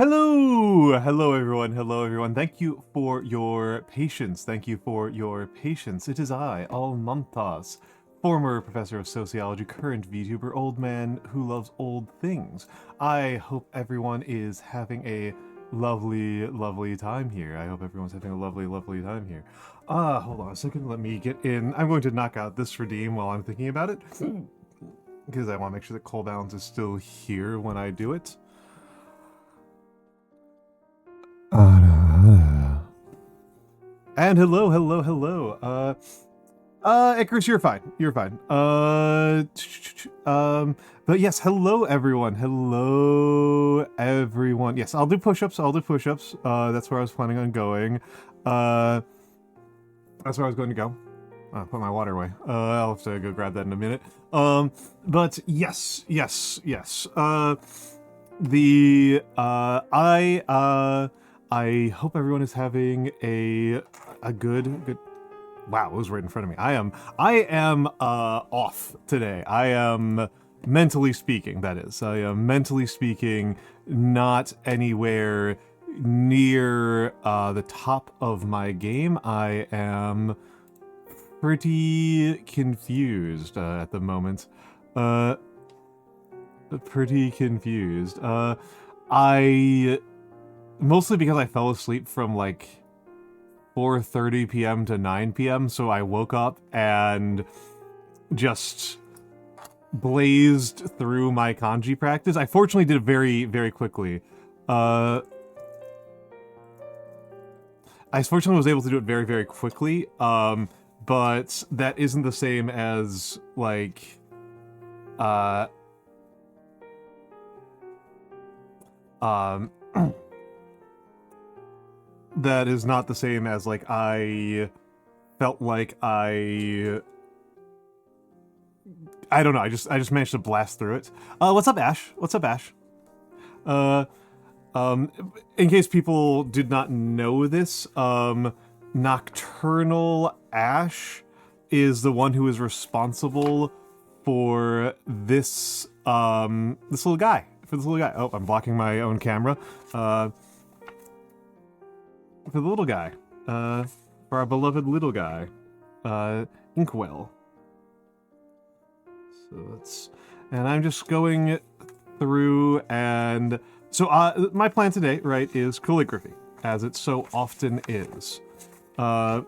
Hello everyone. Thank you for your patience. It is I, Almantas, former professor of sociology, current VTuber, old man who loves old things. I hope everyone is having a lovely time here. Hold on a second. Let me get in. I'm going to knock out this redeem while I'm thinking about it, because I want to make sure that coal balance is still here when I do it. And hello. Icarus, you're fine. But yes, hello everyone. Yes, I'll do push-ups. That's where I was planning on going. That's where I was going to go. Put my water away. I'll have to go grab that in a minute. But yes. I hope everyone is having a good. Wow, it was right in front of me. I am off today. I am mentally speaking. That is, I am mentally speaking, not anywhere near the top of my game. I am pretty confused at the moment. Pretty confused. I mostly because I fell asleep from like 4:30 p.m. to 9 p.m. So I woke up and just blazed through my kanji practice. I fortunately did it very quickly. I fortunately was able to do it very quickly. But that isn't the same as like that is not the same as like I felt like I don't know. I just managed to blast through it. What's up, Ash? In case people did not know this, Nocturnal Ash is the one who is responsible for this this little guy. Oh, I'm blocking my own camera. For the little guy. For our beloved little guy. Inkwell. And I'm just going through and... So, my plan today, right, is calligraphy, as it so often is. And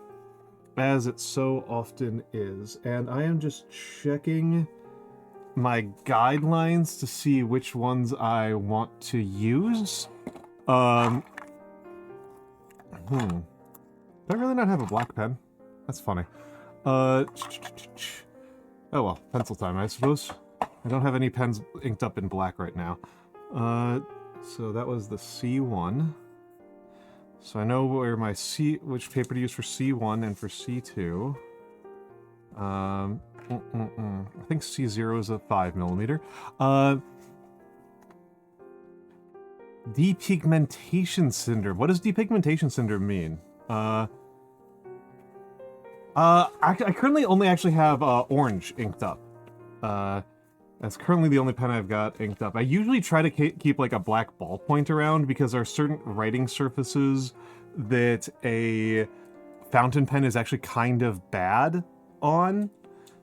I am just checking my guidelines to see which ones I want to use. Do I really not have a black pen? That's funny. Oh well, pencil time, I suppose. I don't have any pens inked up in black right now. So that was the C1. So I know where my which paper to use for C1 and for C2. I think C0 is a 5mm. Depigmentation syndrome. What does depigmentation syndrome mean? I currently only actually have orange inked up. That's currently the only pen I've got inked up. I usually try to keep like a black ballpoint around because there are certain writing surfaces that a fountain pen is actually kind of bad on.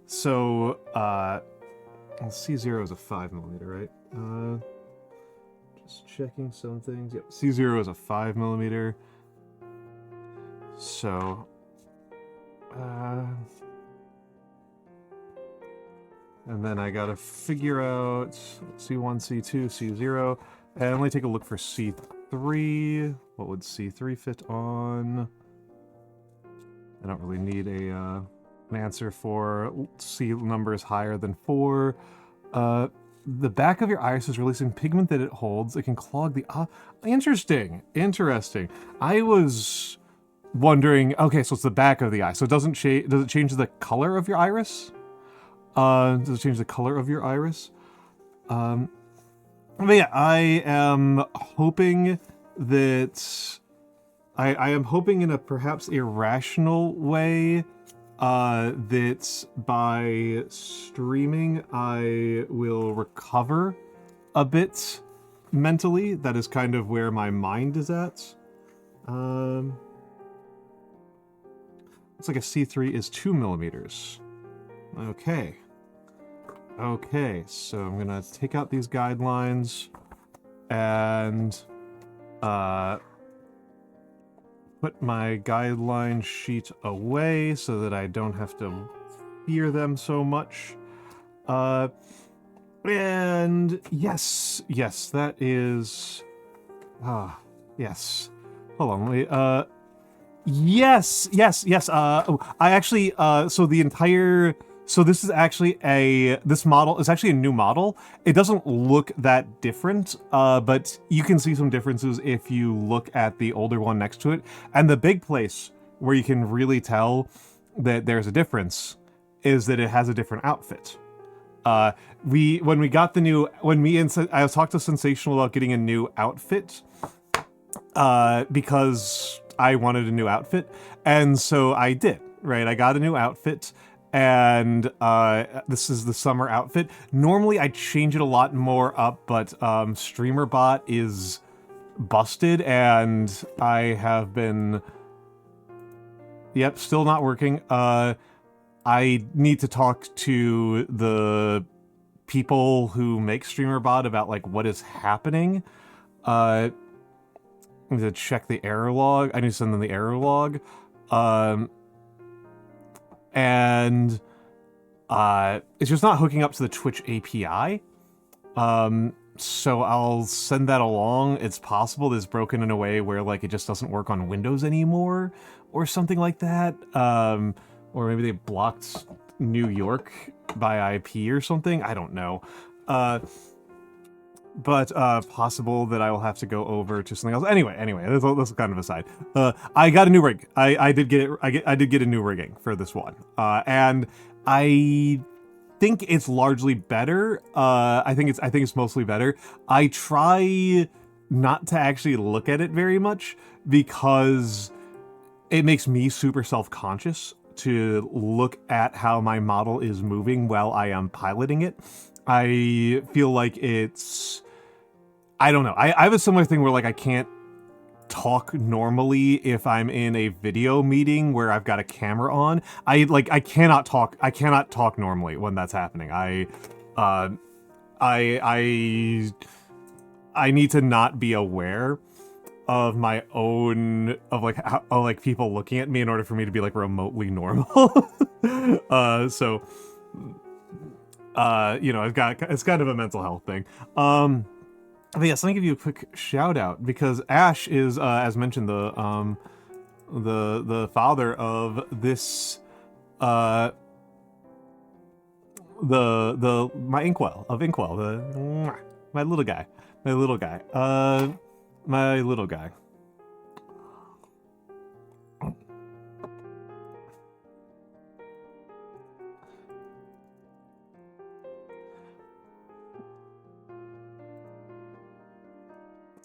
So, C0 is a 5mm, right? Just checking some things. Yep, C0 is a 5mm. So, and then I gotta figure out C1, C2, C0, and let me take a look for C3. What would C3 fit on? I don't really need an answer for C numbers higher than 4. The back of your iris is releasing pigment that it holds. It can clog the... Interesting. I was wondering... Okay, so it's the back of the eye. So it doesn't does it change the color of your iris? Does it change the color of your iris? But yeah, I am hoping that... I am hoping in a perhaps irrational way that by streaming I will recover a bit mentally. That is kind of where my mind is at. Looks like a C3 is 2 millimeters. Okay. Okay, so I'm gonna take out these guidelines and put my guideline sheet away so that I don't have to fear them so much. And yes, that is... yes. Hold on, let me, yes! I actually, so the entire... So this is actually this model is actually a new model. It doesn't look that different, but you can see some differences if you look at the older one next to it. And the big place where you can really tell that there's a difference is that it has a different outfit. I talked to Sensational about getting a new outfit, because I wanted a new outfit, and so I did, right? I got a new outfit, and this is the summer outfit. Normally I change it a lot more up, but StreamerBot is busted, and I have been... Yep, still not working. I need to talk to the people who make StreamerBot about, like, what is happening. I need to check the error log. I need to send them the error log. And it's just not hooking up to the Twitch API. So I'll send that along. It's possible that it's broken in a way where, like, it just doesn't work on Windows anymore, or something like that. Or maybe they blocked New York by IP or something. I don't know. But possible that I will have to go over to something else. Anyway, that's kind of aside. I got a new rig. I did get a new rigging for this one, and I think it's largely better. I think it's mostly better. I try not to actually look at it very much because it makes me super self-conscious to look at how my model is moving while I am piloting it. I feel like it's... I don't know. I have a similar thing where, like, I can't talk normally if I'm in a video meeting where I've got a camera on. I cannot talk normally when that's happening. I need to not be aware of my own, of people looking at me in order for me to be, like, remotely normal. So you know, it's kind of a mental health thing. But yes, let me give you a quick shout out, because Ash is, as mentioned, the father of this, my Inkwell, my little guy.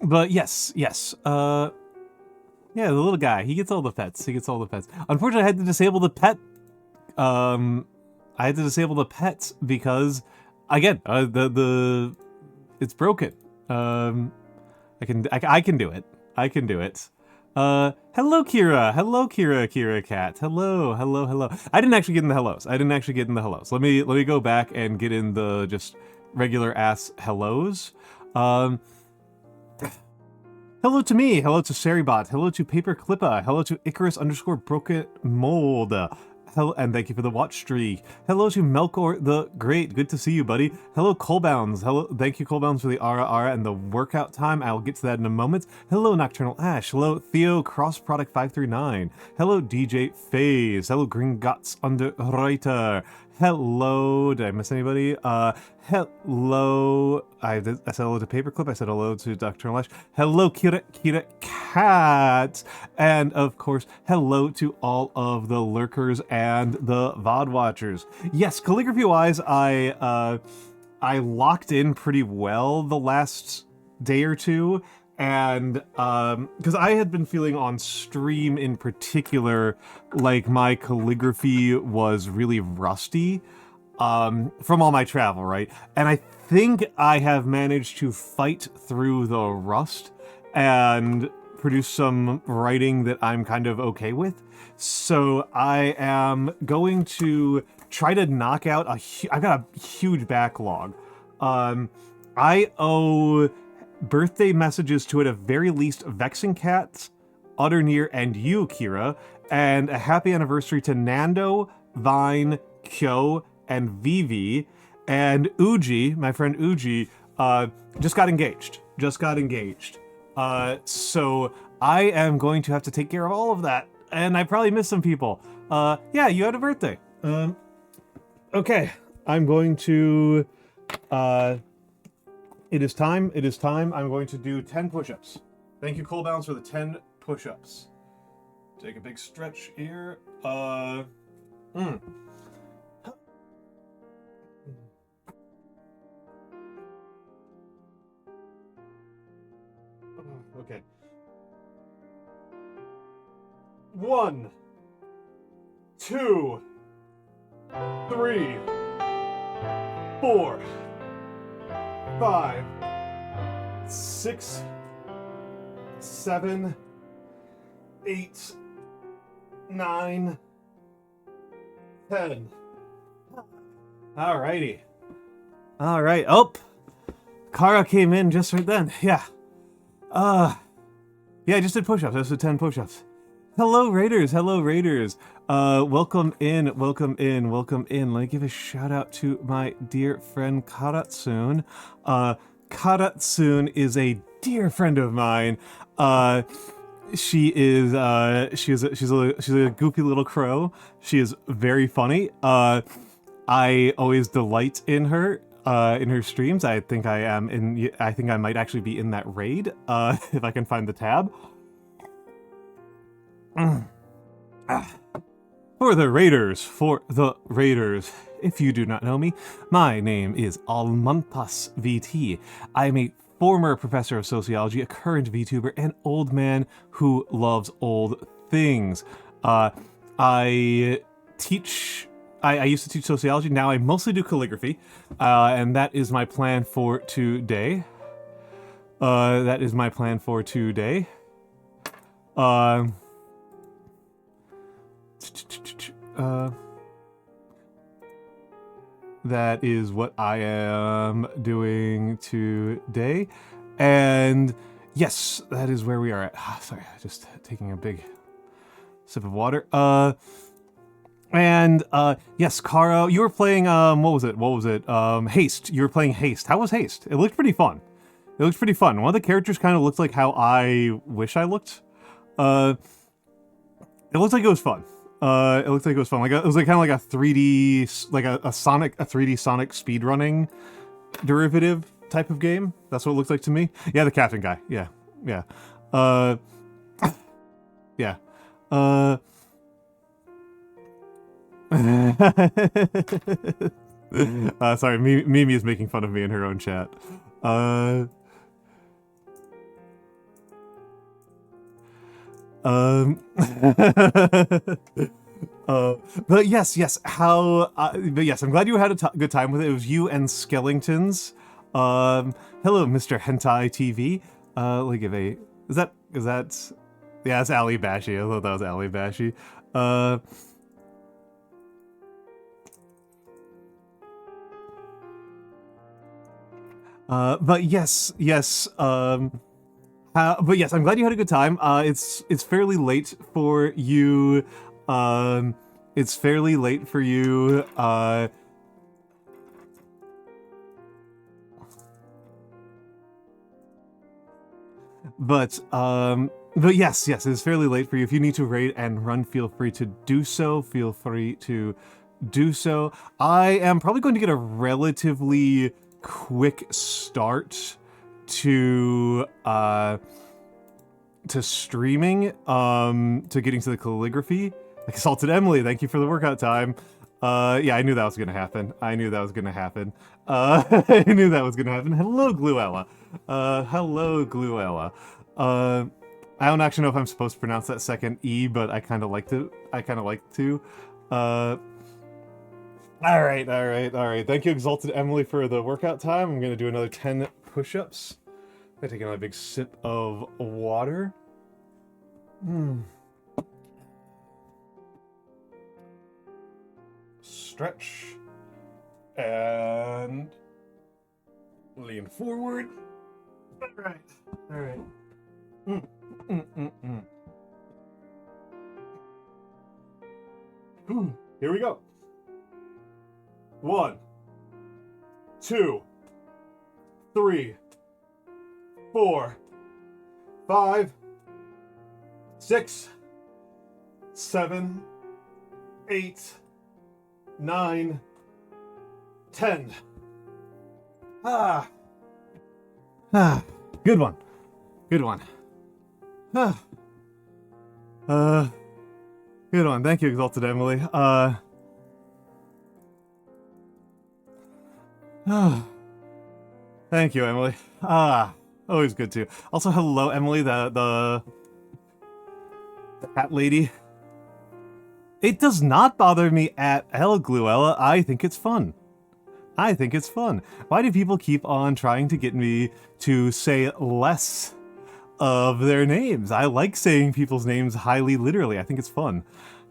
But yes. Yeah, the little guy. He gets all the pets. Unfortunately, I had to disable the pet. I had to disable the pets because, again, it's broken. I can do it. Hello, Kira. Hello, Kira Cat. Hello. I didn't actually get in the hellos. Let me go back and get in the just regular ass hellos. Hello to me, hello to Seribot, hello to Paper Clippa, hello to Icarus_Broken Mold, hello, and thank you for the watch streak. Hello to Melkor the Great, good to see you, buddy. Hello, Colbounds, thank you, Colbounds, for the Ara and the workout time. I'll get to that in a moment. Hello, Nocturnal Ash. Hello, Theo Cross Product 539. Hello, DJ Phase. Hello, Green Guts Underwriter. Hello, did I miss anybody? Hello, I said hello to Paperclip, I said hello to Dr. Lash, hello Kira Cat, and of course, hello to all of the lurkers and the VOD watchers. Yes, calligraphy-wise, I locked in pretty well the last day or two, and because I had been feeling on stream in particular like my calligraphy was really rusty, from all my travel, right? And I think I have managed to fight through the rust and produce some writing that I'm kind of okay with. So I am going to try to knock out I've got a huge backlog. I owe birthday messages to, at a very least, Vexing Cats, Utternear, and you, Kira, and a happy anniversary to Nando, Vine, Kyo, and Vivi, and Uji, my friend Uji, just got engaged. So I am going to have to take care of all of that, and I probably missed some people. Yeah, you had a birthday. Okay, I'm going to, it is time, I'm going to do 10 push-ups. Thank you, Cool Balance, for the 10 push-ups. Take a big stretch here. Okay. 1, 2, 3, 4, 5, 6, 7, 8, 9, 10. Alrighty. Alright. Oh! Kara came in just right then. Yeah. Yeah, I just did push-ups. I just did 10 push-ups. Hello, Raiders. Welcome in. Let me give a shout-out to my dear friend Karatsun. Karatsun is a dear friend of mine. She's a goofy little crow. She is very funny. I always delight in her streams. I think I might actually be in that raid, if I can find the tab. For the Raiders, if you do not know me, my name is Almantas VT. I am a former professor of sociology, a current VTuber, and old man who loves old things. I used to teach sociology, now I mostly do calligraphy, and that is my plan for today. That is what I am doing today. And yes, that is where we are at. Sorry, just taking a big sip of water. Yes, Karo, you were playing, what was it? Haste. You were playing Haste. How was Haste? It looked pretty fun. One of the characters kind of looked like how I wish I looked. It looked like it was fun. Like, it was like kind of like a 3D, like a 3D Sonic speedrunning derivative type of game. That's what it looks like to me. Yeah, the captain guy. Yeah. Yeah. Sorry, Mimi is making fun of me in her own chat. But yes, I'm glad you had a good time with it. It was you and Skellingtons. Hello, Mr. Hentai TV. Let me give a, is that, yeah, it's Ali Bashi. I thought that was Ali Bashi. But yes, but yes, I'm glad you had a good time. It's fairly late for you. But yes, it's fairly late for you. If you need to raid and run, feel free to do so. I am probably going to get a relatively quick start to streaming, to getting to the calligraphy. Like Salted Emily, thank you for the workout time. Yeah, I knew that was gonna happen. Hello, Gluella. I don't actually know if I'm supposed to pronounce that second E, but I kind of like to. All right, all right, all right. Thank you, Exalted Emily, for the workout time. I'm gonna do another 10 push-ups. I take another big sip of water. Stretch. And lean forward. All right, all right. Here we go. 1, 2, 3, 4, 5, 6, 7, 8, 9, 10. Good one. Good one. Good one. Thank you, Exalted Emily. Thank you, Emily. Always good to. Also, hello, Emily, the cat lady. It does not bother me at all, Gluella. I think it's fun. I think it's fun. Why do people keep on trying to get me to say less of their names? I like saying people's names highly literally. I think it's fun.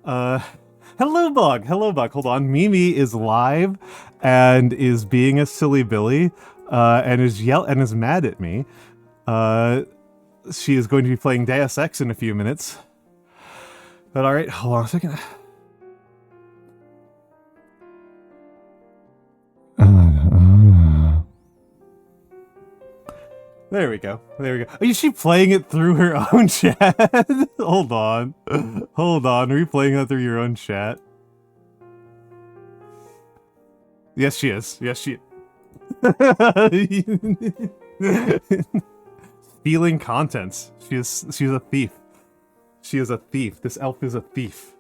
Hello, Bug. Hello, Bug. Hold on. Mimi is live and is being a silly Billy, and is mad at me. She is going to be playing Deus Ex in a few minutes. But all right, hold on a second. There we go. There we go. Is she playing it through her own chat? Hold on. Hold on. Are you playing that through your own chat? Yes, she is. Yes, she Stealing contents. She's a thief. She is a thief. This elf is a thief.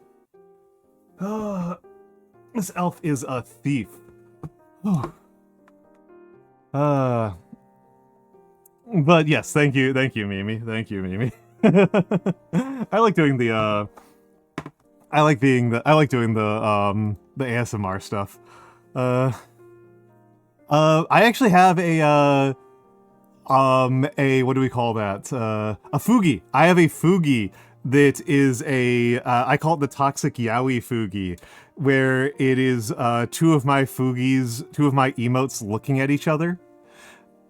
This elf is a thief. But yes, thank you, Mimi. Thank you, Mimi. I like doing the I like doing the ASMR stuff. I actually have a what do we call that? A Fugi. I have a Fugi that is I call it the Toxic Yaoi Fugi, where it is two of my emotes looking at each other.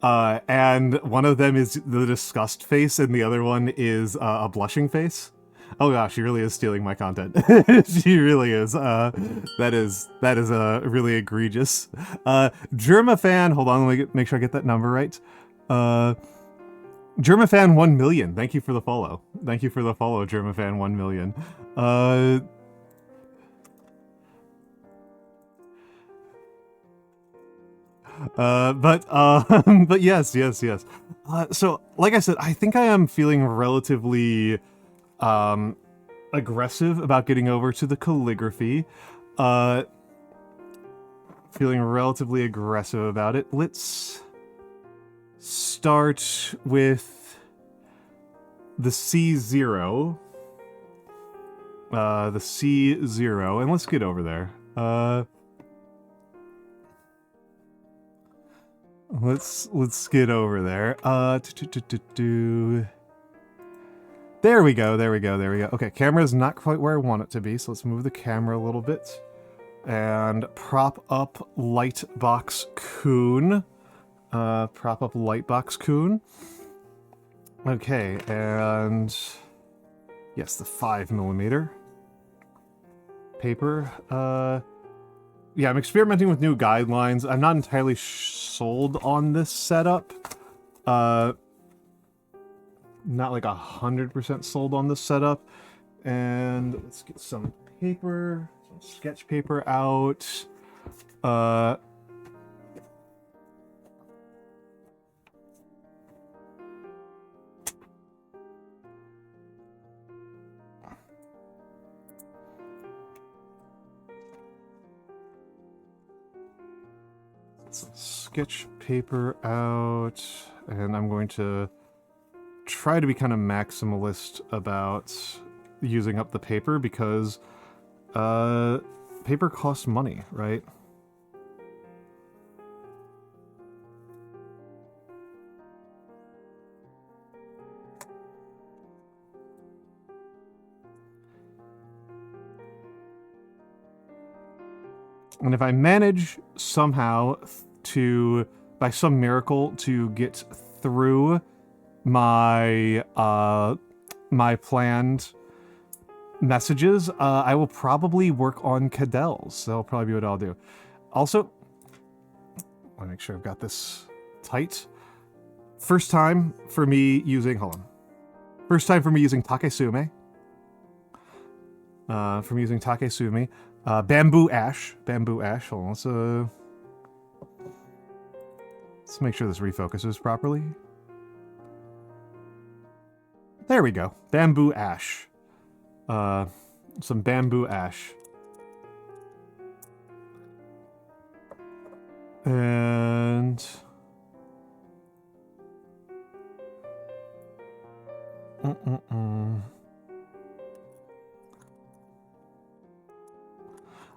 And one of them is the disgust face, and the other one is a blushing face. Oh gosh, she really is stealing my content. She really is. That is really egregious. Germafan, hold on, let me make sure I get that number right. Germafan 1 million. Thank you for the follow. Thank you for the follow, Germafan 1 million. But yes. So, like I said, I think I am feeling relatively, aggressive about getting over to the calligraphy. Feeling relatively aggressive about it. Let's start with the C0. The C0, and let's get over there. Let's get over there. There we go. Okay, camera's not quite where I want it to be, so let's move the camera a little bit. And prop up Lightbox Coon. Okay, and yes, the 5mm paper. Yeah, I'm experimenting with new guidelines. I'm not entirely sold on this setup. Not like 100% sold on this setup. And let's get some paper, some sketch paper out. Sketch paper out, and I'm going to try to be kind of maximalist about using up the paper because paper costs money, right? And if I manage somehow to, by some miracle, to get through my my planned messages, I will probably work on Cadell's. That'll probably be what I'll do. Also, I want to make sure I've got this tight. First time for me using, hold on. First time for me using Takesume. Bamboo ash. Hold on, let's make sure this refocuses properly. There we go. Bamboo ash. Some bamboo ash. And...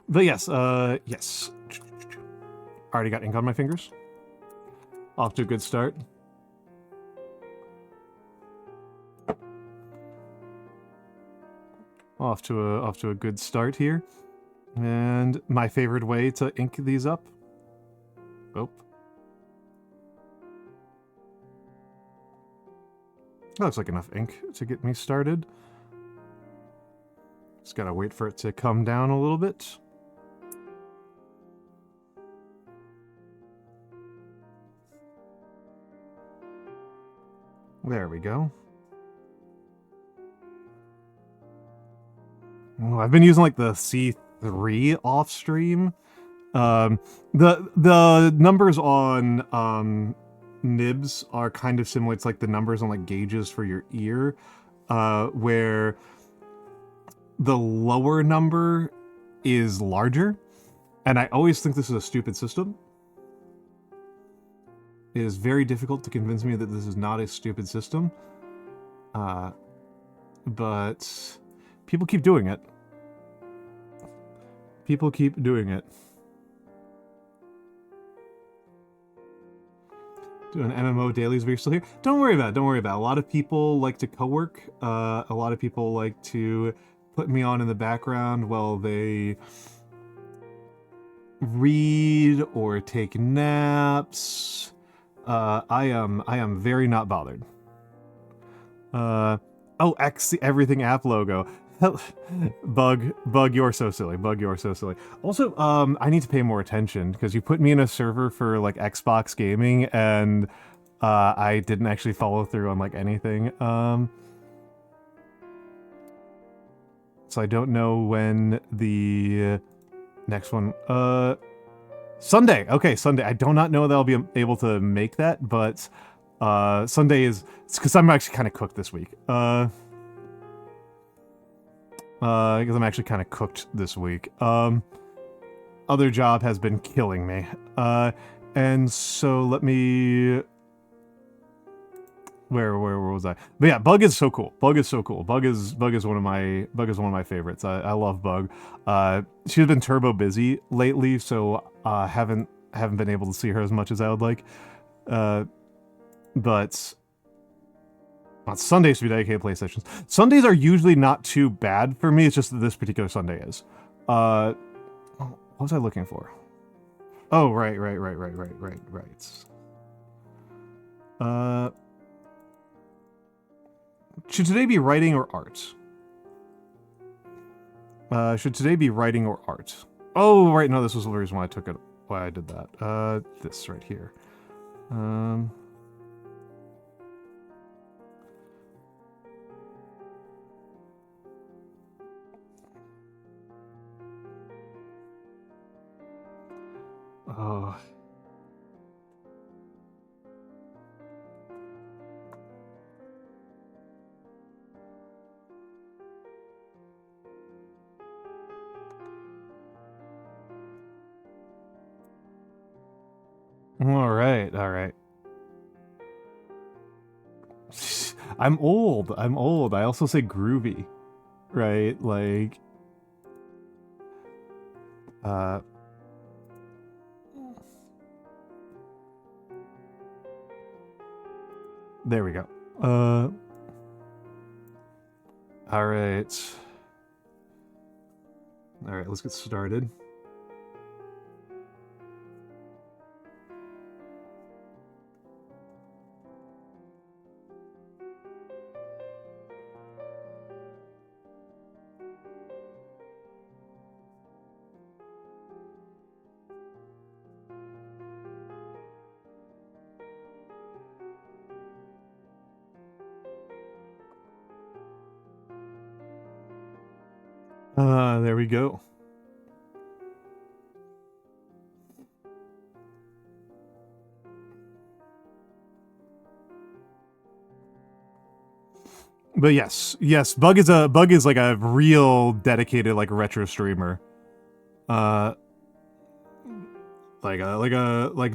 But yes, yes. Already got ink on my fingers. Off to a good start. Off to a good start here. And my favorite way to ink these up. Oh. That looks like enough ink to get me started. Just gotta wait for it to come down a little bit. There we go. Oh, I've been using like the C3 off stream. The numbers on nibs are kind of similar. It's like the numbers on like gauges for your ear, where the lower number is larger. And I always think this is a stupid system. It is very difficult to convince me that this is not a stupid system. But people keep doing it. People keep doing it. Doing MMO dailies while you're still here? Don't worry about it, don't worry about it. A lot of people like to co-work. A lot of people like to put me on in the background while they read or take naps. I am very not bothered. Oh, everything app logo. Bug, you're so silly. Bug, you're so silly. Also, I need to pay more attention because you put me in a server for like Xbox gaming and I didn't actually follow through on like anything. So I don't know when the next one. Sunday. Okay, Sunday. I do not know that I'll be able to make that, but Sunday is because I'm actually kind of cooked this week. Because I'm actually kind of cooked this week. Other job has been killing me. And so let me... Where was I? But yeah, Bug is so cool. Bug is so cool. Bug is one of my favorites. I love Bug. She's been turbo busy lately, so haven't been able to see her as much as I would like. But on Sundays to be dedicated PlayStations. Sundays are usually not too bad for me. It's just that this particular Sunday is. What was I looking for? Oh, right. Should today be writing or art? Should today be writing or art? Oh, right. No, this was the reason why I took it. Why I did that. This right here. Oh. All right. I'm old. I also say groovy, right? Like, there we go. All right, let's get started. There we go. But yes, Bug is like a real dedicated like retro streamer. Like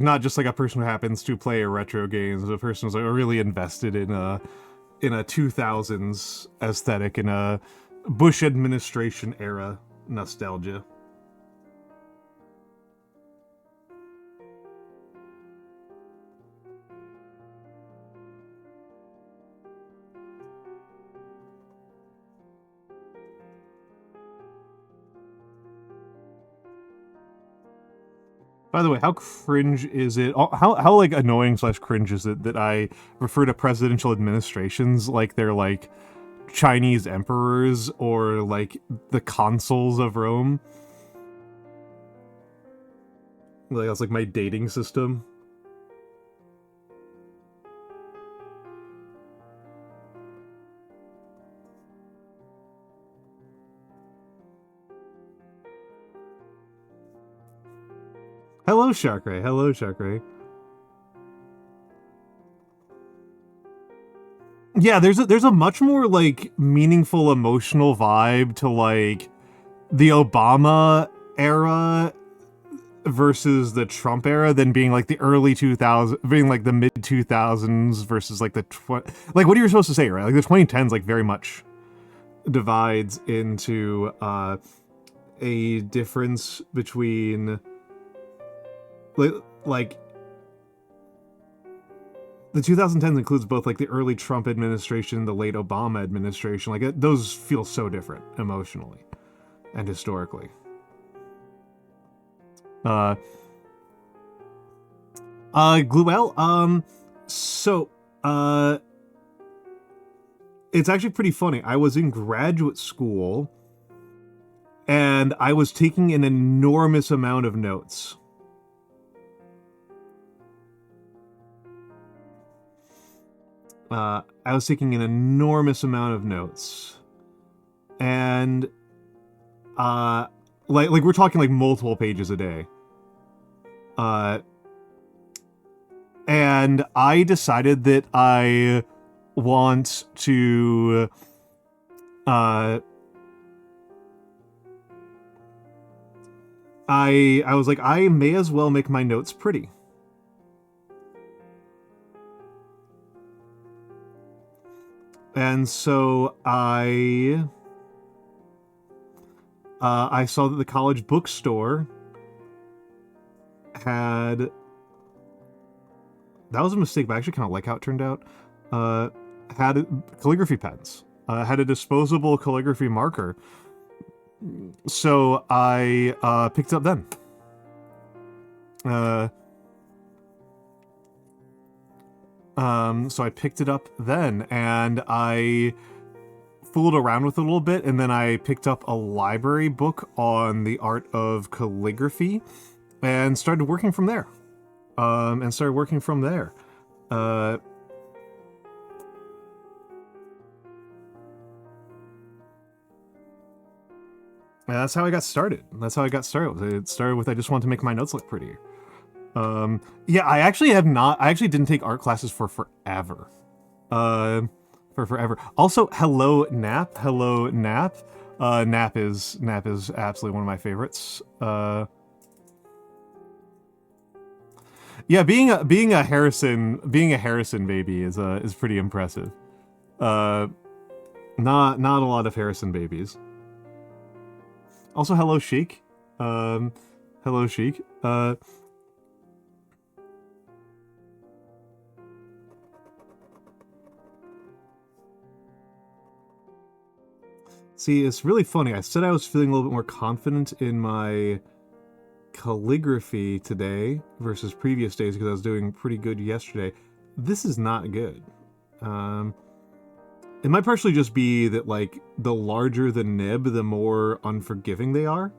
not just like a person who happens to play retro games, but a person who's like really invested in a 2000s aesthetic, in a Bush administration era nostalgia. By the way, how cringe is it? How like annoying / cringe is it that I refer to presidential administrations like they're like Chinese emperors or like the consuls of Rome? Like that's like my dating system. Hello, Chakray. Hello, Chakray. Yeah, there's a much more like meaningful emotional vibe to like the Obama era versus the Trump era than being like the early 2000s, being like the mid 2000s versus like the like what are you supposed to say, right? Like the 2010s like very much divides into a difference between like the 2010s includes both like the early Trump administration, the late Obama administration. Like those feel so different emotionally and historically. Gluel, so it's actually pretty funny. I was in graduate school and I was taking an enormous amount of notes. I was taking an enormous amount of notes, and like we're talking like multiple pages a day. And I decided that I want to I was like, I may as well make my notes pretty. And so I saw that the college bookstore had... That was a mistake, but I actually kind of like how it turned out. Had calligraphy pens. Had a disposable calligraphy marker. So I picked it up then. So I picked it up then, and I fooled around with it a little bit, and then I picked up a library book on the art of calligraphy, and started working from there. And that's how I got started. It started with I just wanted to make my notes look prettier. Yeah, I actually didn't take art classes for forever. Also, hello Nap. Nap is absolutely one of my favorites. Yeah, being a Harrison baby is pretty impressive. Not a lot of Harrison babies. Also, hello Sheik. Hello Sheik. See, it's really funny. I said I was feeling a little bit more confident in my calligraphy today versus previous days because I was doing pretty good yesterday. This is not good. It might partially just be that, like, the larger the nib, the more unforgiving they are.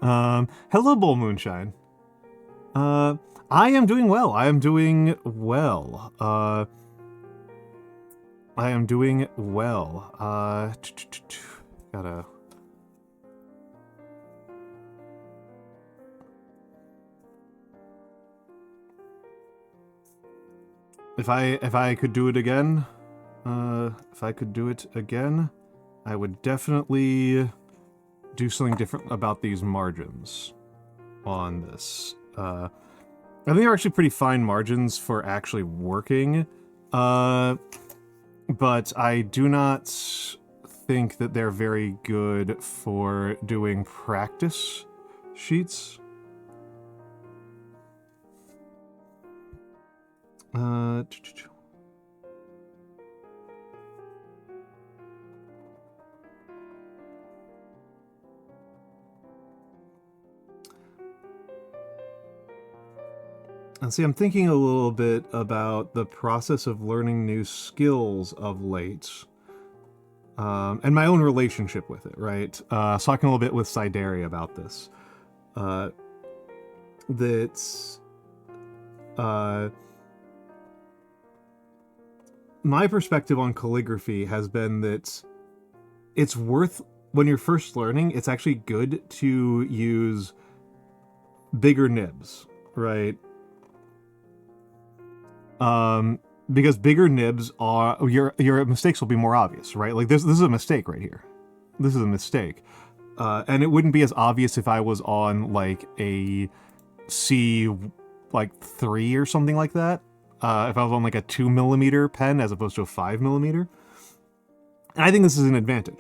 Hello, Bull Moonshine. I am doing well. I am doing well. I am doing well. Gotta... If I could do it again, if I could do it again, I would definitely do something different about these margins on this. I think they're actually pretty fine margins for actually working, but I do not think that they're very good for doing practice sheets. And see, I'm thinking a little bit about the process of learning new skills of late, and my own relationship with it, right? Talking a little bit with Sideria about this. My perspective on calligraphy has been that it's worth, when you're first learning, it's actually good to use bigger nibs, right? Because bigger nibs are, your mistakes will be more obvious, right? Like this is a mistake right here. This is a mistake. And it wouldn't be as obvious if I was on like a C like 3 or something like that. If I was on like a 2mm pen as opposed to a 5mm. And I think this is an advantage.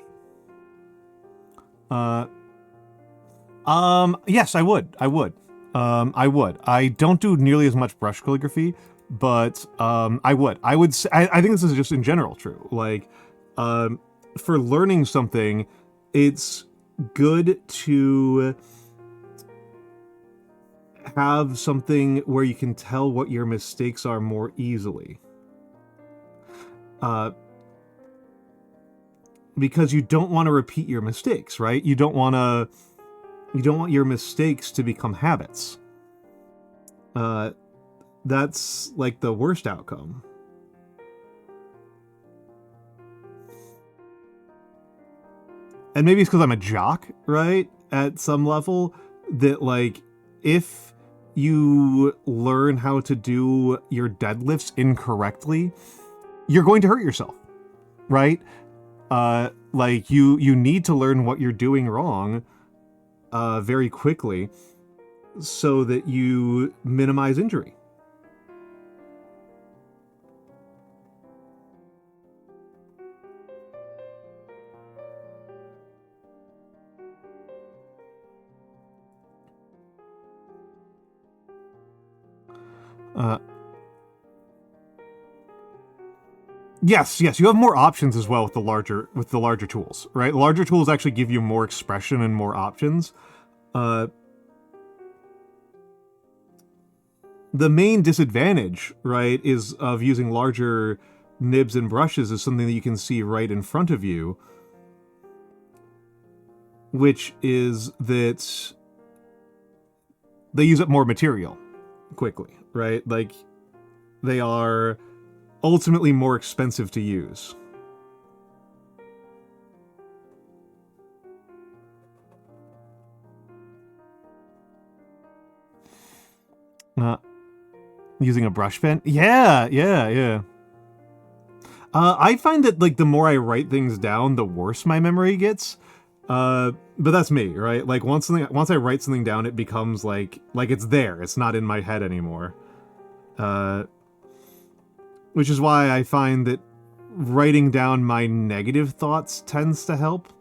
Yes, I would. I would. I don't do nearly as much brush calligraphy, but I would. I think this is just in general true. Like, for learning something, it's good to have something where you can tell what your mistakes are more easily. Because you don't want to repeat your mistakes, right? You don't want your mistakes to become habits. That's like the worst outcome. And maybe it's because I'm a jock, right? At some level, that like, if you learn how to do your deadlifts incorrectly, you're going to hurt yourself, right? Like you need to learn what you're doing wrong very quickly so that you minimize injury. Yes, you have more options as well with the larger tools, right? Larger tools actually give you more expression and more options. The main disadvantage, right, is of using larger nibs and brushes is something that you can see right in front of you, which is that they use up more material quickly, right? Like, they are ultimately more expensive to use. Using a brush pen? Yeah. I find that, like, the more I write things down, the worse my memory gets. But that's me, right? Like, once I write something down, it becomes like it's there. It's not in my head anymore. Which is why I find that writing down my negative thoughts tends to help.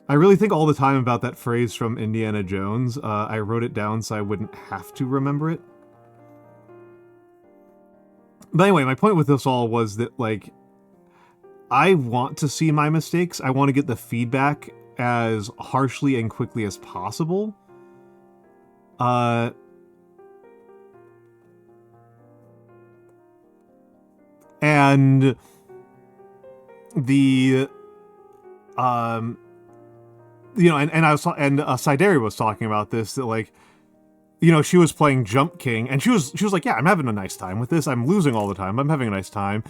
I really think all the time about that phrase from Indiana Jones. I wrote it down so I wouldn't have to remember it. But anyway, my point with this all was that, like, I want to see my mistakes. I want to get the feedback as harshly and quickly as possible. And the you know, and I was Sideri was talking about this, that like, you know, she was playing Jump King, and she was like, yeah, I'm having a nice time with this. I'm losing all the time. I'm having a nice time,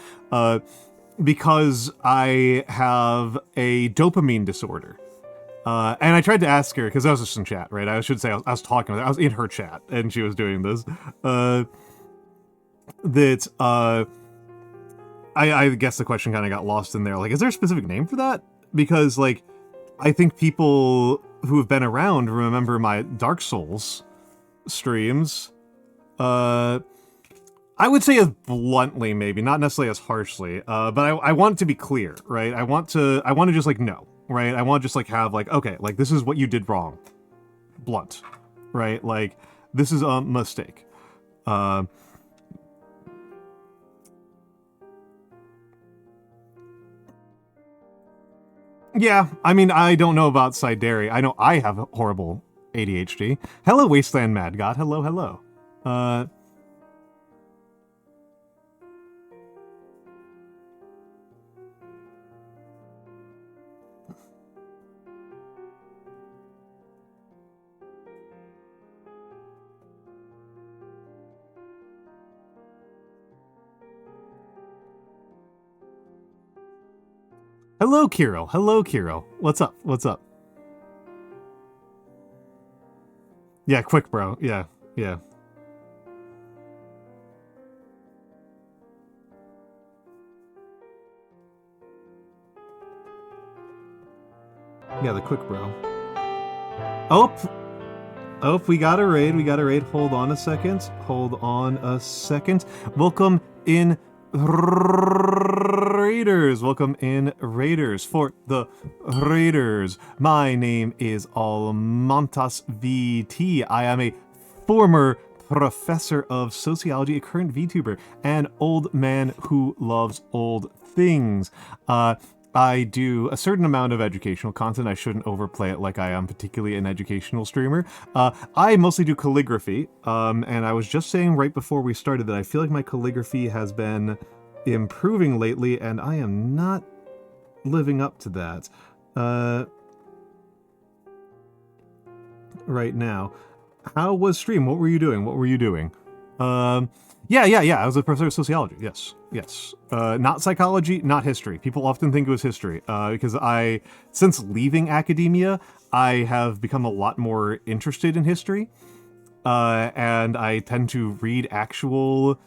because I have a dopamine disorder. And I tried to ask her, because I was just in chat, right? I should say I was talking with her. I was in her chat, and she was doing this. I guess the question kind of got lost in there. Like, is there a specific name for that? Because, like, I think people who have been around remember my Dark Souls streams. I would say as bluntly, maybe, not necessarily as harshly, but I want it to be clear, right? I want to just, like, know, right? I want to just, like, have, like, okay, like, this is what you did wrong. Blunt, right? Like, this is a mistake. Yeah, I mean, I don't know about Sideri. I know I have horrible ADHD. Hello, Wasteland Mad God. Hello, hello. Hello, Kirill. Hello, Kirill. What's up? What's up? Yeah, quick, bro. Yeah, yeah. Yeah, the quick, bro. Oh, we got a raid. We got a raid. Hold on a second. Hold on a second. Welcome in, Raiders. Welcome in, Raiders. For the Raiders, my name is Almontas VT. I am a former professor of sociology, a current VTuber, an old man who loves old things. I do a certain amount of educational content. I shouldn't overplay it like I am particularly an educational streamer. I mostly do calligraphy, and I was just saying right before we started that I feel like my calligraphy has been improving lately, and I am not living up to that right now. How was stream? What were you doing? What were you doing? Yeah. I was a professor of sociology. Yes. Not psychology, not history. People often think it was history, because since leaving academia, I have become a lot more interested in history, and I tend to read actual,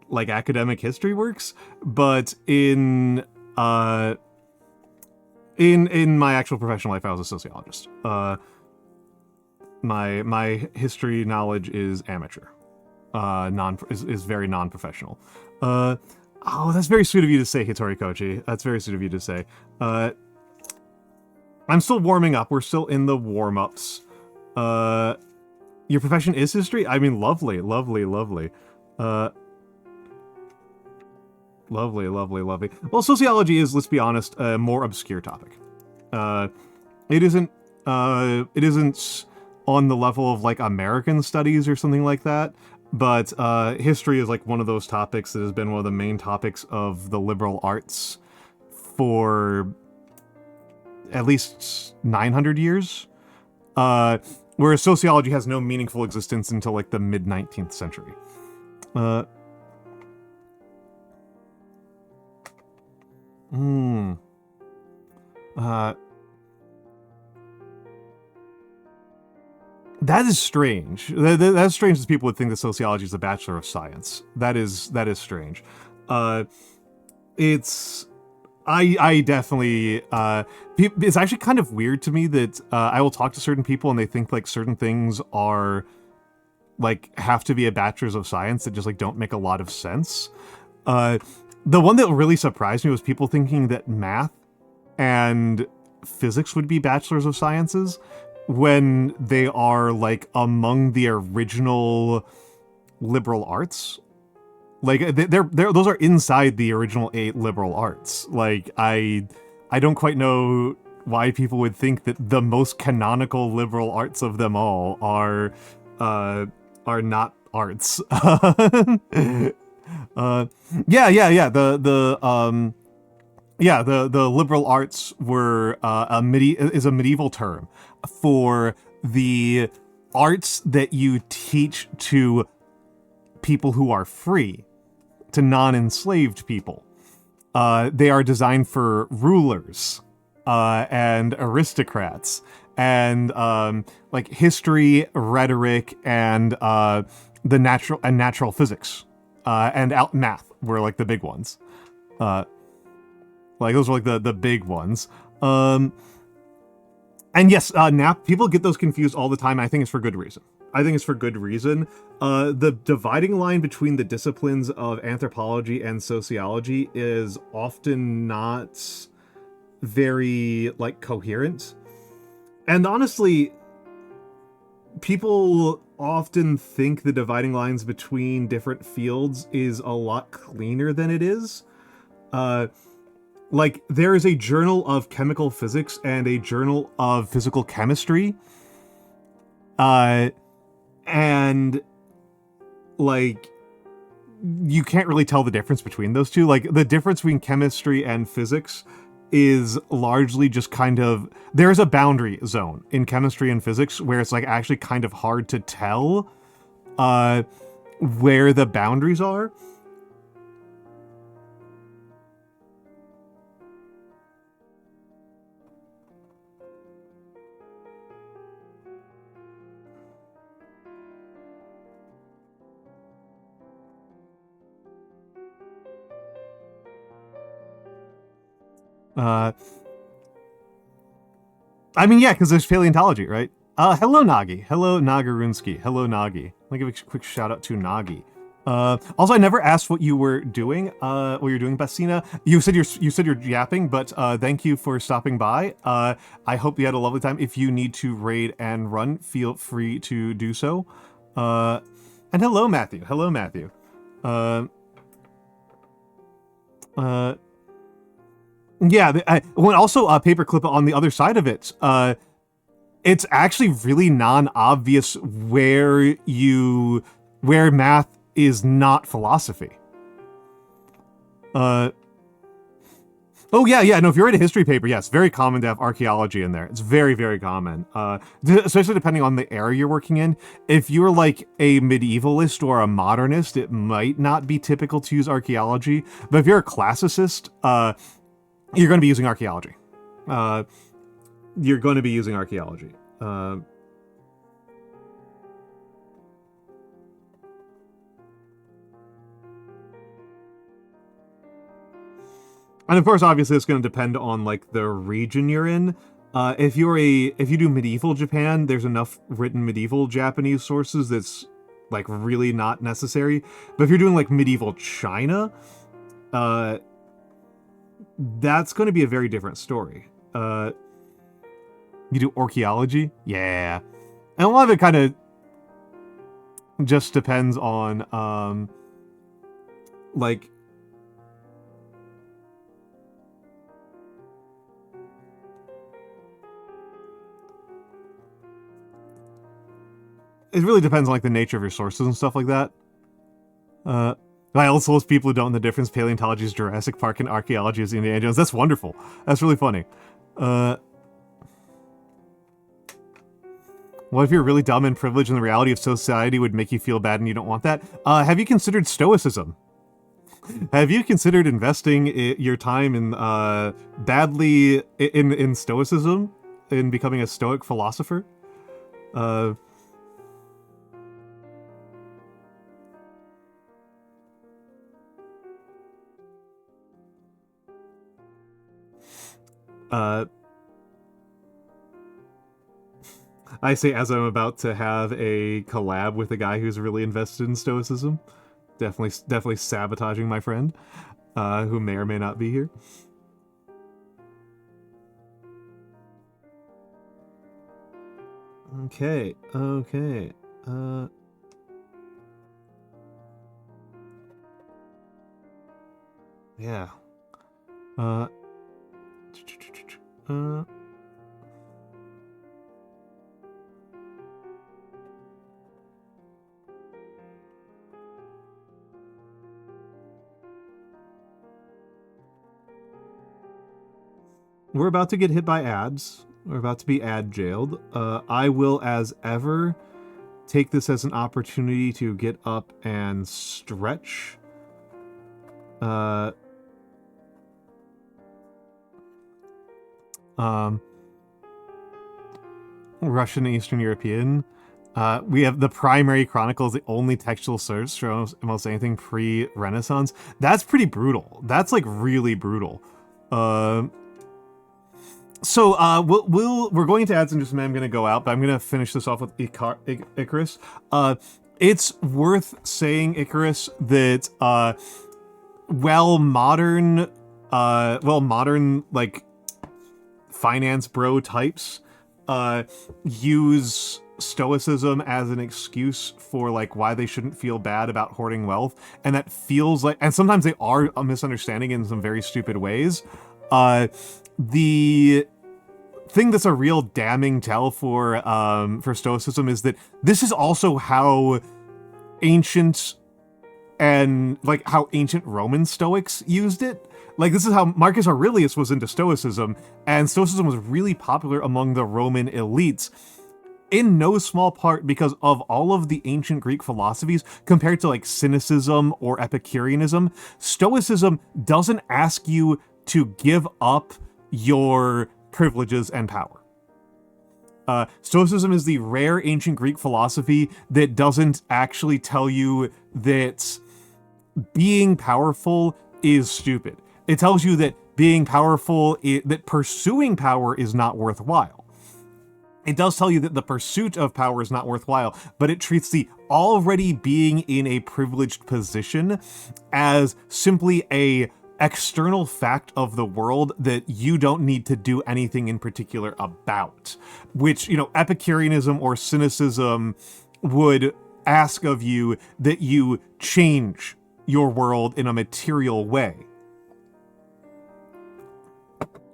like, academic history works. But in my actual professional life, I was a sociologist. My history knowledge is amateur. Is very non-professional. Oh, that's very sweet of you to say, Hitori Kochi. That's very sweet of you to say. I'm still warming up. We're still in the warm-ups. Your profession is history? I mean, lovely. Lovely. Well, sociology is, let's be honest, a more obscure topic. It isn't on the level of, like, American studies or something like that. But history is, like, one of those topics that has been one of the main topics of the liberal arts for at least 900 years. Whereas sociology has no meaningful existence until, like, the mid-19th century. That is strange. That's strange that people would think that sociology is a Bachelor of Science. That is strange. I definitely, it's actually kind of weird to me that I will talk to certain people and they think, like, certain things are, like, have to be a Bachelor's of Science that just, like, don't make a lot of sense. The one that really surprised me was people thinking that math and physics would be Bachelors of Sciences, when they are, like, among the original liberal arts. Like, they're those are inside the original 8 liberal arts. Like, I don't quite know why people would think that the most canonical liberal arts of them all are not arts. Yeah. Yeah, the liberal arts were is a medieval term for the arts that you teach to people who are free, to non-enslaved people. They are designed for rulers and aristocrats and like history, rhetoric, and the natural physics and math were like the big ones. Like those were like the big ones. And yes, people get those confused all the time. I think it's for good reason. I think it's for good reason. The dividing line between the disciplines of anthropology and sociology is often not very like coherent. And honestly, people often think the dividing lines between different fields is a lot cleaner than it is. Like, there is a journal of chemical physics and a journal of physical chemistry. And like, you can't really tell the difference between those two. Like, the difference between chemistry and physics is largely just kind of, there's a boundary zone in chemistry and physics where it's like actually kind of hard to tell where the boundaries are. I mean, yeah, because there's paleontology, right? Hello, Nagi. Hello, Nagarunsky. Hello, Nagi. Let me give a quick shout out to Nagi. Also, I never asked what you were doing. What you're doing, Bassina. You said you're yapping, but thank you for stopping by. I hope you had a lovely time. If you need to raid and run, feel free to do so. And hello, Matthew. Hello, Matthew. Uh, uh, yeah. Well, also paperclip on the other side of it. It's actually really non-obvious where math is not philosophy. Oh yeah. No, if you're in a history paper, yes, very common to have archaeology in there. It's very, very common. Especially depending on the era you're working in. If you're like a medievalist or a modernist, it might not be typical to use archaeology. But if you're a classicist, you're going to be using archaeology. You're going to be using archaeology. And of course, obviously, it's going to depend on like the region you're in. If you do medieval Japan, there's enough written medieval Japanese sources that's like really not necessary. But if you're doing like medieval China, that's going to be a very different story. You do archaeology, yeah, and a lot of it kind of just depends on like it really depends on like the nature of your sources and stuff like that. I also those people who don't know the difference. Paleontology is Jurassic Park and archaeology is Indiana Jones. That's wonderful. That's really funny. What if you're really dumb and privileged and the reality of society would make you feel bad and you don't want that? Have you considered stoicism? Have you considered investing your time in badly in stoicism, in becoming a stoic philosopher? Uh, uh, I say as I'm about to have a collab with a guy who's really invested in stoicism. Definitely sabotaging my friend, who may or may not be here. Okay. Yeah. Uh, uh, we're about to get hit by ads. We're about to be ad jailed. I will, as ever, take this as an opportunity to get up and stretch. Russian and Eastern European. We have the primary chronicles, the only textual source for almost anything pre-Renaissance. That's pretty brutal. That's like really brutal. We're going into ads in just a minute. I'm gonna go out, but I'm gonna finish this off with Icarus. It's worth saying, Icarus, that modern like finance bro types use stoicism as an excuse for like why they shouldn't feel bad about hoarding wealth, and that feels like, and sometimes they are a misunderstanding in some very stupid ways. The thing that's a real damning tell for stoicism is that this is also how ancient Roman Stoics used it. Like, this is how Marcus Aurelius was into Stoicism, and Stoicism was really popular among the Roman elites, in no small part because of all of the ancient Greek philosophies compared to like Cynicism or Epicureanism. Stoicism doesn't ask you to give up your privileges and power. Stoicism is the rare ancient Greek philosophy that doesn't actually tell you that being powerful is stupid. It tells you that being powerful, that pursuing power is not worthwhile. It does tell you that the pursuit of power is not worthwhile, but it treats the already being in a privileged position as simply a external fact of the world that you don't need to do anything in particular about, which, Epicureanism or Cynicism would ask of you that you change your world in a material way.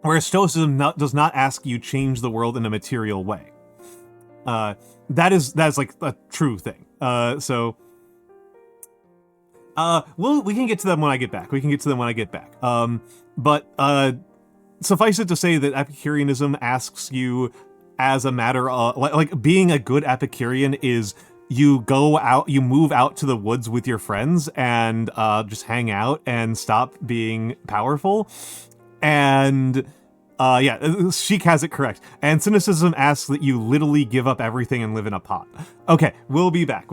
Whereas Stoicism does not ask you change the world in a material way. That's like a true thing. We can get to them when I get back. But suffice it to say that Epicureanism asks you as a matter of, like being a good Epicurean is you move out to the woods with your friends and just hang out and stop being powerful. And Sheik has it correct. And Cynicism asks that you literally give up everything and live in a pot. Okay, we'll be back.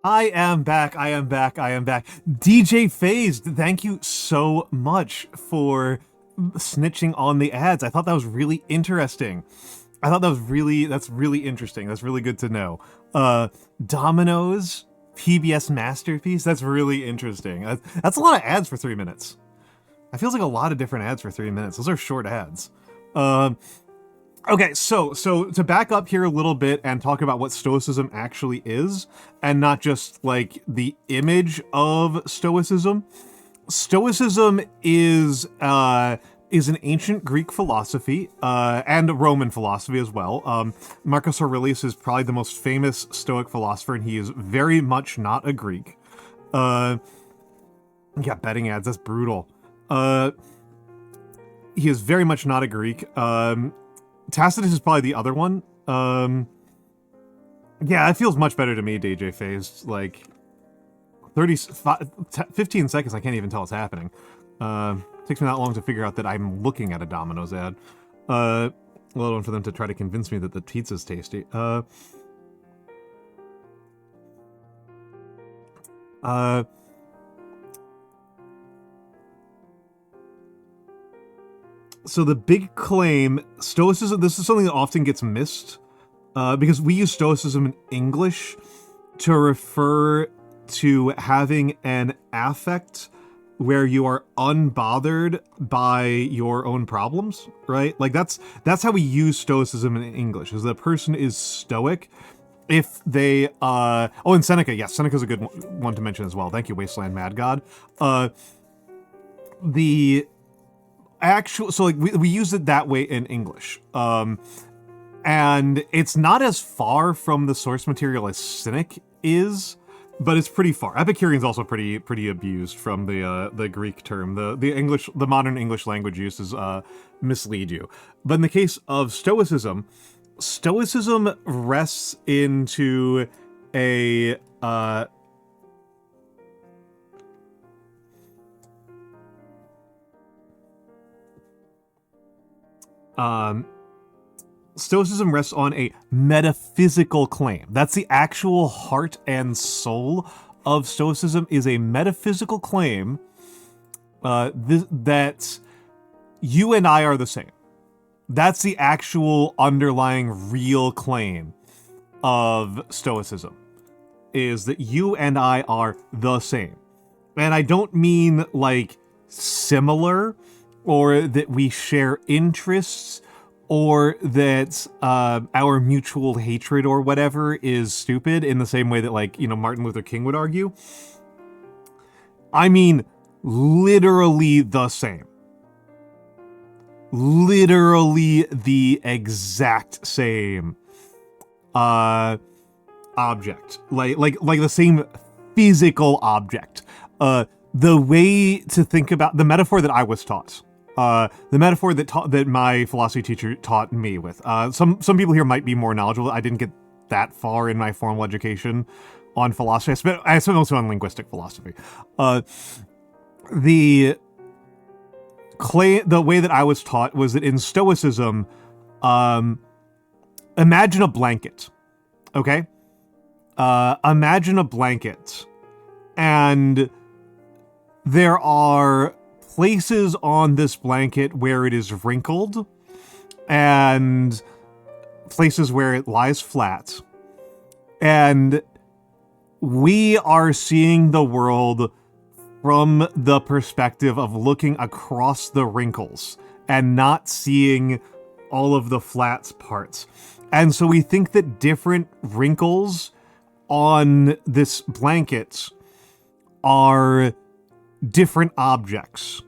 I am back. I am back. I am back. DJ Phased, thank you so much for snitching on the ads. I thought that was really interesting. I thought that's really interesting. That's really good to know. Domino's PBS masterpiece. That's really interesting. That's a lot of ads for 3 minutes. That feels like a lot of different ads for 3 minutes. Those are short ads. Okay, so to back up here a little bit and talk about what Stoicism actually is, and not just like the image of Stoicism. Stoicism is an ancient Greek philosophy and Roman philosophy as well. Marcus Aurelius is probably the most famous Stoic philosopher, and he is very much not a Greek. Yeah, betting ads, that's brutal. He is very much not a Greek. Tacitus is probably the other one. Yeah, it feels much better to me, DJ Phased. Like, 15 seconds, I can't even tell what's happening. Takes me that long to figure out that I'm looking at a Domino's ad. Let alone for them to try to convince me that the pizza's tasty. So the big claim, Stoicism, this is something that often gets missed, because we use Stoicism in English to refer to having an affect where you are unbothered by your own problems, right? Like that's how we use Stoicism in English, is that a person is stoic if they, and Seneca, yes, Seneca's a good one to mention as well. Thank you, Wasteland Mad God. So like we use it that way in English. And it's not as far from the source material as Cynic is, but it's pretty far. Epicurean's also pretty abused from the Greek term. The modern English language uses mislead you. But in the case of Stoicism rests into a Stoicism rests on a metaphysical claim. That's the actual heart and soul of Stoicism, is a metaphysical claim that you and I are the same. That's the actual underlying real claim of Stoicism, is that you and I are the same. And I don't mean like similar, or that we share interests, or that our mutual hatred or whatever is stupid in the same way that, like, you know, Martin Luther King would argue. I mean literally the same. Literally the exact same object. Like the same physical object. The way to think about the metaphor that I was taught. The metaphor that my philosophy teacher taught me with. Some people here might be more knowledgeable. I didn't get that far in my formal education on philosophy. I spent mostly on linguistic philosophy. The way that I was taught was that in Stoicism, imagine a blanket. Okay? Imagine a blanket, and there are places on this blanket where it is wrinkled, and places where it lies flat. And we are seeing the world from the perspective of looking across the wrinkles and not seeing all of the flat parts. And so we think that different wrinkles on this blanket are different objects,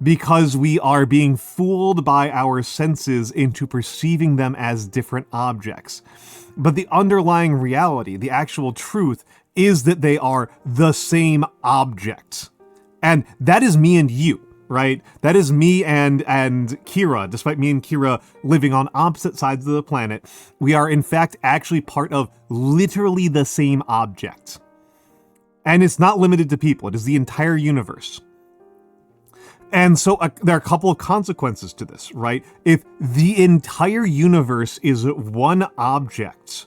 because we are being fooled by our senses into perceiving them as different objects. But the underlying reality, the actual truth, is that they are the same object. And that is me and you, right? That is me and Kira. Despite me and Kira living on opposite sides of the planet, we are in fact actually part of literally the same object. And it's not limited to people. It is the entire universe. And so there are a couple of consequences to this, right? If the entire universe is one object,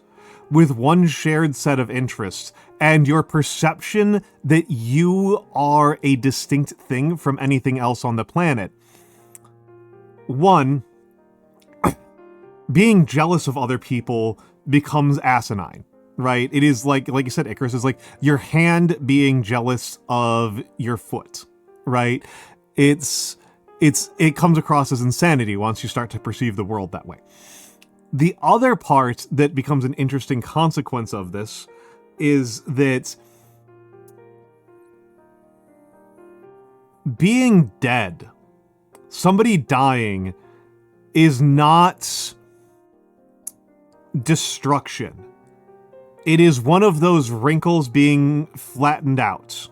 with one shared set of interests, and your perception that you are a distinct thing from anything else on the planet. One, being jealous of other people becomes asinine, right? It is like you said, Icarus is like your hand being jealous of your foot, right? It comes across as insanity once you start to perceive the world that way. The other part that becomes an interesting consequence of this is that being dead, somebody dying, is not destruction. It is one of those wrinkles being flattened out.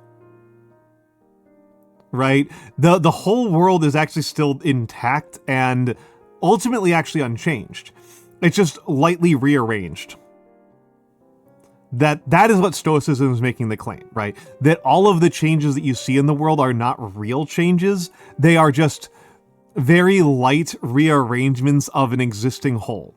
Right? The whole world is actually still intact and ultimately actually unchanged. It's just lightly rearranged. That is what Stoicism is making the claim, right? That all of the changes that you see in the world are not real changes. They are just very light rearrangements of an existing whole.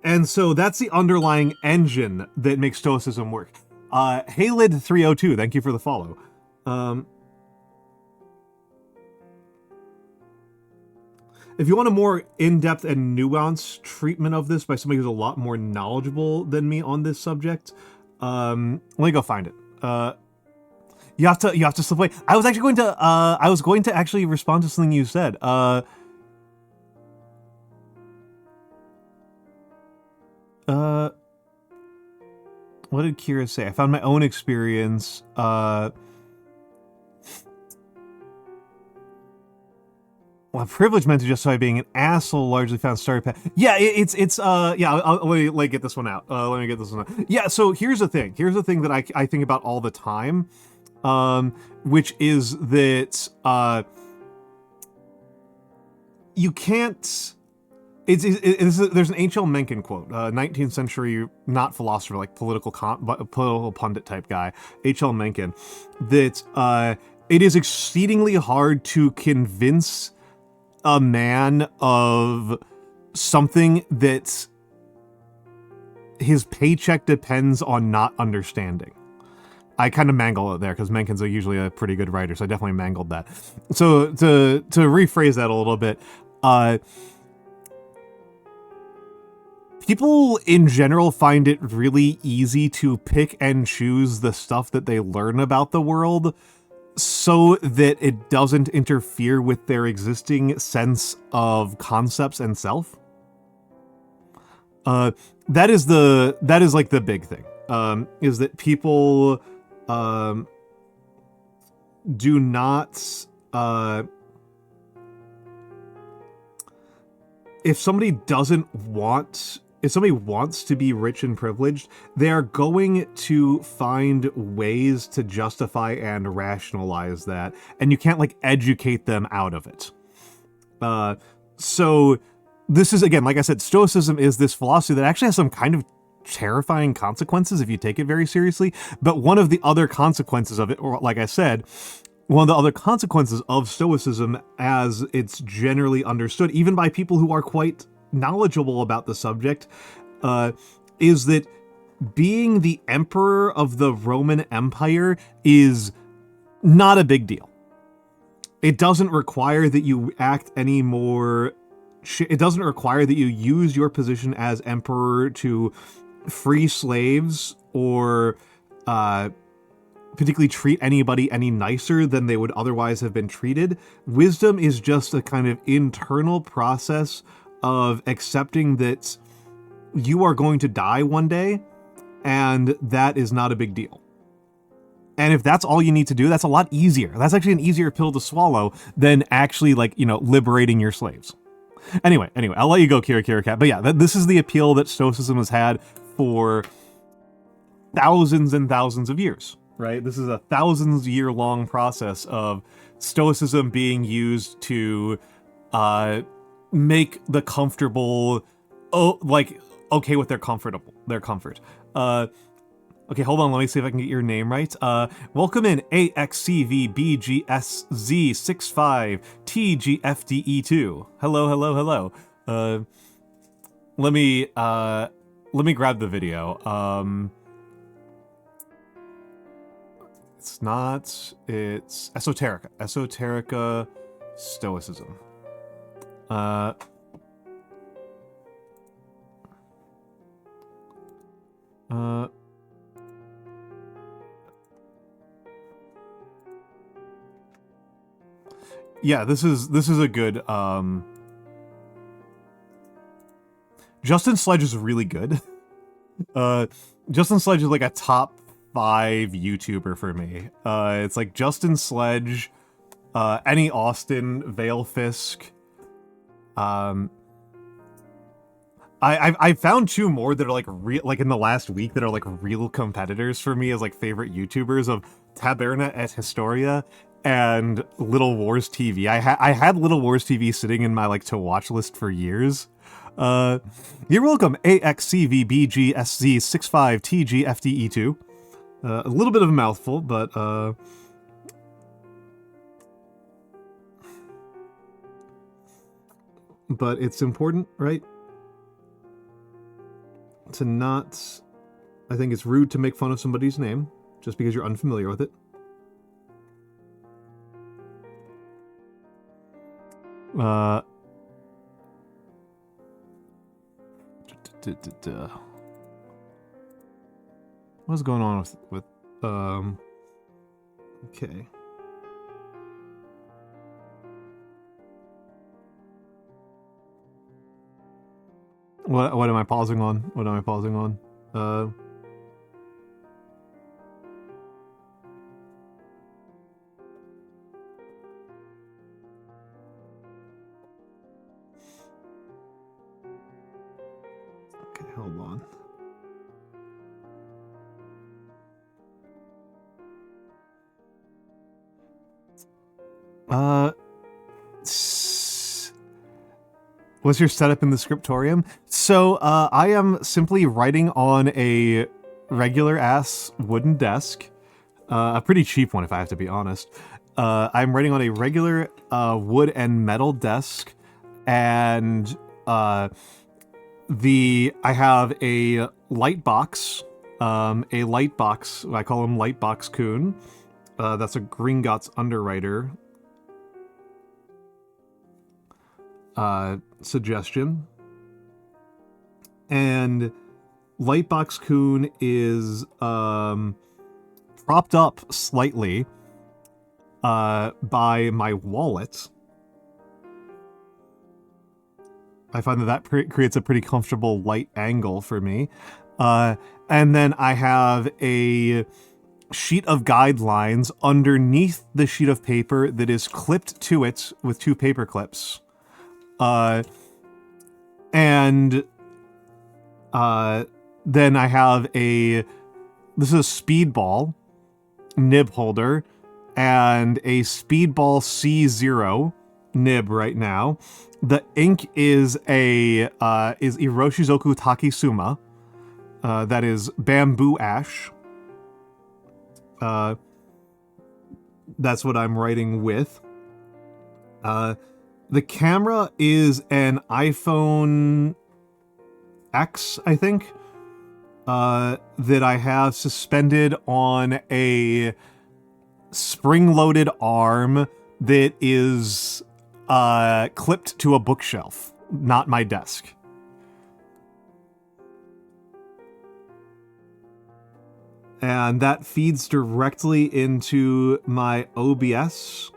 And so that's the underlying engine that makes Stoicism work. Halid302, thank you for the follow. If you want a more in-depth and nuanced treatment of this by somebody who's a lot more knowledgeable than me on this subject, let me go find it. You have to slip away. I was going to actually respond to something you said. What did Kira say? I found my own experience. Well, privilege meant to justify being an asshole largely found started path. Yeah, I'll let me get this one out. Yeah, so here's the thing. Here's the thing that I think about all the time, which is that you can't. There's an H.L. Mencken quote, 19th century, not philosopher, like political pundit type guy, H.L. Mencken, that it is exceedingly hard to convince a man of something that his paycheck depends on not understanding. I kind of mangle it there because Mencken's usually a pretty good writer, so I definitely mangled that. So to rephrase that a little bit, people in general find it really easy to pick and choose the stuff that they learn about the world so that it doesn't interfere with their existing sense of concepts and self. That is like the big thing, is that people do not, if somebody wants to be rich and privileged, they are going to find ways to justify and rationalize that, and you can't like educate them out of it. So this is, again, like I said, Stoicism is this philosophy that actually has some kind of terrifying consequences if you take it very seriously. But one of the other consequences of it, or like I said, one of the other consequences of Stoicism as it's generally understood, even by people who are quite knowledgeable about the subject, is that being the emperor of the Roman Empire is not a big deal. It doesn't require that you act any more. It doesn't require that you use your position as emperor to free slaves or particularly treat anybody any nicer than they would otherwise have been treated. Wisdom is just a kind of internal process of accepting that you are going to die one day, and that is not a big deal. And if that's all you need to do, that's a lot easier. That's actually an easier pill to swallow than actually, like, liberating your slaves. Anyway, I'll let you go, Kira Cat. But yeah, this is the appeal that Stoicism has had for thousands and thousands of years, right? This is a thousands-year-long process of Stoicism being used to make the comfortable, okay with their comfort. Okay, hold on, let me see if I can get your name right. Welcome in AXCVBGS-Z65TGFDE2. Hello, hello, hello. Let me grab the video. It's not, it's Esoterica. Esoterica Stoicism. Yeah, this is a good, Justin Sledge is really good. Justin Sledge is like a top 5 YouTuber for me. It's like Justin Sledge, Any Austin, Vale Fisk. I found 2 more that are like real, like in the last week, that are like real competitors for me as like favorite YouTubers, of Taberna et Historia and Little Wars TV. I had Little Wars TV sitting in my like to watch list for years. You're welcome, AXCVBGSZ65TGFDE2. A little bit of a mouthful, but it's important, right? To not... I think it's rude to make fun of somebody's name just because you're unfamiliar with it. What's going on with okay. What am I pausing on? What am I pausing on? Okay, hold on. What's your setup in the scriptorium? So, I am simply writing on a regular-ass wooden desk. A pretty cheap one, if I have to be honest. I'm writing on a regular wood and metal desk, and I have a light box. I call him Lightbox Coon. That's a Gringotts underwriter suggestion. And Lightbox Coon is propped up slightly by my wallet. I find that creates a pretty comfortable light angle for me. And then I have a sheet of guidelines underneath the sheet of paper that is clipped to it with 2 paper clips. And then I have this is a speedball nib holder and a speedball C0 nib right now. The ink is Iroshizoku Takisuma. That is bamboo ash. That's what I'm writing with. The camera is an iPhone X, I think, that I have suspended on a spring-loaded arm that is clipped to a bookshelf, not my desk. And that feeds directly into my OBS.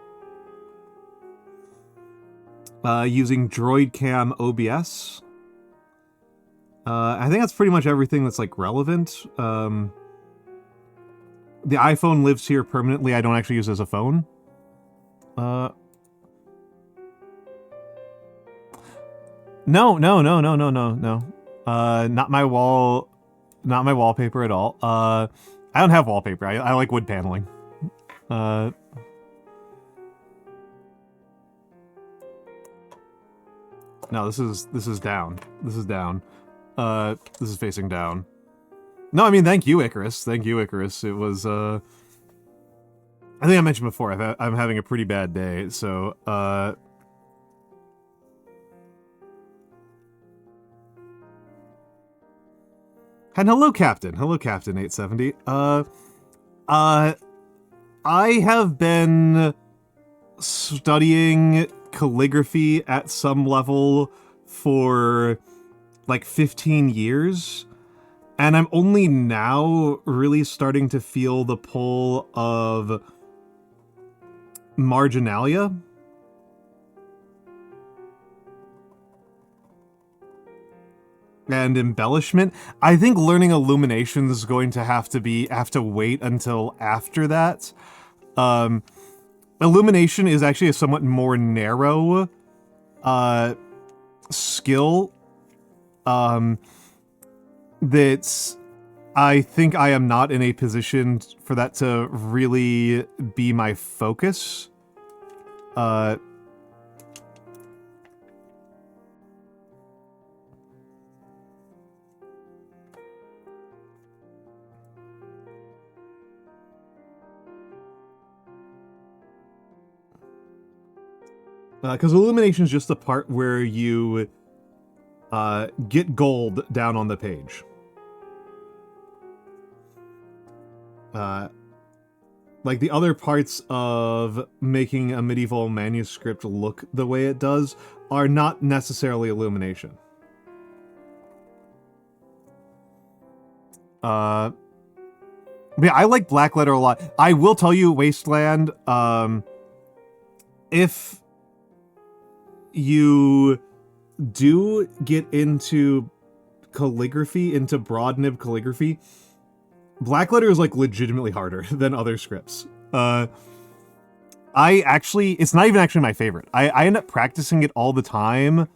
Using DroidCam OBS. I think that's pretty much everything that's like relevant. The iPhone lives here permanently. I don't actually use it as a phone. No. Not my wallpaper at all. I don't have wallpaper. I like wood paneling. No, this is down. This is down. This is facing down. No, I mean, thank you, Icarus. Thank you, Icarus. It was, I think I mentioned before, I'm having a pretty bad day, so, and hello, Captain. Hello, Captain 870. I have been studying calligraphy at some level for like 15 years, and I'm only now really starting to feel the pull of marginalia. And embellishment. I think learning illumination is going to have to wait until after that. Illumination is actually a somewhat more narrow skill that's I think I am not in a position for that to really be my focus. Because illumination is just the part where you get gold down on the page. Like the other parts of making a medieval manuscript look the way it does are not necessarily illumination. Yeah, I like black letter a lot. I will tell you, Wasteland, if you do get into calligraphy, into broad nib calligraphy, black letter is like legitimately harder than other scripts. It's not even actually my favorite. I end up practicing it all the time.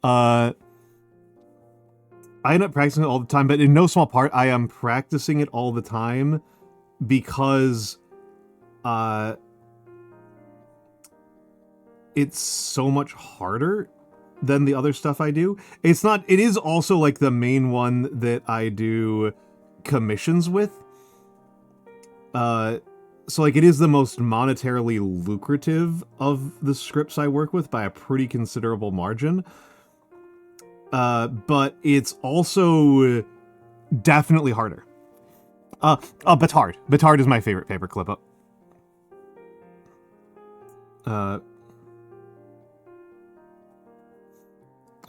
But in no small part, I am practicing it all the time because it's so much harder than the other stuff I do. It is also like the main one that I do commissions with. So like it is the most monetarily lucrative of the scripts I work with by a pretty considerable margin. But it's also definitely harder. Batard. Batard is my favorite paperclip up.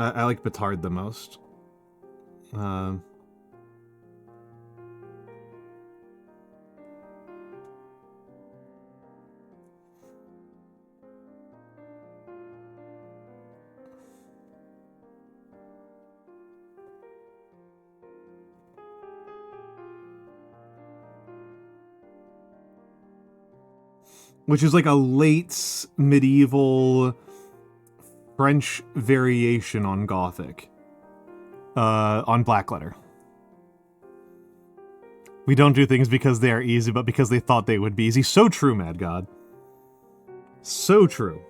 I like Batard the most. Which is like a late medieval French variation on Gothic. On Blackletter. We don't do things because they are easy, but because they thought they would be easy. So true, Mad God. So true.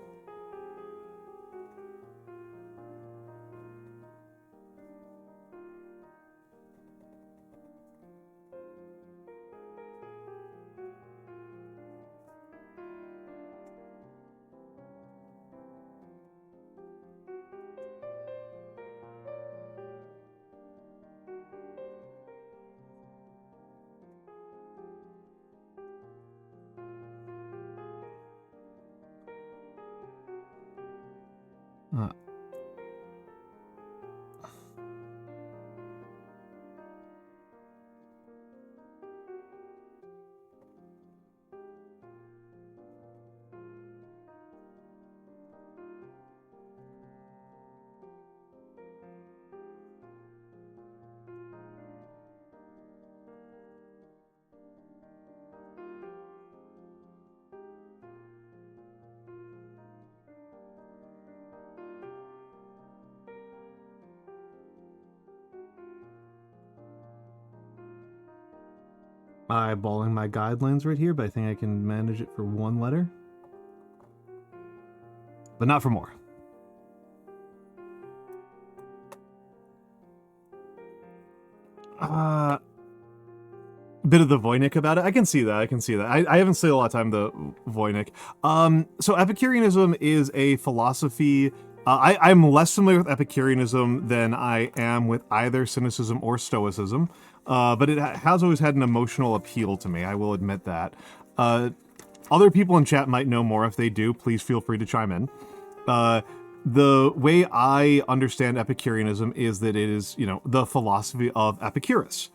Eyeballing my guidelines right here, but I think I can manage it for one letter. But not for more. bit of the Voynich about it. I can see that. I can see that. I haven't studied a lot of time the Voynich. So Epicureanism is a philosophy. I'm less familiar with Epicureanism than I am with either Cynicism or Stoicism, but it has always had an emotional appeal to me. I will admit that. Other people in chat might know more. If they do, please feel free to chime in. The way I understand Epicureanism is that it is, the philosophy of Epicurus.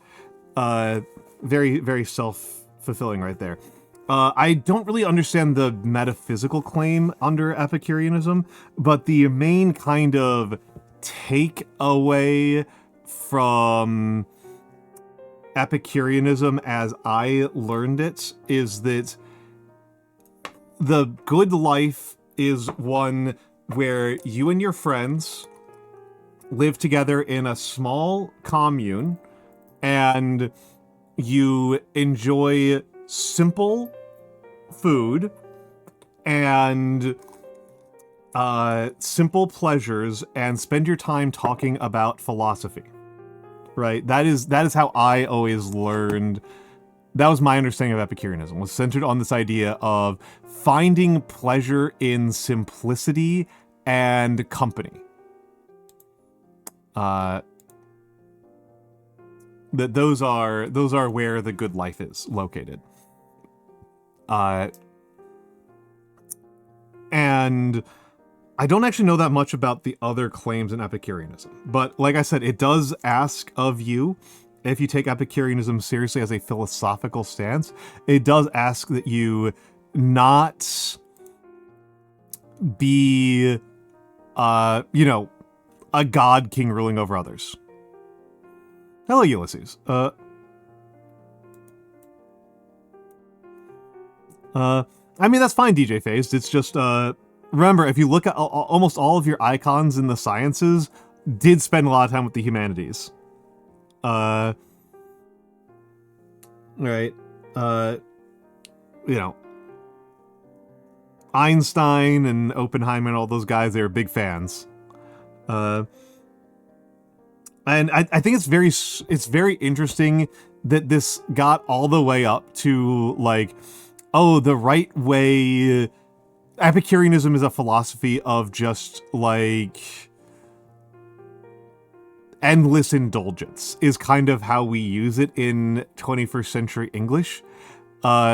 Very, very self-fulfilling right there. I don't really understand the metaphysical claim under Epicureanism, but the main kind of takeaway from Epicureanism as I learned it is that the good life is one where you and your friends live together in a small commune and you enjoy simple food and simple pleasures and spend your time talking about philosophy. Right? That is how I always learned. That was my understanding of Epicureanism, was centered on this idea of finding pleasure in simplicity and company. That those are where the good life is located. And I don't actually know that much about the other claims in Epicureanism, but like I said, it does ask of you, if you take Epicureanism seriously as a philosophical stance, it does ask that you not be, a god king ruling over others. Hello, Ulysses. I mean, that's fine, DJ Phased. It's just, remember, if you look at almost all of your icons in the sciences did spend a lot of time with the humanities. Right. Einstein and Oppenheimer and all those guys, they were big fans. And I think it's very interesting that this got all the way up to, like, oh, the right way. Epicureanism is a philosophy of just, like, endless indulgence is kind of how we use it in 21st century English,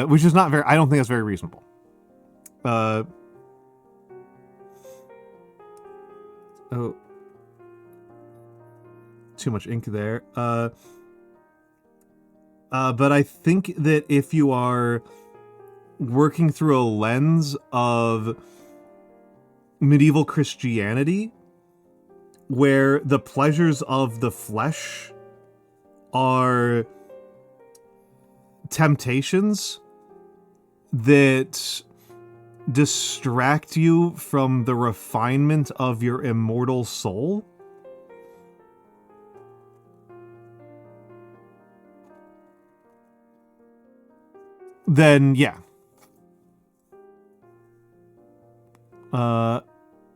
which is not very, I don't think that's very reasonable. Oh. Too much ink there. But I think that if you are working through a lens of medieval Christianity, where the pleasures of the flesh are temptations that distract you from the refinement of your immortal soul, then yeah.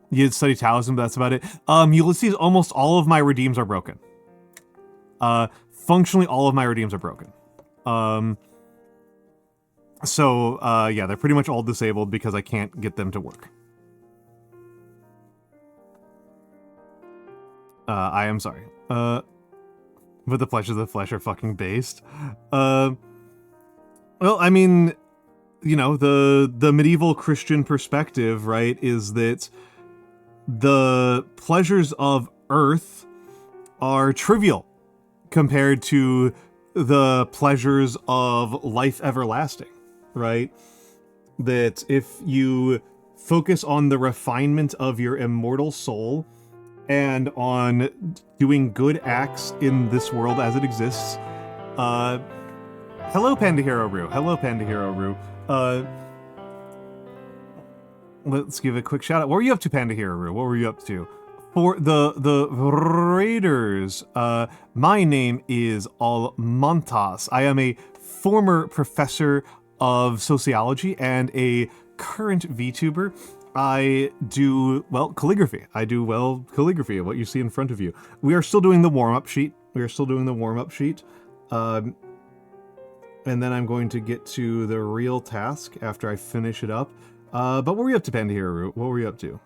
You study Taoism, but that's about it. Ulysses, almost all of my redeems are broken. Functionally, all of my redeems are broken. So, yeah, they're pretty much all disabled because I can't get them to work. I am sorry. But the pleasures of the flesh are fucking based. Well, I mean, the medieval Christian perspective, right, is that the pleasures of earth are trivial compared to the pleasures of life everlasting, right? That if you focus on the refinement of your immortal soul and on doing good acts in this world as it exists, hello, Panda Hero Roo. Hello, Panda Hero Roo. Let's give a quick shout out. What were you up to, Panda Hero Roo? What were you up to? For the Raiders, my name is Almontas. I am a former professor of sociology and a current VTuber. I do, well, calligraphy. I do, well, calligraphy, what you see in front of you. We are still doing the warm-up sheet. and then I'm going to get to the real task after I finish it up. But what were you up to, Panda Hero? What were you up to?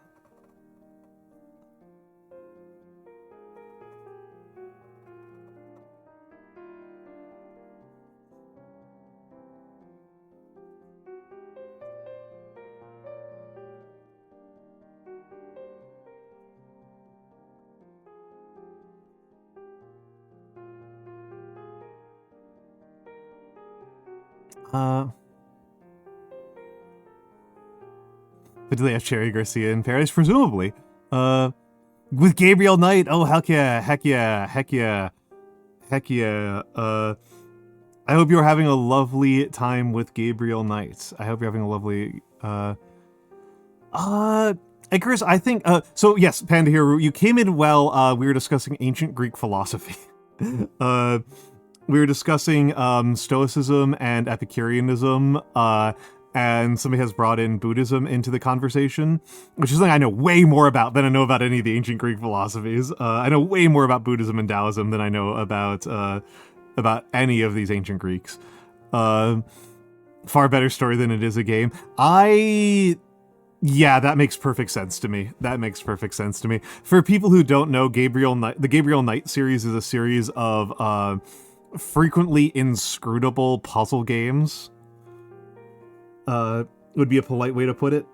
But do they have Cherry Garcia in Paris? Presumably. With Gabriel Knight. Oh, heck yeah, heck yeah, heck yeah, heck yeah. I hope you're having a lovely time with Gabriel Knight. I hope you're having a lovely, Icarus, I think, so yes, Panda Hero, you came in well, we were discussing ancient Greek philosophy. We were discussing, Stoicism and Epicureanism, and somebody has brought in Buddhism into the conversation, which is something I know way more about than I know about any of the ancient Greek philosophies. I know way more about Buddhism and Taoism than I know about any of these ancient Greeks. Far better story than it is a game. Yeah, that makes perfect sense to me. That makes perfect sense to me. For people who don't know, the Gabriel Knight series is a series of frequently inscrutable puzzle games. Would be a polite way to put it.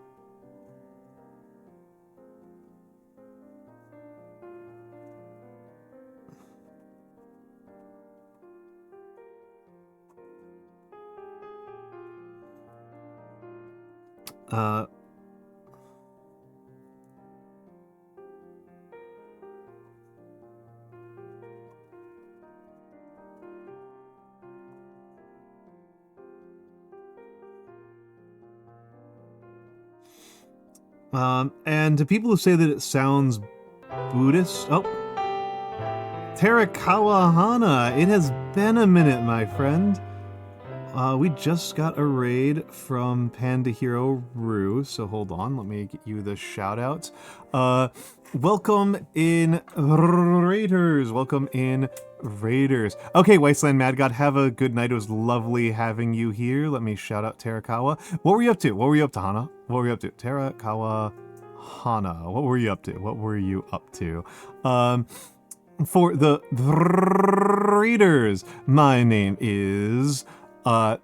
And to people who say that it sounds Buddhist, Terakawa Hana, it has been a minute, my friend. We just got a raid from Panda Hero Rue, so hold on, let me get you the shout outs. Welcome in Raiders, welcome in Raiders. Okay, Wasteland Mad God, have a good night. It was lovely having you here. Let me shout out Terakawa. What were you up to? What were you up to, Hana? What were you up to? Terakawa Hana, what were you up to? What were you up to? For the readers, my name is I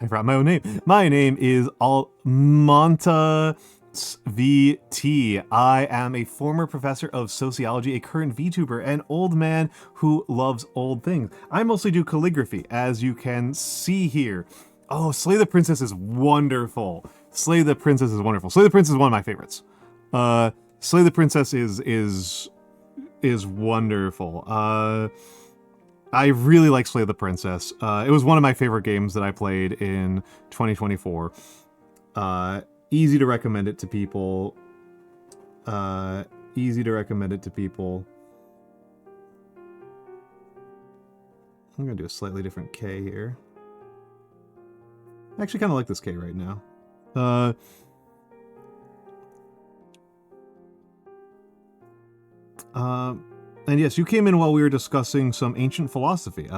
forgot my own name. My name is Almonta VT. I am a former professor of sociology, a current VTuber, an old man who loves old things. I mostly do calligraphy, as you can see here. Oh, Slay the Princess is wonderful. Slay the Princess is wonderful. Slay the Princess is one of my favorites. Slay the Princess is wonderful. I really like Slay the Princess. It was one of my favorite games that I played in 2024. Easy to recommend it to people. Easy to recommend it to people. I'm gonna do a slightly different K here. I actually kind of like this K right now. And yes, you came in while we were discussing some ancient philosophy.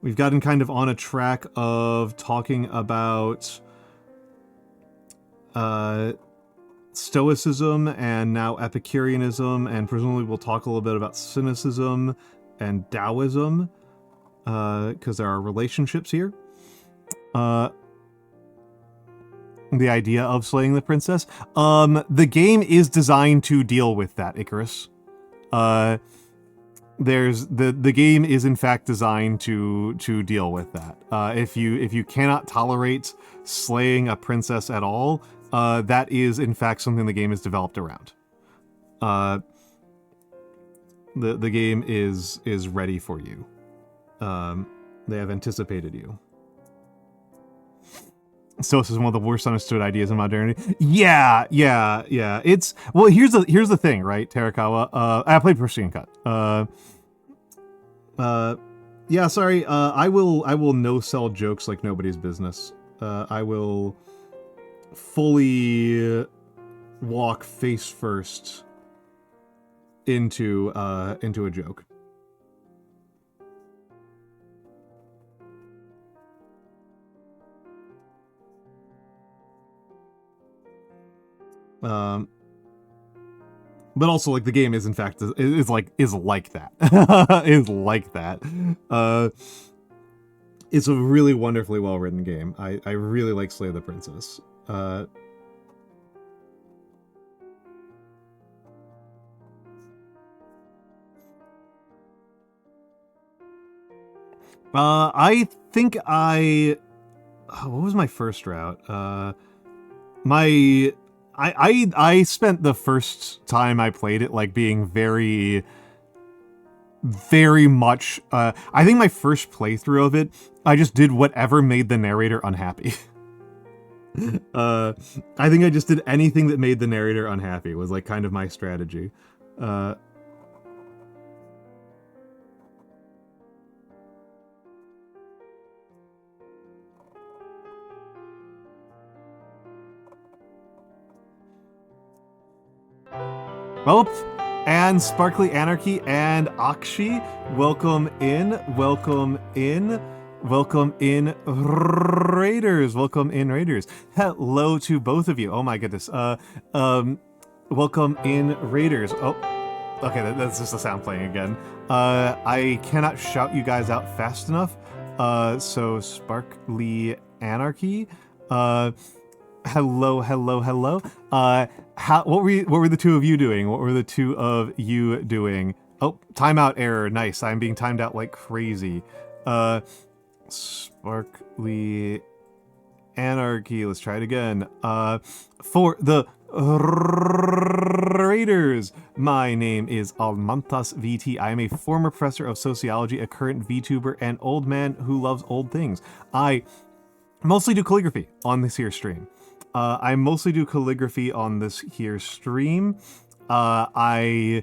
We've gotten kind of on a track of talking about Stoicism and now Epicureanism, and presumably we'll talk a little bit about Cynicism and Taoism, because there are relationships here. The idea of slaying the princess. The game is designed to deal with that, Icarus. There's the game is in fact designed to deal with that. If you cannot tolerate slaying a princess at all, that is in fact something the game is developed around. The game is ready for you. They have anticipated you. Stoicism is one of the worst understood ideas in modernity. Yeah. It's well. Here's the thing, right, Terakawa. I played Pristine Cut. Yeah. Sorry. I will no sell jokes like nobody's business. I will fully walk face first into a joke. But also, like, the game is in fact is like that. Is like that. It's a really wonderfully well written game. I really like Slay the Princess. I think what was my first route? I spent the first time I played it like being very much I think my first playthrough of it, I just did whatever made the narrator unhappy. I think I just did anything that made the narrator unhappy was like kind of my strategy. Well, and Sparkly Anarchy and Akshi, welcome in, welcome in, welcome in, Raiders, welcome in, Raiders. Hello to both of you. Oh my goodness. Welcome in, Raiders. Oh, okay, that's just the sound playing again. I cannot shout you guys out fast enough. So Sparkly Anarchy, hello, hello, hello. What were the two of you doing? What were the two of you doing? Oh, timeout error. Nice. I'm being timed out like crazy. Sparkly Anarchy. Let's try it again. For the Raiders, my name is Almantas VT. I am a former professor of sociology, a current VTuber, and old man who loves old things. I mostly do calligraphy on this here stream. I mostly do calligraphy on this here stream. You're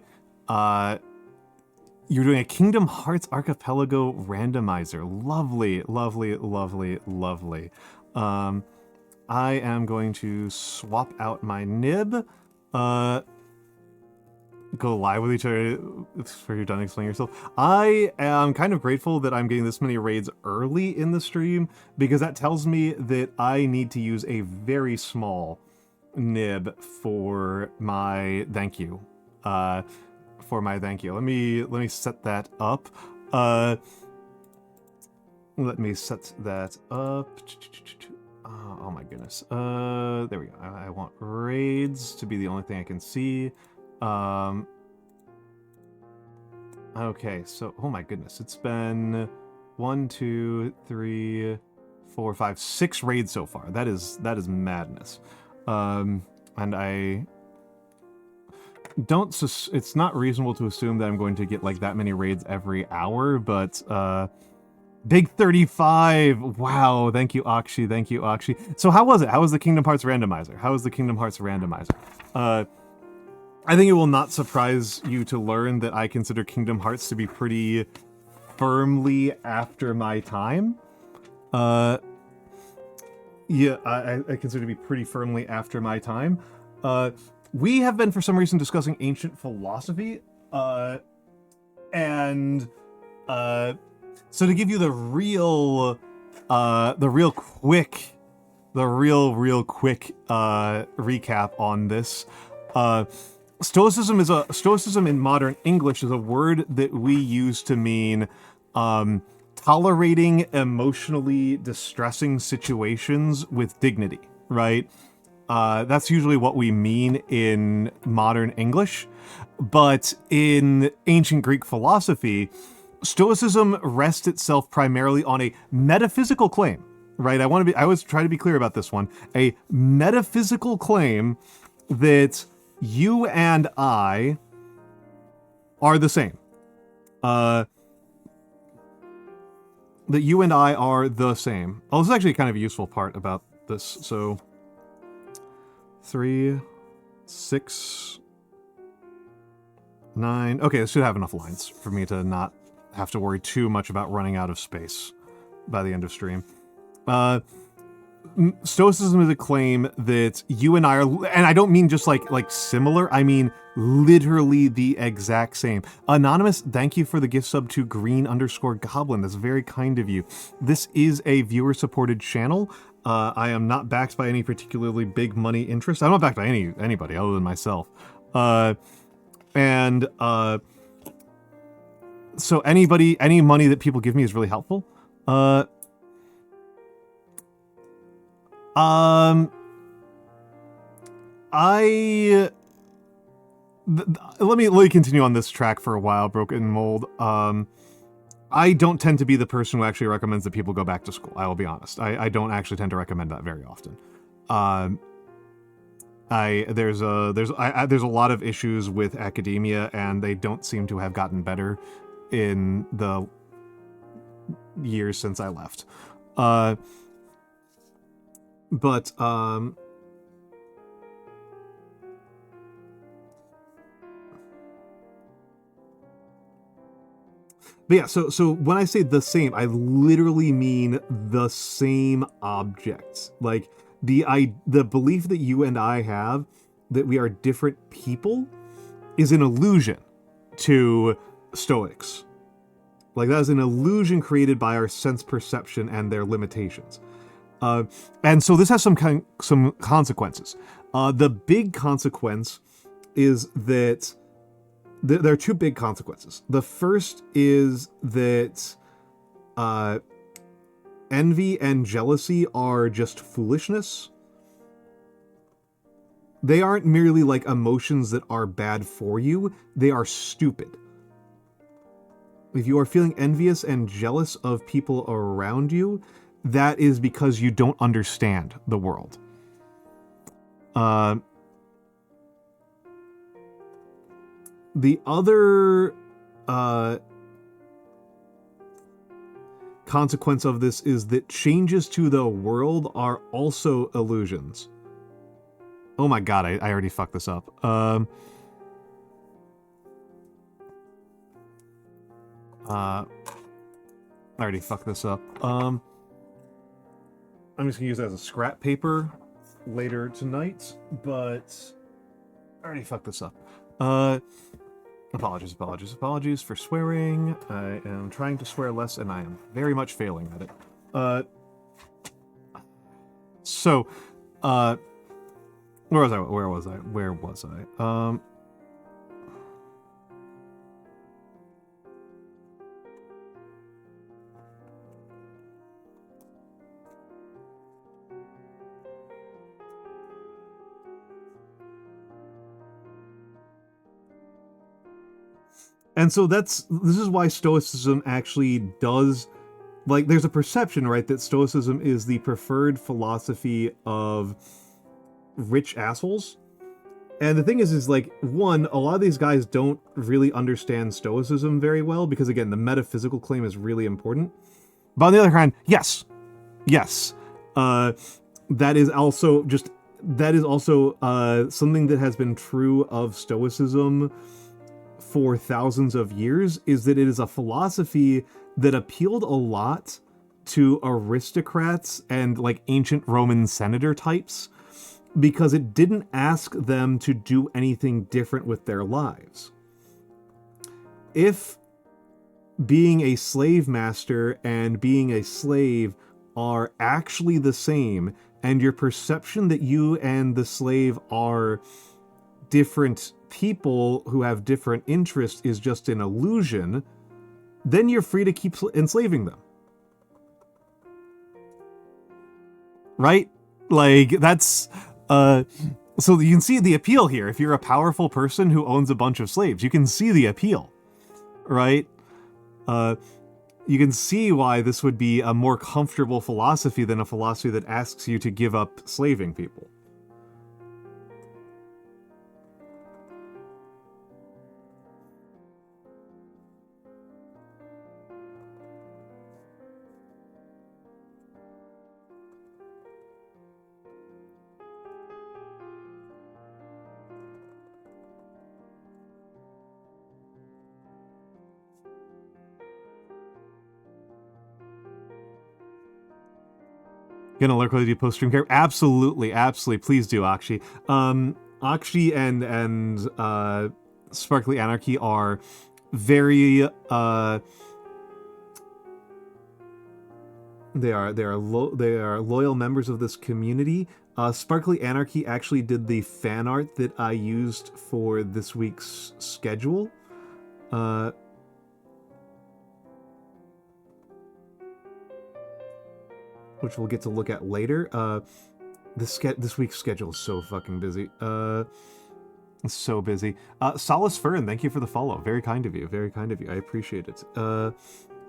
doing a Kingdom Hearts Archipelago randomizer. Lovely, lovely, lovely, lovely. I am going to swap out my nib. Go live with each other for you're done explaining yourself. I am kind of grateful that I'm getting this many raids early in the stream, because that tells me that I need to use a very small nib for my thank you. Let me set that up. Let me set that up. Oh my goodness. There we go. I want raids to be the only thing I can see. Okay, so, oh my goodness, it's been 1, 2, 3, 4, 5, 6 raids so far. That is madness. And I don't, it's not reasonable to assume that I'm going to get like that many raids every hour, but, Big 35! Wow, thank you, Akshi, thank you, Akshi. So how was it? How was the Kingdom Hearts randomizer? How was the Kingdom Hearts randomizer? I think it will not surprise you to learn that I consider Kingdom Hearts to be pretty firmly after my time. Yeah, I consider to be pretty firmly after my time. We have been, for some reason, discussing ancient philosophy, and so to give you the real quick recap on this, Stoicism in modern English is a word that we use to mean tolerating emotionally distressing situations with dignity, right? That's usually what we mean in modern English. But in ancient Greek philosophy, Stoicism rests itself primarily on a metaphysical claim, right? I always try to be clear about this one. A metaphysical claim that you and I are the same. That you and I are the same. Oh, this is actually kind of a useful part about this. So, 3, 6, 9. Okay, this should have enough lines for me to not have to worry too much about running out of space by the end of stream. Stoicism is a claim that you and I are, and I don't mean just like similar, I mean literally the exact same. Anonymous, thank you for the gift sub to green_goblin. That's very kind of you. This is a viewer-supported channel. I am not backed by any particularly big money interest. I'm not backed by anybody other than myself. So any money that people give me is really helpful. Let me continue on this track for a while, Broken Mold. I don't tend to be the person who actually recommends that people go back to school. I will be honest. I don't actually tend to recommend that very often. There's a lot of issues with academia, and they don't seem to have gotten better in the years since I left. But yeah, so when I say the same, I literally mean the same objects. Like the belief that you and I have that we are different people is an illusion to Stoics. Like that is an illusion created by our sense perception and their limitations. And so this has some consequences. The big consequence is that there are two big consequences. The first is that envy and jealousy are just foolishness. They aren't merely like emotions that are bad for you, they are stupid. If you are feeling envious and jealous of people around you, that is because you don't understand the world. The other consequence of this is that changes to the world are also illusions. Oh my god, I already fucked this up. I already fucked this up. I'm just gonna use that as a scrap paper later tonight, but I already fucked this up. Apologies for swearing. I am trying to swear less, and I am very much failing at it. Where was I? And so this is why Stoicism actually does, like, there's a perception, right, that Stoicism is the preferred philosophy of rich assholes. And the thing is like, one, a lot of these guys don't really understand Stoicism very well, because again, the metaphysical claim is really important. But on the other hand, yes, that is also something that has been true of Stoicism for thousands of years, is that it is a philosophy that appealed a lot to aristocrats and like ancient Roman senator types, because it didn't ask them to do anything different with their lives. If being a slave master and being a slave are actually the same, and your perception that you and the slave are different people who have different interests is just an illusion, then you're free to keep enslaving them. Right? Like, that's... so you can see the appeal here. If you're a powerful person who owns a bunch of slaves, you can see the appeal. Right? You can see why this would be a more comfortable philosophy than a philosophy that asks you to give up slaving people. Gonna lurk while you post stream care? Absolutely, please do, Akshi. Akshi and Sparkly Anarchy are very They are loyal members of this community. Sparkly Anarchy actually did the fan art that I used for this week's schedule. Which we'll get to look at later. This week's schedule is so fucking busy. It's so busy. Solace Fern, thank you for the follow. Very kind of you. Very kind of you. I appreciate it.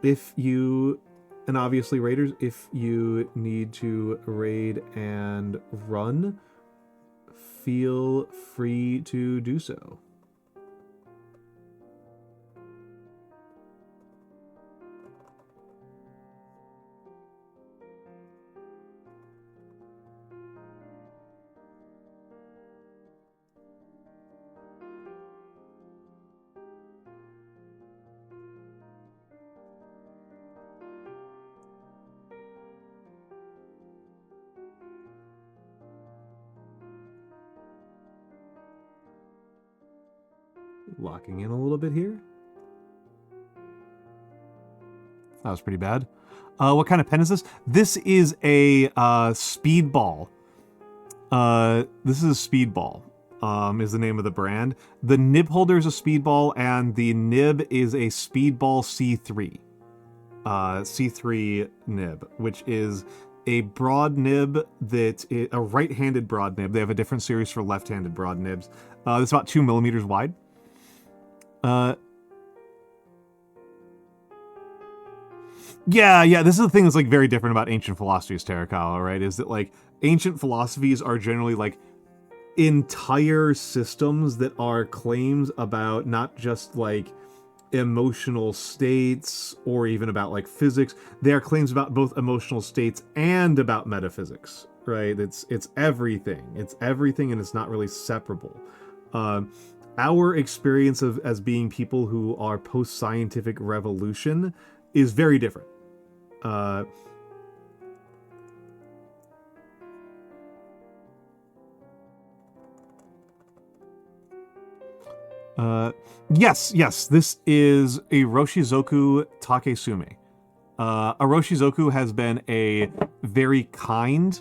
If you, and obviously raiders, if you need to raid and run, feel free to do so. Locking in a little bit here. That was pretty bad. What kind of pen is this? This is a Speedball. This is a Speedball. Is the name of the brand. The nib holder is a Speedball, and the nib is a Speedball C3. C3 nib, which is a broad nib that is a right-handed broad nib. They have a different series for left-handed broad nibs. It's about 2 millimeters wide. Yeah, this is the thing that's like very different about ancient philosophies, Terakawa, right? Is that like ancient philosophies are generally like entire systems that are claims about not just like emotional states or even about like physics. They are claims about both emotional states and about metaphysics, right? It's everything. It's everything, and it's not really separable. Our experience of as being people who are post-scientific revolution is very different. Yes, this is a Roshizoku Takesume. A Roshizoku has been a very kind,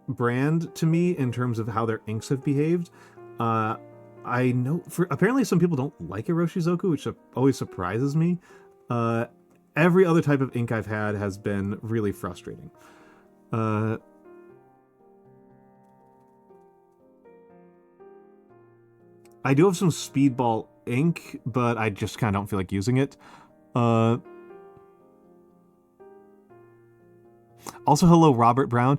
brand to me in terms of how their inks have behaved. I know apparently some people don't like Iroshizoku, which always surprises me. Every other type of ink I've had has been really frustrating. I do have some Speedball ink, but I just kind of don't feel like using it. Also, hello, Robert Brown.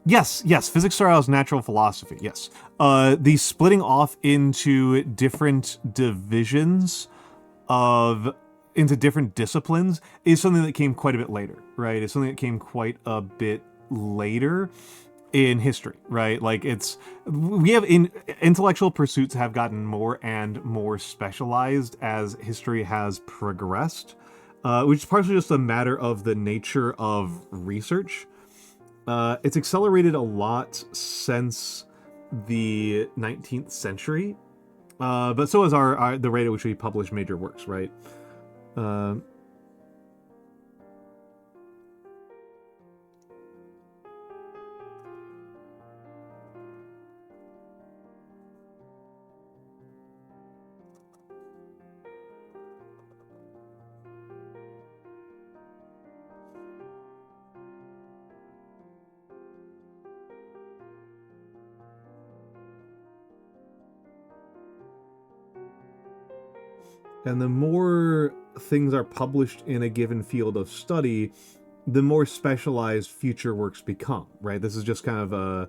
Yes, physics style natural philosophy, yes. The splitting off into different divisions into different disciplines is something that came quite a bit later, right? It's something that came quite a bit later in history, right? Like intellectual pursuits have gotten more and more specialized as history has progressed. Which is partially just a matter of the nature of research. It's accelerated a lot since the 19th century, but so is the rate at which we publish major works, right? And the more things are published in a given field of study, the more specialized future works become, right? This is just kind of a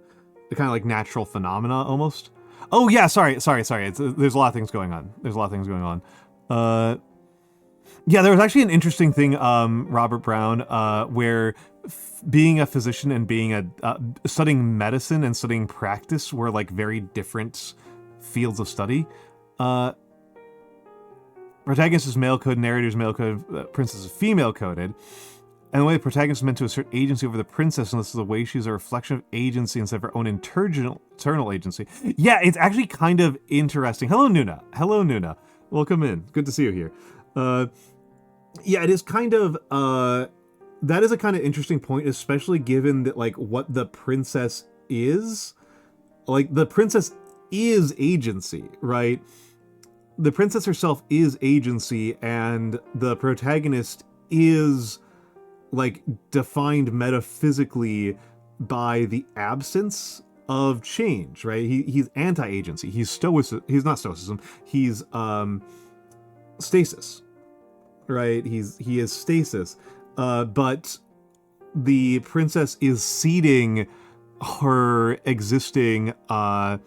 kind of like natural phenomena almost. Oh yeah, sorry. There's a lot of things going on. Yeah, there was actually an interesting thing, Robert Brown, where being a physician and being studying medicine and studying practice were like very different fields of study. Protagonist is male-coded, narrator is male-coded, princess is female-coded. And the way the protagonist is meant to assert agency over the princess, and this is the way she's a reflection of agency instead of her own internal agency. Yeah, it's actually kind of interesting. Hello, Nuna. Welcome in. Good to see you here. Yeah, it is kind of that is a kind of interesting point, especially given that like what the princess is. Like the princess is agency, right? The princess herself is agency, and the protagonist is like defined metaphysically by the absence of change, right? He's anti-agency. He's stoicism. He's not stoicism. He's stasis, right? He is stasis. But the princess is seeding her existing I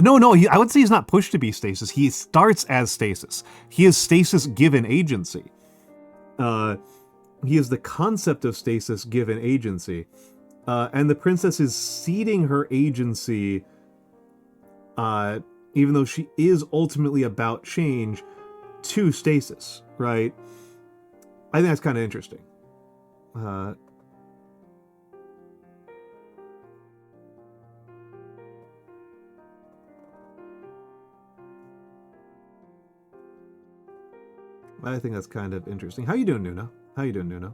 would say he's not pushed to be stasis. He starts as stasis. He is stasis given agency. He is the concept of stasis given agency. And the princess is seeding her agency, even though she is ultimately about change, to stasis, right? I think that's kind of interesting. I think that's kind of interesting. How you doing, Nuna? How you doing, Nuna?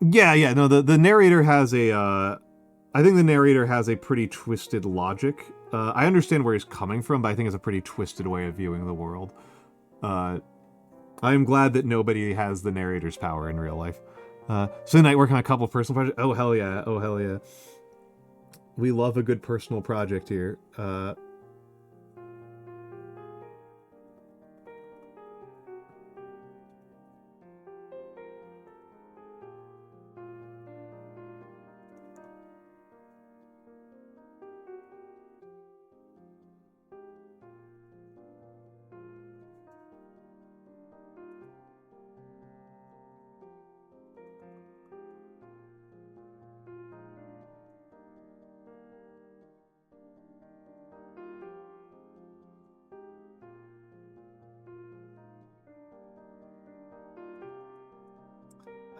Yeah. No, the narrator has a. I think the narrator has a pretty twisted logic. I understand where he's coming from, but I think it's a pretty twisted way of viewing the world. I'm glad that nobody has the narrator's power in real life. So tonight, working on a couple personal projects. Oh hell yeah! Oh hell yeah! We love a good personal project here.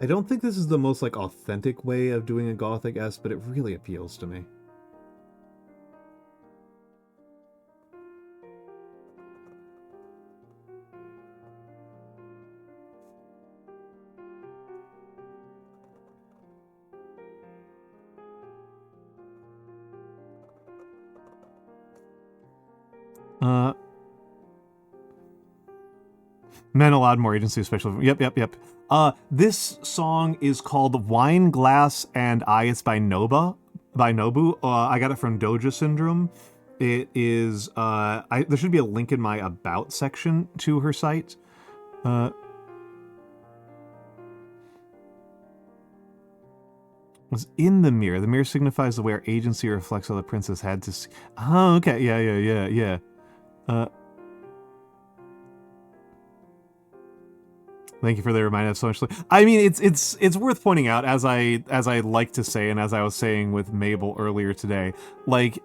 I don't think this is the most like authentic way of doing a Gothic-esque, but it really appeals to me. Men a lot more agency, especially. Yep. This song is called "Wine Glass and I." It's by Nobu. I got it from Doja Syndrome. It is. There should be a link in my about section to her site. Was in the mirror. The mirror signifies the way our agency reflects how the princess had to see. Oh, okay. Yeah. Thank you for the reminder. So much. I mean, it's worth pointing out, as I like to say, and as I was saying with Mabel earlier today, like,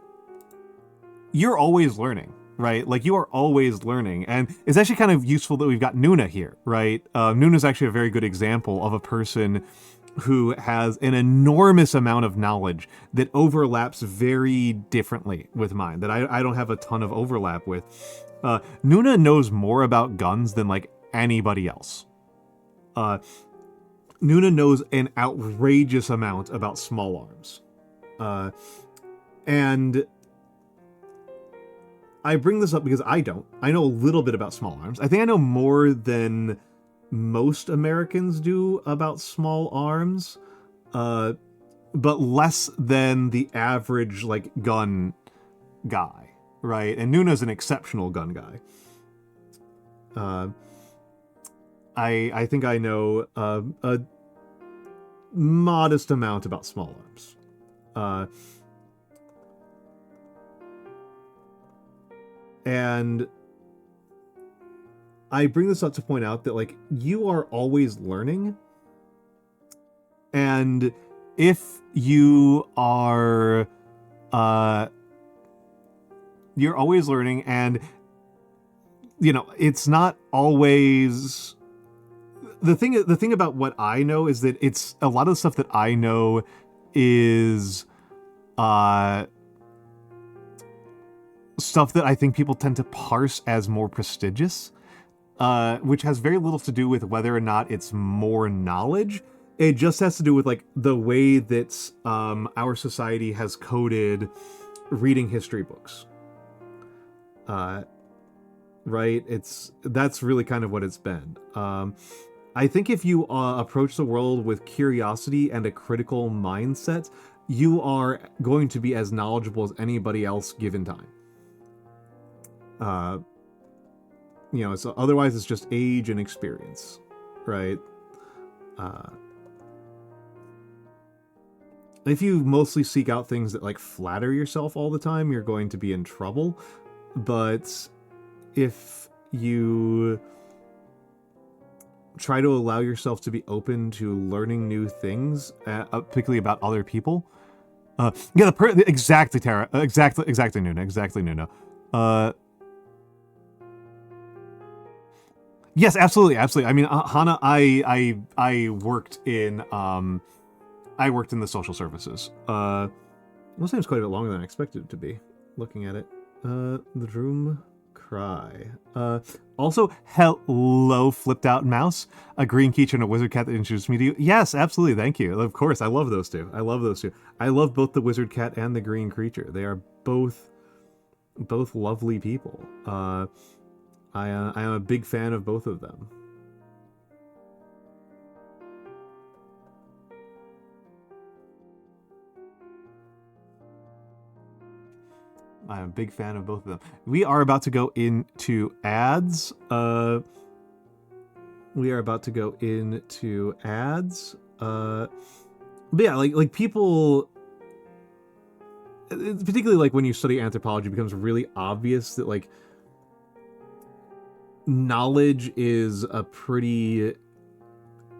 you're always learning, right? Like, you are always learning, and it's actually kind of useful that we've got Nuna here, right? Nuna's actually a very good example of a person who has an enormous amount of knowledge that overlaps very differently with mine, that I don't have a ton of overlap with. Nuna knows more about guns than like anybody else. Nuna knows an outrageous amount about small arms. And I bring this up because I don't. I know a little bit about small arms. I think I know more than most Americans do about small arms, but less than the average, like, gun guy, right? And Nuna's an exceptional gun guy. I think I know a modest amount about small arms. And I bring this up to point out that, like, you are always learning. And if you are, you're always learning, and, you know, it's not always... The thing about what I know is that it's a lot of the stuff that I know is stuff that I think people tend to parse as more prestigious, which has very little to do with whether or not it's more knowledge. It just has to do with like the way that our society has coded reading history books. Right? That's really kind of what it's been. I think if you approach the world with curiosity and a critical mindset, you are going to be as knowledgeable as anybody else given time. So otherwise it's just age and experience, right? If you mostly seek out things that like flatter yourself all the time, you're going to be in trouble. But if you try to allow yourself to be open to learning new things, particularly about other people. Exactly, Tara. Exactly, Nuno. Yes, absolutely. I mean, Hana, I worked in the social services. This seems quite a bit longer than I expected it to be. Looking at it, the room cry. Also, hello, flipped out mouse, a green creature and a wizard cat that introduced me to you. Yes, absolutely, thank you. Of course, I love those two. I love both the wizard cat and the green creature. They are both lovely people. I am a big fan of both of them. I'm a big fan of both of them. We are about to go into ads. But yeah, like people, particularly like when you study anthropology, it becomes really obvious that like knowledge is a pretty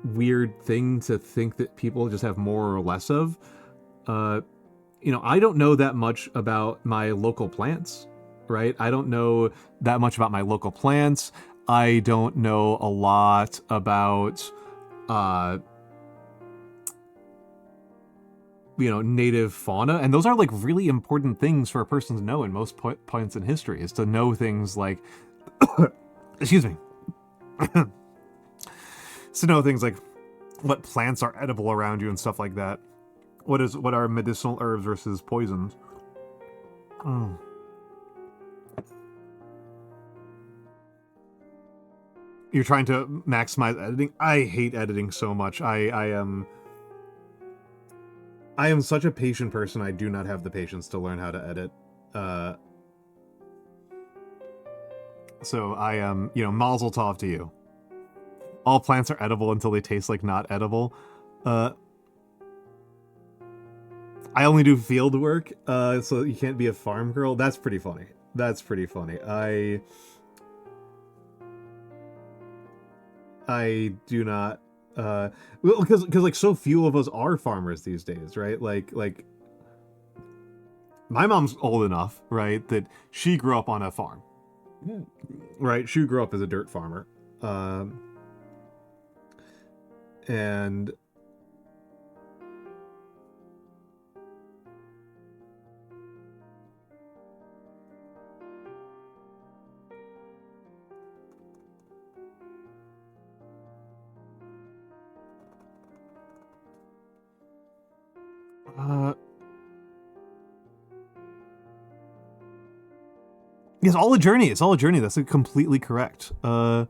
weird thing to think that people just have more or less of. I don't know that much about my local plants, right? I don't know that much about my local plants. I don't know a lot about, native fauna. And those are like really important things for a person to know in most points in history, is to know things like, excuse me. To know things like what plants are edible around you and stuff like that. What are medicinal herbs versus poisons? You're trying to maximize editing? I hate editing so much. I am such a patient person. I do not have the patience to learn how to edit. So I am, mazel tov to you. All plants are edible until they taste like not edible. I only do field work, so you can't be a farm girl. That's pretty funny. I do not, well, because like so few of us are farmers these days, right? Like my mom's old enough, right, that she grew up on a farm, right? She grew up as a dirt farmer, and it's all a journey. That's completely correct. So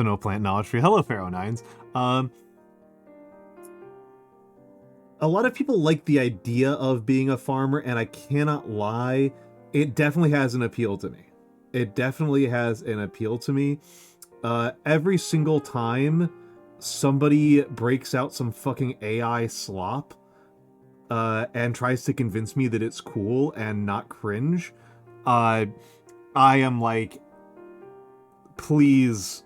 no plant knowledge for you. Hello, Pharaoh Nines. A lot of people like the idea of being a farmer, and I cannot lie, it definitely has an appeal to me. Every single time somebody breaks out some fucking AI slop and tries to convince me that it's cool and not cringe, I am like, please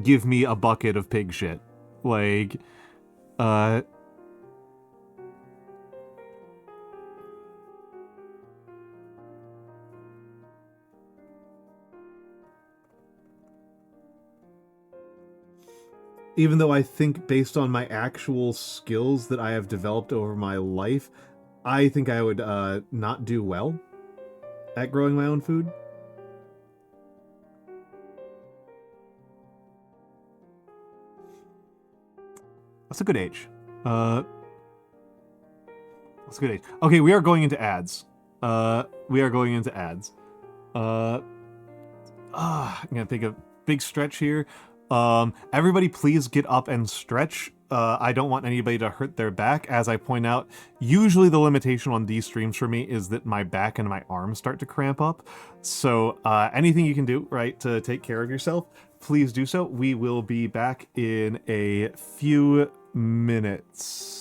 give me a bucket of pig shit. Like, even though I think based on my actual skills that I have developed over my life, I think I would not do well at growing my own food. That's a good age. That's a good age. Okay, we are going into ads. We are going into ads. I'm gonna take a big stretch here. Everybody please get up and stretch. I don't want anybody to hurt their back. As I point out, usually the limitation on these streams for me is that my back and my arms start to cramp up. So anything you can do, right, to take care of yourself, please do so. We will be back in a few minutes.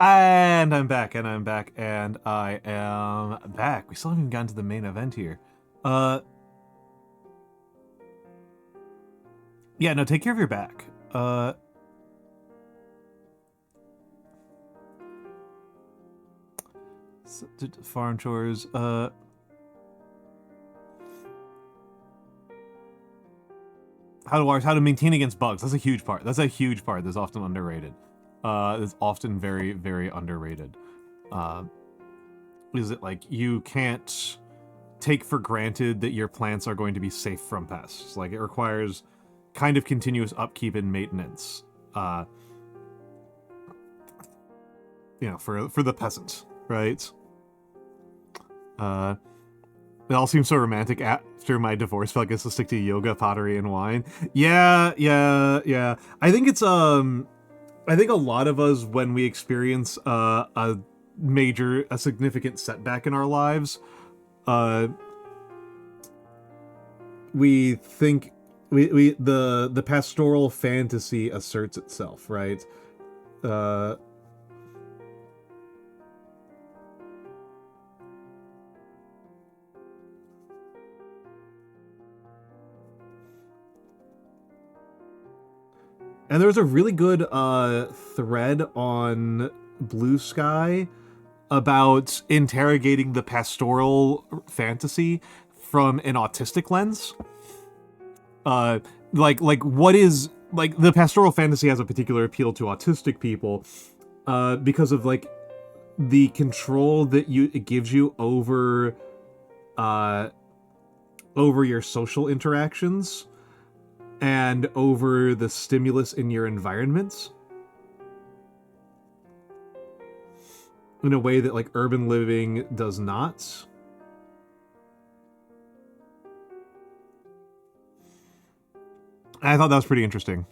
And I'm back, and I'm back, and I am back. We still haven't even gotten to the main event here. Yeah, no, take care of your back. Farm chores, how to maintain against bugs. That's a huge part. That's a huge part that's often underrated. That's often very, very underrated. Is it like you can't take for granted that your plants are going to be safe from pests. Like, it requires kind of continuous upkeep and maintenance. You know, for the peasant, right? It all seems so romantic after my divorce, but I guess to stick to yoga, pottery, and wine. Yeah. I think it's I think a lot of us, when we experience a significant setback in our lives, we think the pastoral fantasy asserts itself, right? And there was a really good thread on Blue Sky about interrogating the pastoral fantasy from an autistic lens. Like what is, like, the pastoral fantasy has a particular appeal to autistic people because of, like, the control that it gives you over your social interactions and over the stimulus in your environments in a way that, like, urban living does not. I thought that was pretty interesting.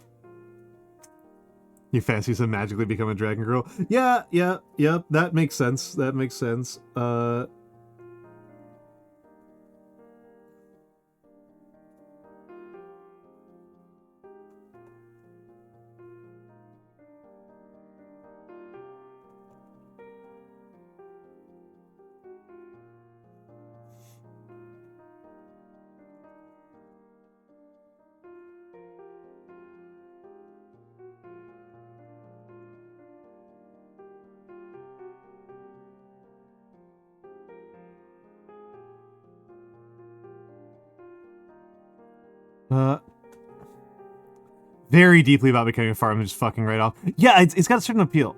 You fancy some magically become a dragon girl? Yeah, that makes sense. That makes sense. Very deeply about becoming a farm and just fucking right off. Yeah, it's got a certain appeal.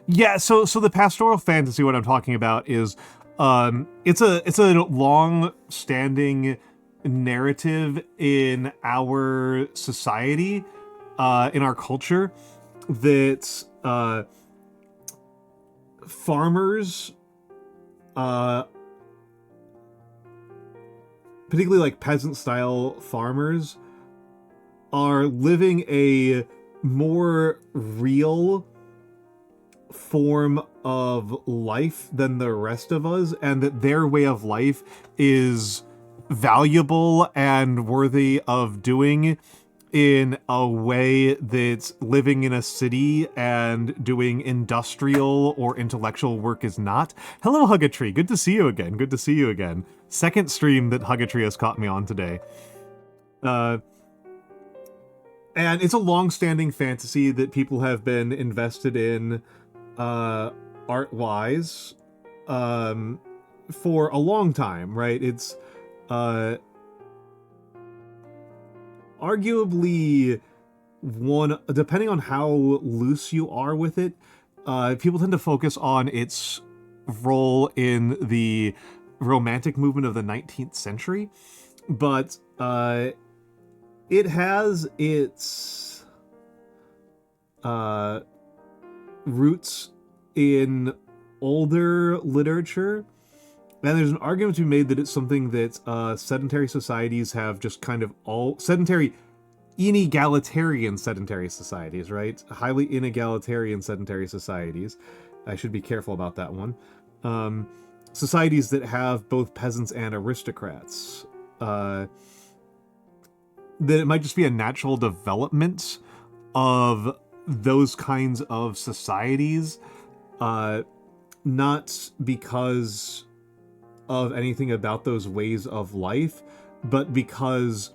Yeah, so the pastoral fantasy, what I'm talking about is, it's a long-standing narrative in our society, in our culture, that farmers, particularly like peasant-style farmers, are living a more real form of life than the rest of us, and that their way of life is valuable and worthy of doing in a way that living in a city and doing industrial or intellectual work is not. Hello, Huggatree. Good to see you again. Good to see you again. Second stream that Huggatree has caught me on today. And it's a long-standing fantasy that people have been invested in art-wise for a long time, right? It's arguably one, depending on how loose you are with it, people tend to focus on its role in the Romantic movement of the 19th century, but it has its roots in older literature, and there's an argument to be made that it's something that sedentary societies have just kind of inegalitarian sedentary societies, right? Highly inegalitarian sedentary societies. I should be careful about that one. Societies that have both peasants and aristocrats. That it might just be a natural development of those kinds of societies, not because of anything about those ways of life, but because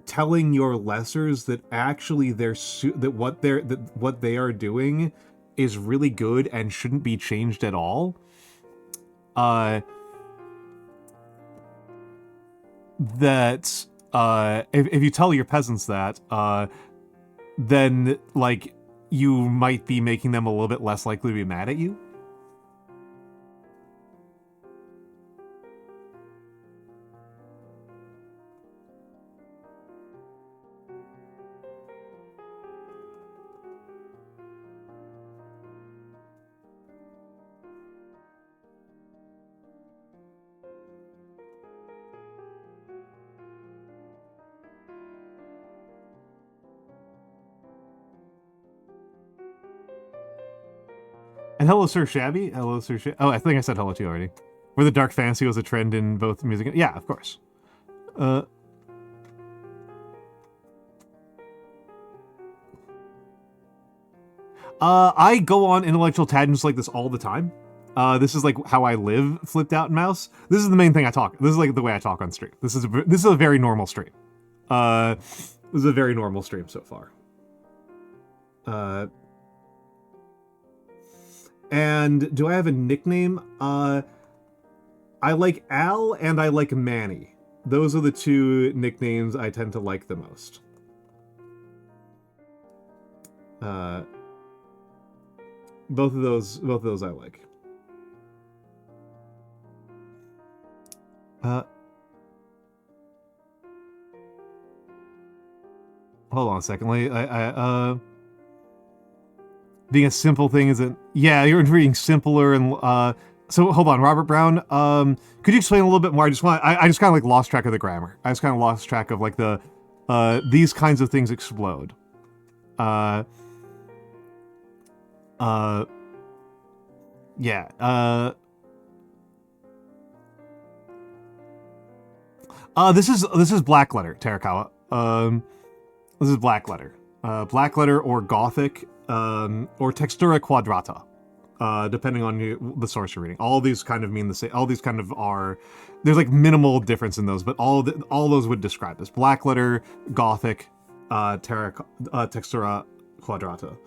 telling your lessers that actually what they are doing is really good and shouldn't be changed at all. That if you tell your peasants that, then like you might be making them a little bit less likely to be mad at you. And hello, Sir Shabby. Hello, Sir Shabby. Oh, I think I said hello to you already. Where the dark fantasy was a trend in both music and... Yeah, of course. I go on intellectual tangents like this all the time. This is like how I live, flipped out mouse. This is the main thing I talk. This is like the way I talk on stream. This is a very normal stream. This is a very normal stream so far. And do I have a nickname? I like Al and I like Manny. Those are the two nicknames I tend to like the most. Both of those I like. Hold on a second. Being a simple thing isn't... Yeah, you're being simpler and... So hold on, Robert Brown. Could you explain a little bit more? I just kind of like lost track of the grammar. I just kind of lost track of like the these kinds of things explode. Yeah. This is black letter, Terakawa. This is black letter. Black letter or Gothic, or Textura Quadrata. Depending on the source you're reading. All these kind of mean the same. All these kind of are... There's like minimal difference in those, but all those would describe this. Black letter, Gothic, Textura Quadrata.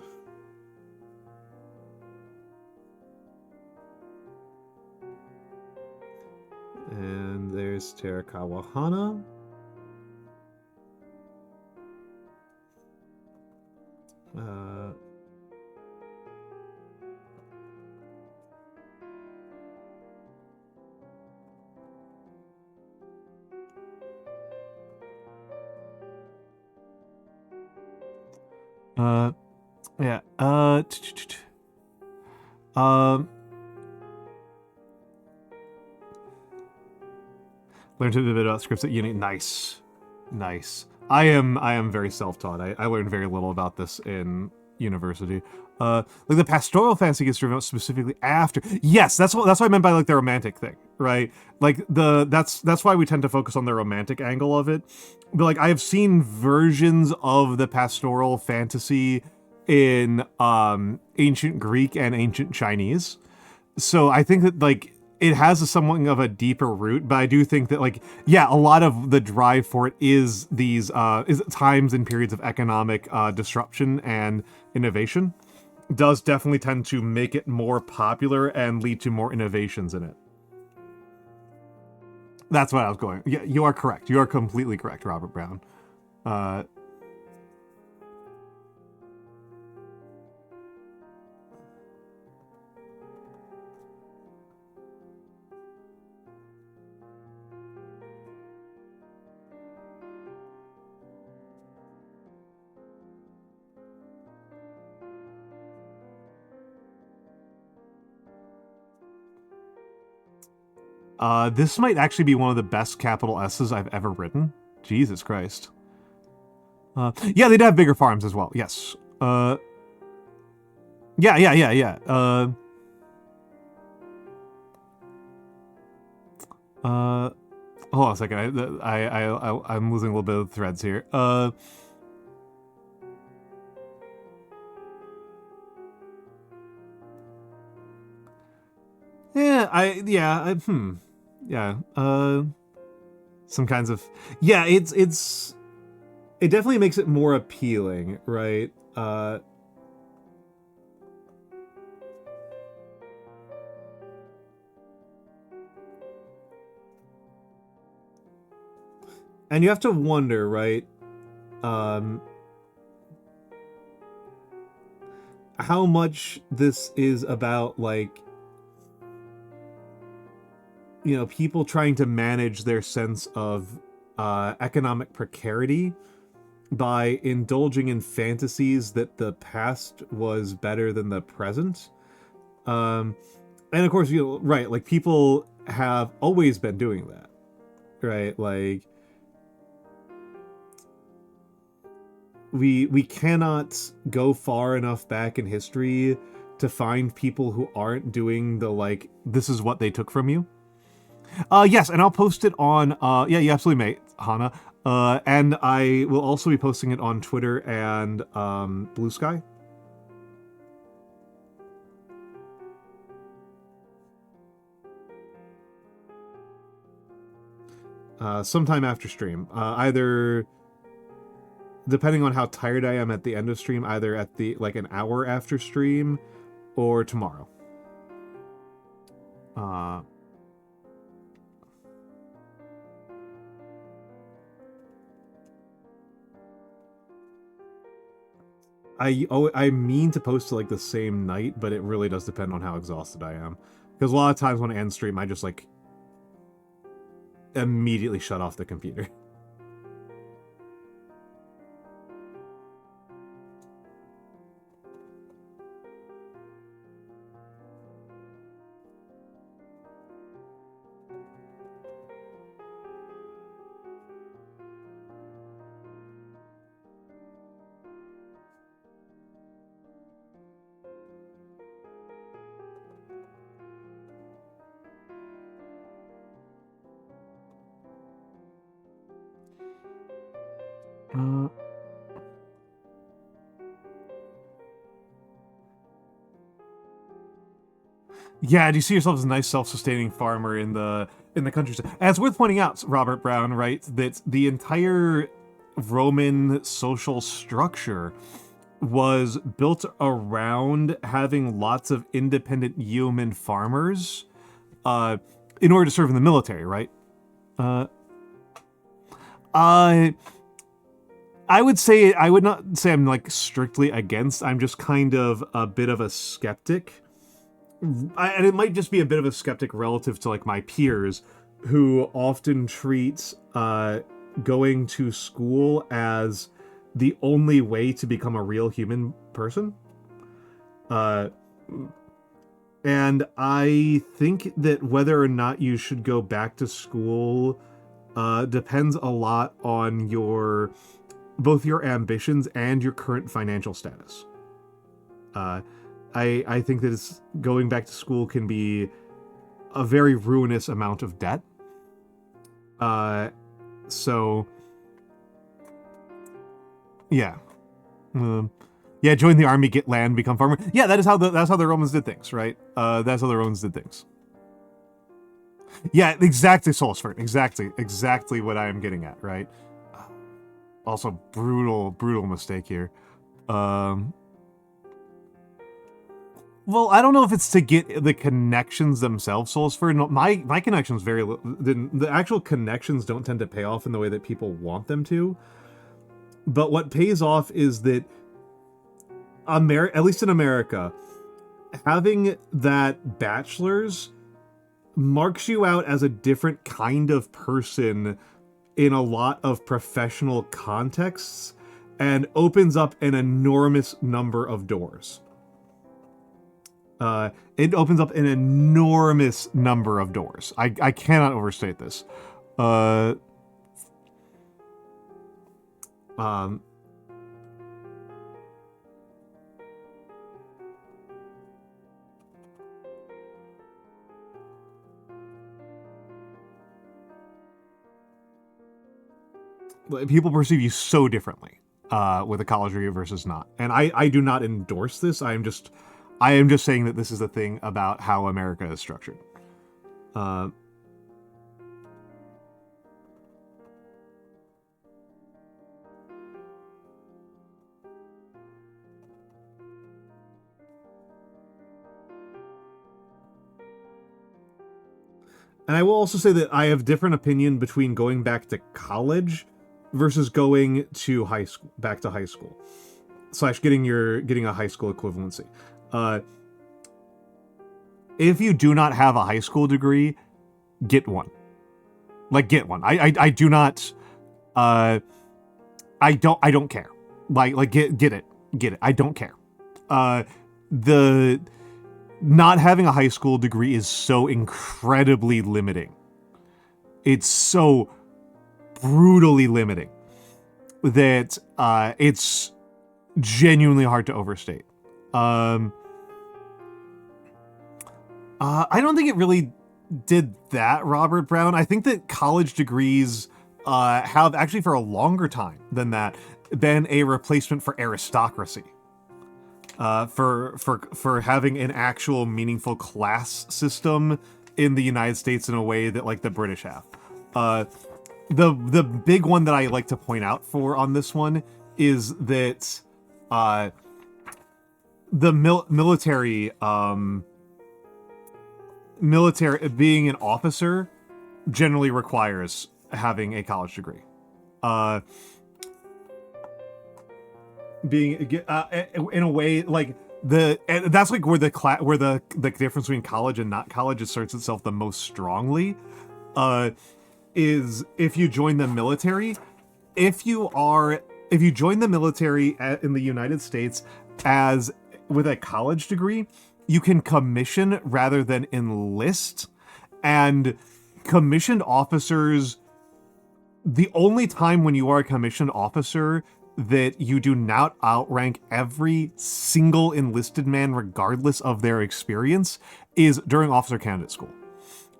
And there's Terakawa Hana. Yeah. Learned a bit about scripts at uni. Nice. I am very self-taught. I learned very little about this in university. Like the pastoral fantasy gets driven out specifically after. Yes, that's what I meant by like the romantic thing, right? Like that's why we tend to focus on the romantic angle of it. But like I have seen versions of the pastoral fantasy in ancient Greek and ancient Chinese. So I think that like it has somewhat of a deeper root, but I do think that like, yeah, a lot of the drive for it is these is times and periods of economic disruption and innovation does definitely tend to make it more popular and lead to more innovations in it. That's what I was going. Yeah, you are correct. You are completely correct, Robert Brown. This might actually be one of the best capital S's I've ever written. Jesus Christ. Yeah, they did have bigger farms as well. Yes. Yeah. Hold on a second. I'm losing a little bit of threads here. Yeah. Some kinds of, yeah, it definitely makes it more appealing, right? And you have to wonder, right? How much this is about, like, you know, people trying to manage their sense of economic precarity by indulging in fantasies that the past was better than the present. And of course, you know, right, like, people have always been doing that, right? Like, we cannot go far enough back in history to find people who aren't doing the, like, this is what they took from you. Yes, and I'll post it on, yeah, you absolutely may, Hana. And I will also be posting it on Twitter and Blue Sky. Sometime after stream. Either, depending on how tired I am at the end of stream, either at the, like, an hour after stream or tomorrow. I mean to post to, like, the same night, but it really does depend on how exhausted I am. Because a lot of times when I end stream, I just, like, immediately shut off the computer. Yeah, do you see yourself as a nice self-sustaining farmer in the countryside? And it's worth pointing out, Robert Brown, right, that the entire Roman social structure was built around having lots of independent yeoman farmers in order to serve in the military, right? I would say, I would not say I'm, like, strictly against. I'm just kind of a bit of a skeptic. And it might just be a bit of a skeptic relative to, like, my peers who often treat going to school as the only way to become a real human person. And I think that whether or not you should go back to school depends a lot on both your ambitions and your current financial status. I think that going back to school can be a very ruinous amount of debt. So, yeah. Yeah, join the army, get land, become farmer. Yeah, that's how the Romans did things, right? That's how the Romans did things. Yeah, exactly, Soulsford. Exactly what I am getting at, right? Also, brutal mistake here. Well, I don't know if it's to get the connections themselves, Soulsford. No, my connections the actual connections don't tend to pay off in the way that people want them to. But what pays off is that, at least in America, having that bachelor's marks you out as a different kind of person in a lot of professional contexts and opens up an enormous number of doors. It opens up an enormous number of doors. I cannot overstate this. People perceive you so differently with a college degree versus not. And I do not endorse this. I am just saying that this is the thing about how America is structured. Uh, And I will also say that I have different opinion between going back to college versus going to high school, back to high school, / getting a high school equivalency. If you do not have a high school degree, get one. Like, get one. I do not. I don't care. Like get it. I don't care. The not having a high school degree is so incredibly limiting. It's so brutally limiting that it's genuinely hard to overstate. I don't think it really did that, Robert Brown. I think that college degrees have actually for a longer time than that been a replacement for aristocracy. For having an actual meaningful class system in the United States in a way that like the British have. The big one that I like to point out on this one is that the military being an officer generally requires having a college degree. Being in a way like that's like where the difference between college and not college asserts itself the most strongly, is if you join the military. If you join the military in the United States with a college degree, you can commission rather than enlist, and commissioned officers, the only time when you are a commissioned officer that you do not outrank every single enlisted man regardless of their experience is during officer candidate school.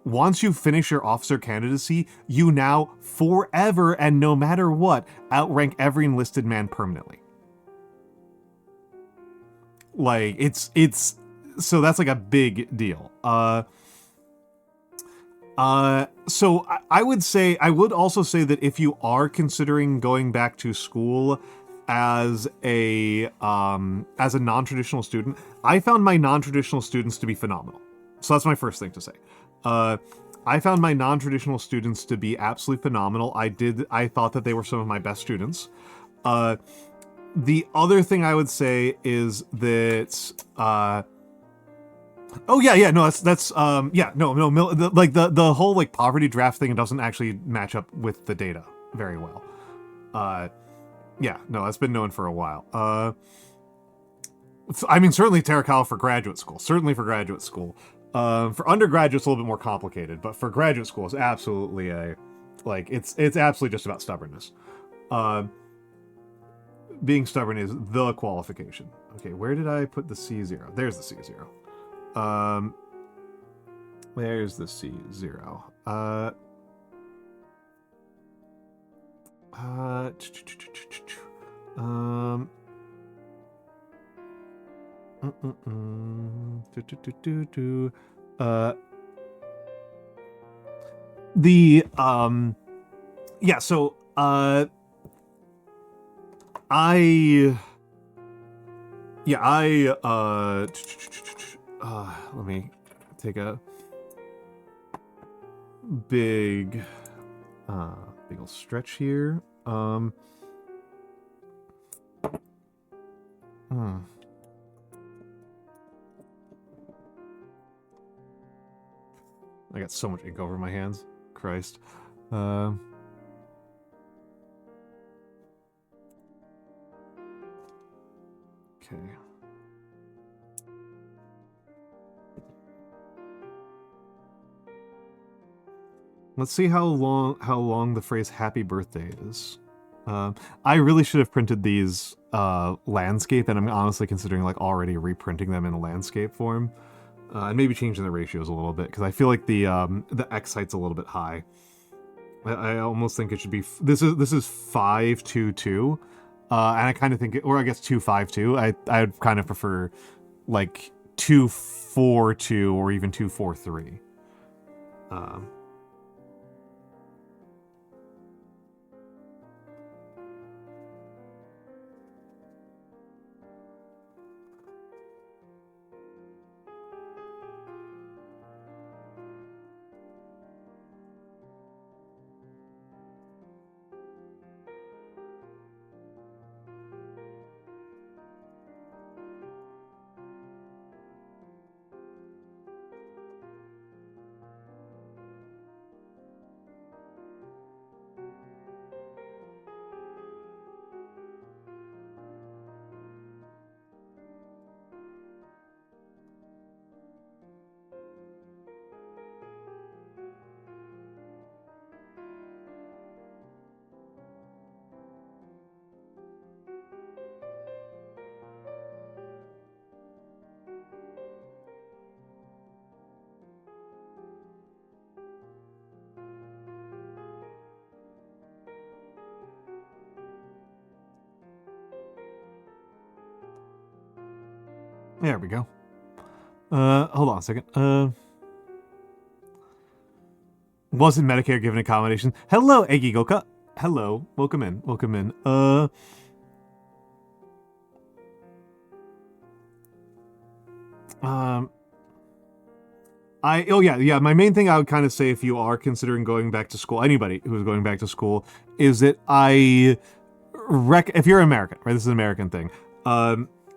Once you finish your officer candidacy, you now forever and no matter what outrank every enlisted man permanently. Like it's so that's like a big deal. So I would also say that if you are considering going back to school as a non-traditional student, I found my non-traditional students to be phenomenal. So that's my first thing to say. I found my non-traditional students to be absolutely phenomenal. I thought that they were some of my best students. The other thing I would say is that the whole like poverty draft thing doesn't actually match up with the data very well. That's been known for a while. I mean, certainly Terracal for graduate school. Certainly for graduate school. For undergraduate, it's a little bit more complicated, but for graduate school, it's absolutely it's absolutely just about stubbornness. Being stubborn is the qualification. Okay, where did I put the C0? There's the C0. There's the C0. Let me take a big old stretch here. I got so much ink over my hands. Christ. Okay. Let's see how long the phrase "happy birthday" is. I really should have printed these landscape, and I'm honestly considering like already reprinting them in a landscape form, and maybe changing the ratios a little bit because I feel like the X height's a little bit high. I almost think it should be this is 522, and I kind of think or I guess 252. I'd kind of prefer like 242 or even 243. There we go. Hold on a second. Wasn't Medicare given accommodation? Hello, Eggy Goka. Hello. Welcome in. Welcome in. My main thing I would kind of say if you are considering going back to school, anybody who's going back to school, is that if you're American, right? This is an American thing.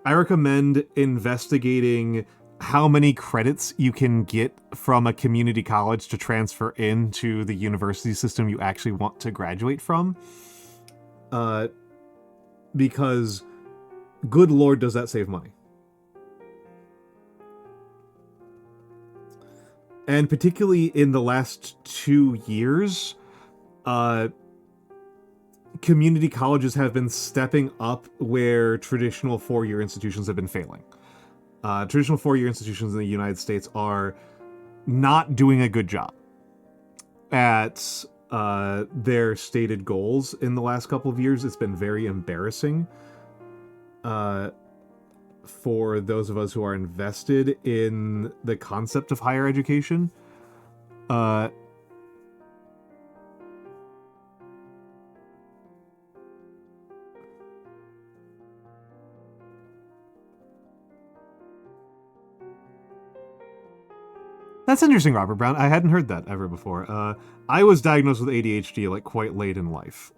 I recommend investigating how many credits you can get from a community college to transfer into the university system you actually want to graduate from. Because, good lord, does that save money. And particularly in the last 2 years, community colleges have been stepping up where traditional four-year institutions have been failing. Traditional four-year institutions in the United States are not doing a good job at their stated goals in the last couple of years. It's been very embarrassing for those of us who are invested in the concept of higher education. That's interesting, Robert Brown. I hadn't heard that ever before. I was diagnosed with ADHD like quite late in life.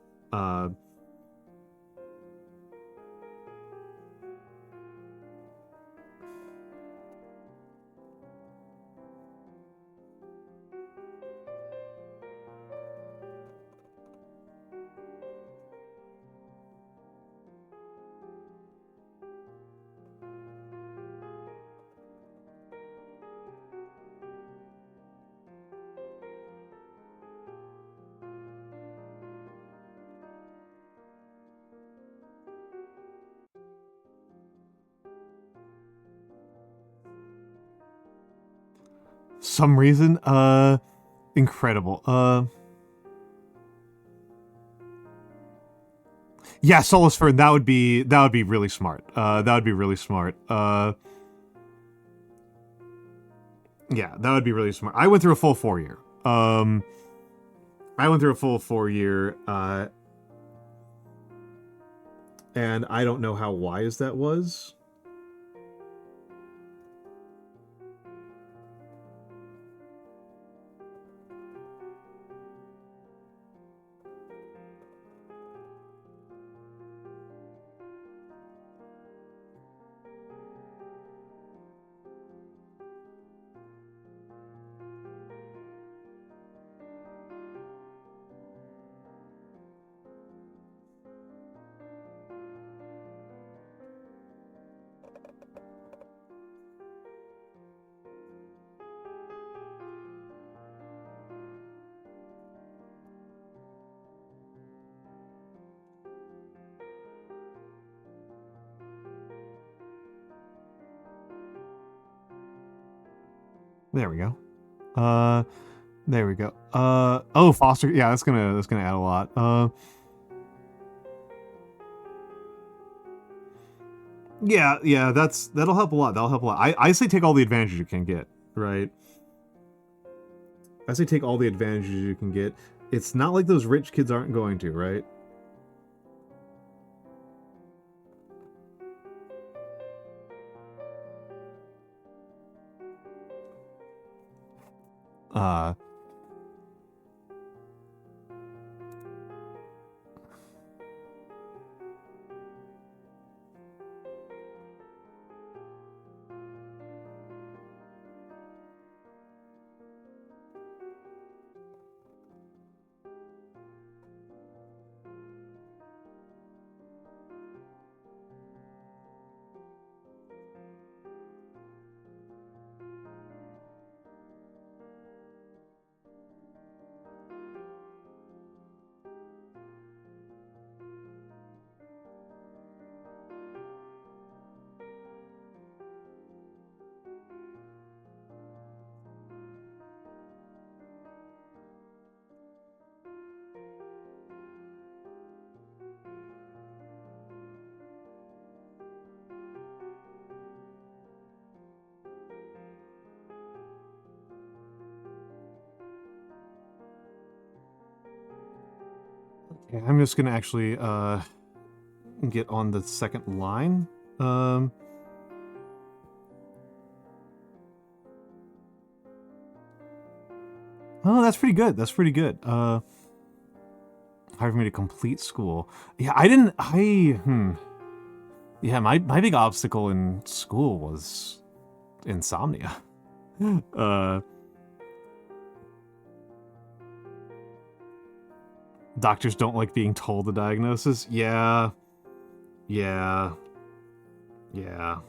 Some reason, incredible. Yeah, Solus Fern, that would be really smart. That would be really smart. Yeah, that would be really smart. I went through a full 4-year. And I don't know how wise that was. There we go. There we go. Oh, foster. Yeah, that's gonna add a lot. Yeah, that'll help a lot. That'll help a lot. I say take all the advantages you can get, right? I say take all the advantages you can get. It's not like those rich kids aren't going to, right? Okay, I'm just gonna actually get on the second line. Oh, that's pretty good. That's pretty good. Hard for me to complete school. Yeah, Yeah, my big obstacle in school was insomnia. Doctors don't like being told the diagnosis. Yeah. Yeah. Yeah.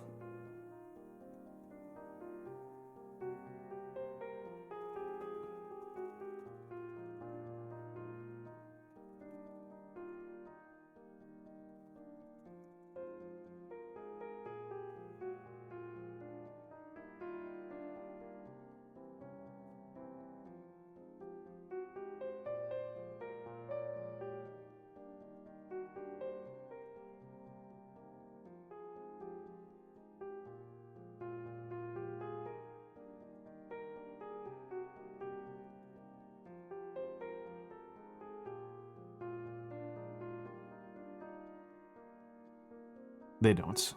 They don't.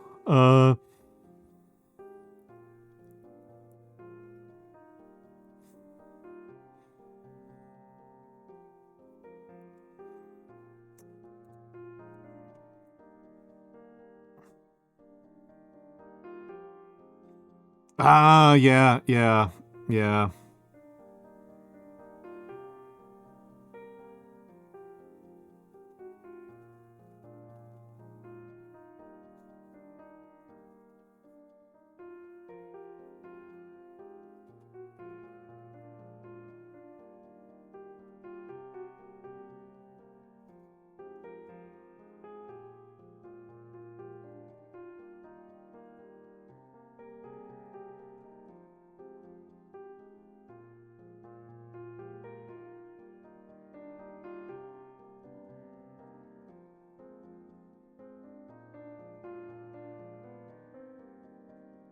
Yeah, yeah, yeah.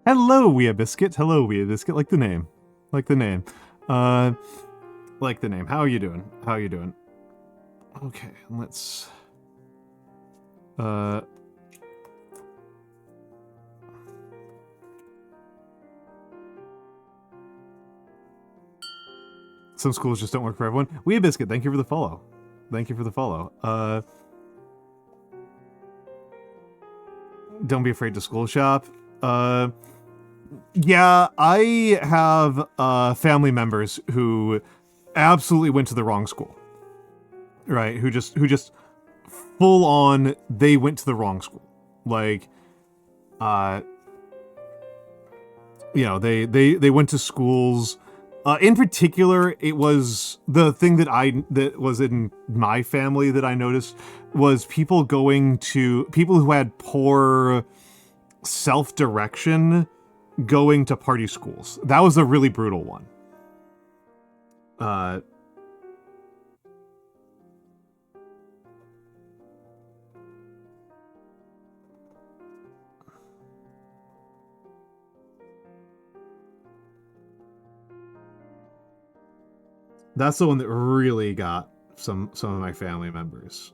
Hello, Wea Biscuit. Hello, Wea Biscuit. Like the name. Like the name. Like the name. How are you doing? How are you doing? Okay, let's... Some schools just don't work for everyone. Wea Biscuit, thank you for the follow. Thank you for the follow. Don't be afraid to school shop. Yeah, I have family members who absolutely went to the wrong school. Right, who just full on they went to the wrong school. Like you know, they went to schools in particular, it was the thing that was in my family that I noticed was people who had poor self-direction going to party schools. That was a really brutal one. That's the one that really got some of my family members.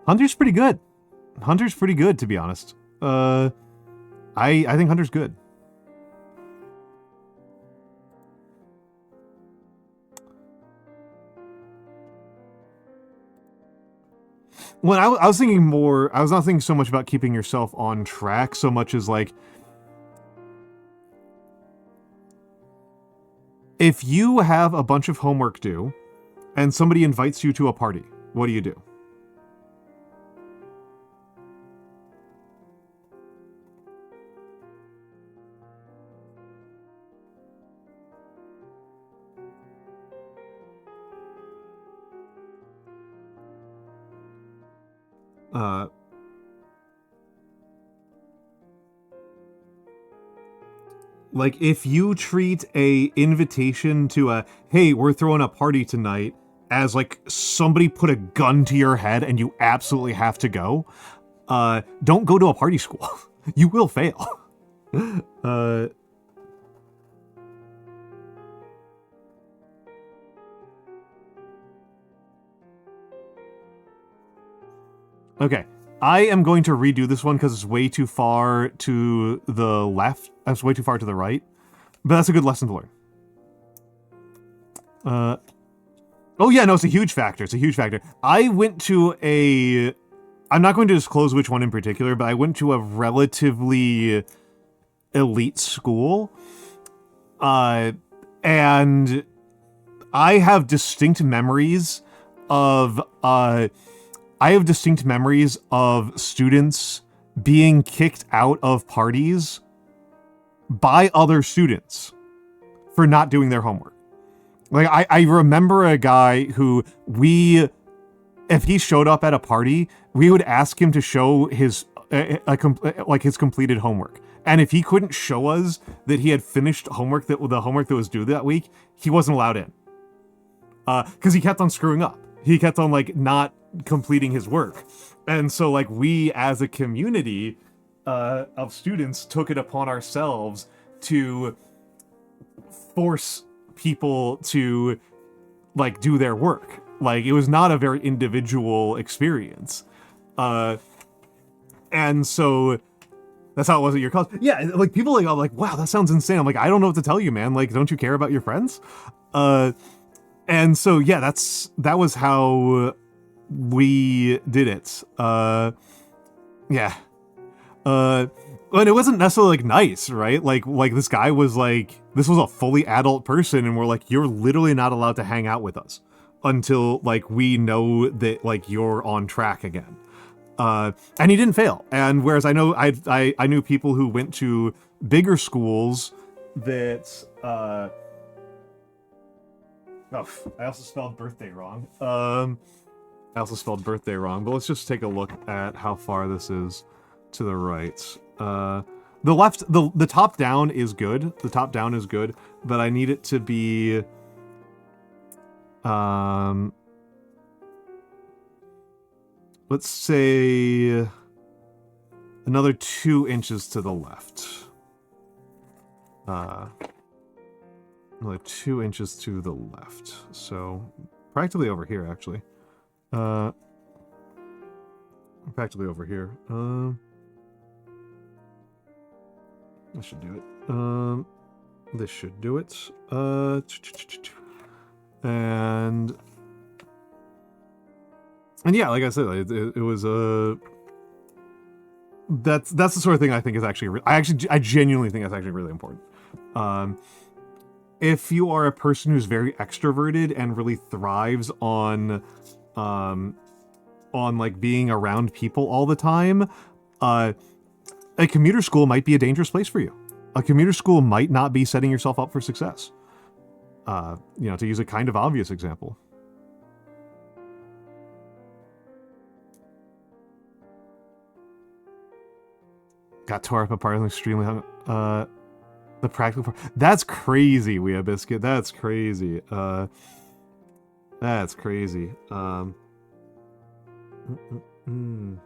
Hunter's pretty good. Hunter's pretty good, to be honest. I think Hunter's good. Well, I was thinking more. I was not thinking so much about keeping yourself on track so much as like, if you have a bunch of homework due, and somebody invites you to a party, what do you do? Like, if you treat a invitation to a, hey, we're throwing a party tonight, as like somebody put a gun to your head and you absolutely have to go, don't go to a party school. You will fail. Okay. I am going to redo this one because it's way too far to the left. That's way too far to the right. But that's a good lesson to learn. Oh yeah, no, it's a huge factor. It's a huge factor. I went to a... I'm not going to disclose which one in particular, but I went to a relatively elite school. And I have distinct memories of... I have distinct memories of students being kicked out of parties by other students for not doing their homework. Like, I remember a guy who if he showed up at a party, we would ask him to show his, his completed homework. And if he couldn't show us that he had finished the homework that was due that week, he wasn't allowed in. Because he kept on screwing up. He kept on, like, not completing his work. And so, like, we as a community of students took it upon ourselves to force people to, like, do their work. Like, it was not a very individual experience. And so that's how it was at your college. Yeah, like, people like, are like, wow, that sounds insane. I'm like, I don't know what to tell you, man. Like, don't you care about your friends? And so, yeah, that was how we did it. Yeah. And it wasn't necessarily, like, nice, right? Like this guy was like, this was a fully adult person, and we're like, you're literally not allowed to hang out with us until, like, we know that, like, you're on track again. And he didn't fail. And whereas I know I knew people who went to bigger schools that, I also spelled birthday wrong. But let's just take a look at how far this is to the right. The top down is good. The top down is good, but I need it to be, let's say another 2 inches to the left. Another 2 inches to the left. So practically over here, actually. Practically over here. This should do it. This should do it. And yeah, like I said, it was that's the sort of thing I think is actually I genuinely think that's actually really important. If you are a person who's very extroverted and really thrives on like being around people all the time, a commuter school might be a dangerous place for you. A commuter school might not be setting yourself up for success. To use a kind of obvious example. got tore up apart and extremely hung. The practical part. That's crazy, Wea Biscuit. That's crazy. That's crazy. Mm, mm, mm.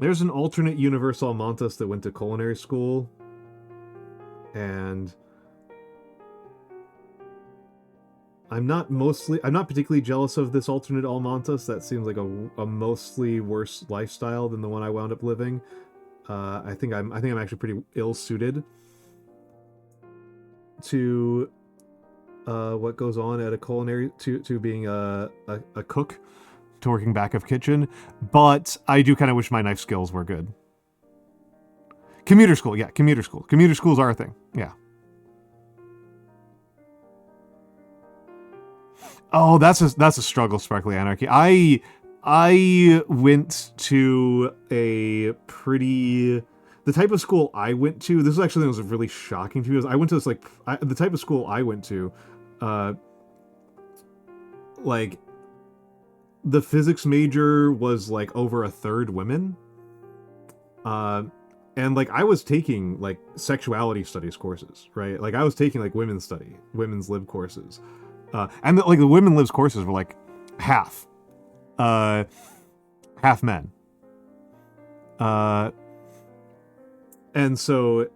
There's an alternate universe Almontes that went to culinary school, and I'm not particularly jealous of this alternate Almontes. That seems like a mostly worse lifestyle than the one I wound up living. I think I'm actually pretty ill suited to what goes on at a culinary to being a cook, to working back of kitchen, but I do kind of wish my knife skills were good. Commuter school, yeah, commuter school. Commuter schools are a thing, yeah. Oh, that's a struggle, Sparkly Anarchy. I went to a pretty the type of school I went to. This is actually was really shocking to me. I went to this the type of school I went to, like the physics major was like over a third women. And like I was taking like sexuality studies courses, right? Like I was taking like women's lib courses. And the women libs courses were like half men. And so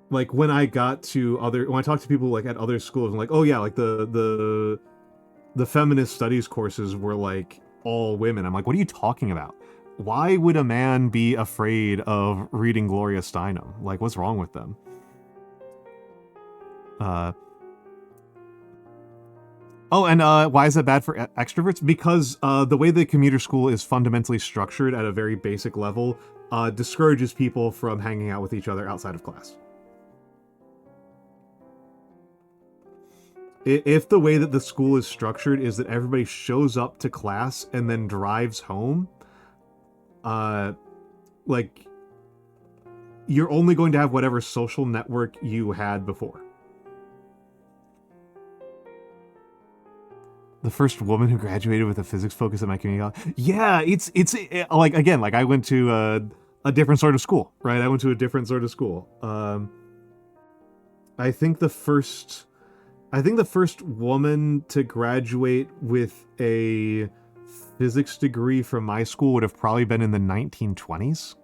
like when I talked to people like at other schools, I'm like, oh yeah, like the feminist studies courses were like all women. I'm like, what are you talking about? Why would a man be afraid of reading Gloria Steinem? Like, what's wrong with them? Oh, and why is that bad for extroverts? Because the way the commuter school is fundamentally structured at a very basic level discourages people from hanging out with each other outside of class. If the way that the school is structured is that everybody shows up to class and then drives home, like, you're only going to have whatever social network you had before. The first woman who graduated with a physics focus at my community college. Yeah, it's like, again, like I went to a different sort of school, right? I went to a different sort of school. I think the first woman to graduate with a physics degree from my school would have probably been in the 1920s.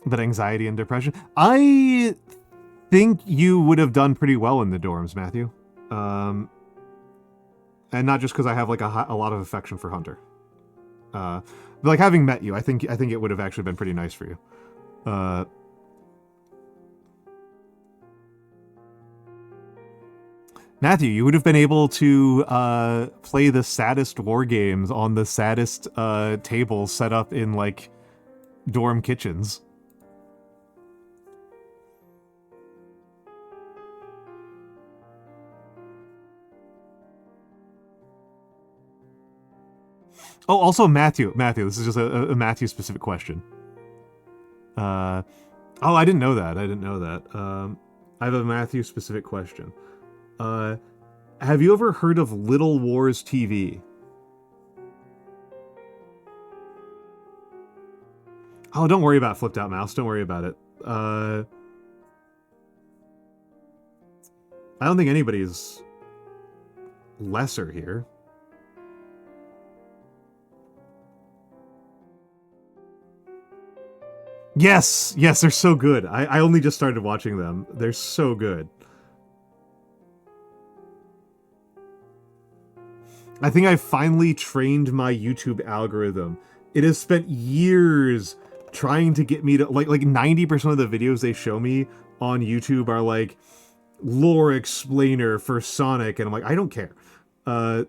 But anxiety and depression. I think you would have done pretty well in the dorms, Matthew. And not just because I have like a lot of affection for Hunter. But like having met you, I think it would have actually been pretty nice for you. Matthew, you would have been able to play the saddest war games on the saddest tables set up in like dorm kitchens. Oh, also Matthew, this is just a Matthew-specific question. Oh, I didn't know that. I have a Matthew-specific question. Have you ever heard of Little Wars TV? Oh, don't worry about Flipped Out Mouse. Don't worry about it. I don't think anybody's lesser here. Yes, yes, they're so good. I only just started watching them. They're so good. I think I finally trained my YouTube algorithm. It has spent years trying to get me to like 90% of the videos they show me on YouTube are like lore explainer for Sonic, and I'm like, I don't care. Uh,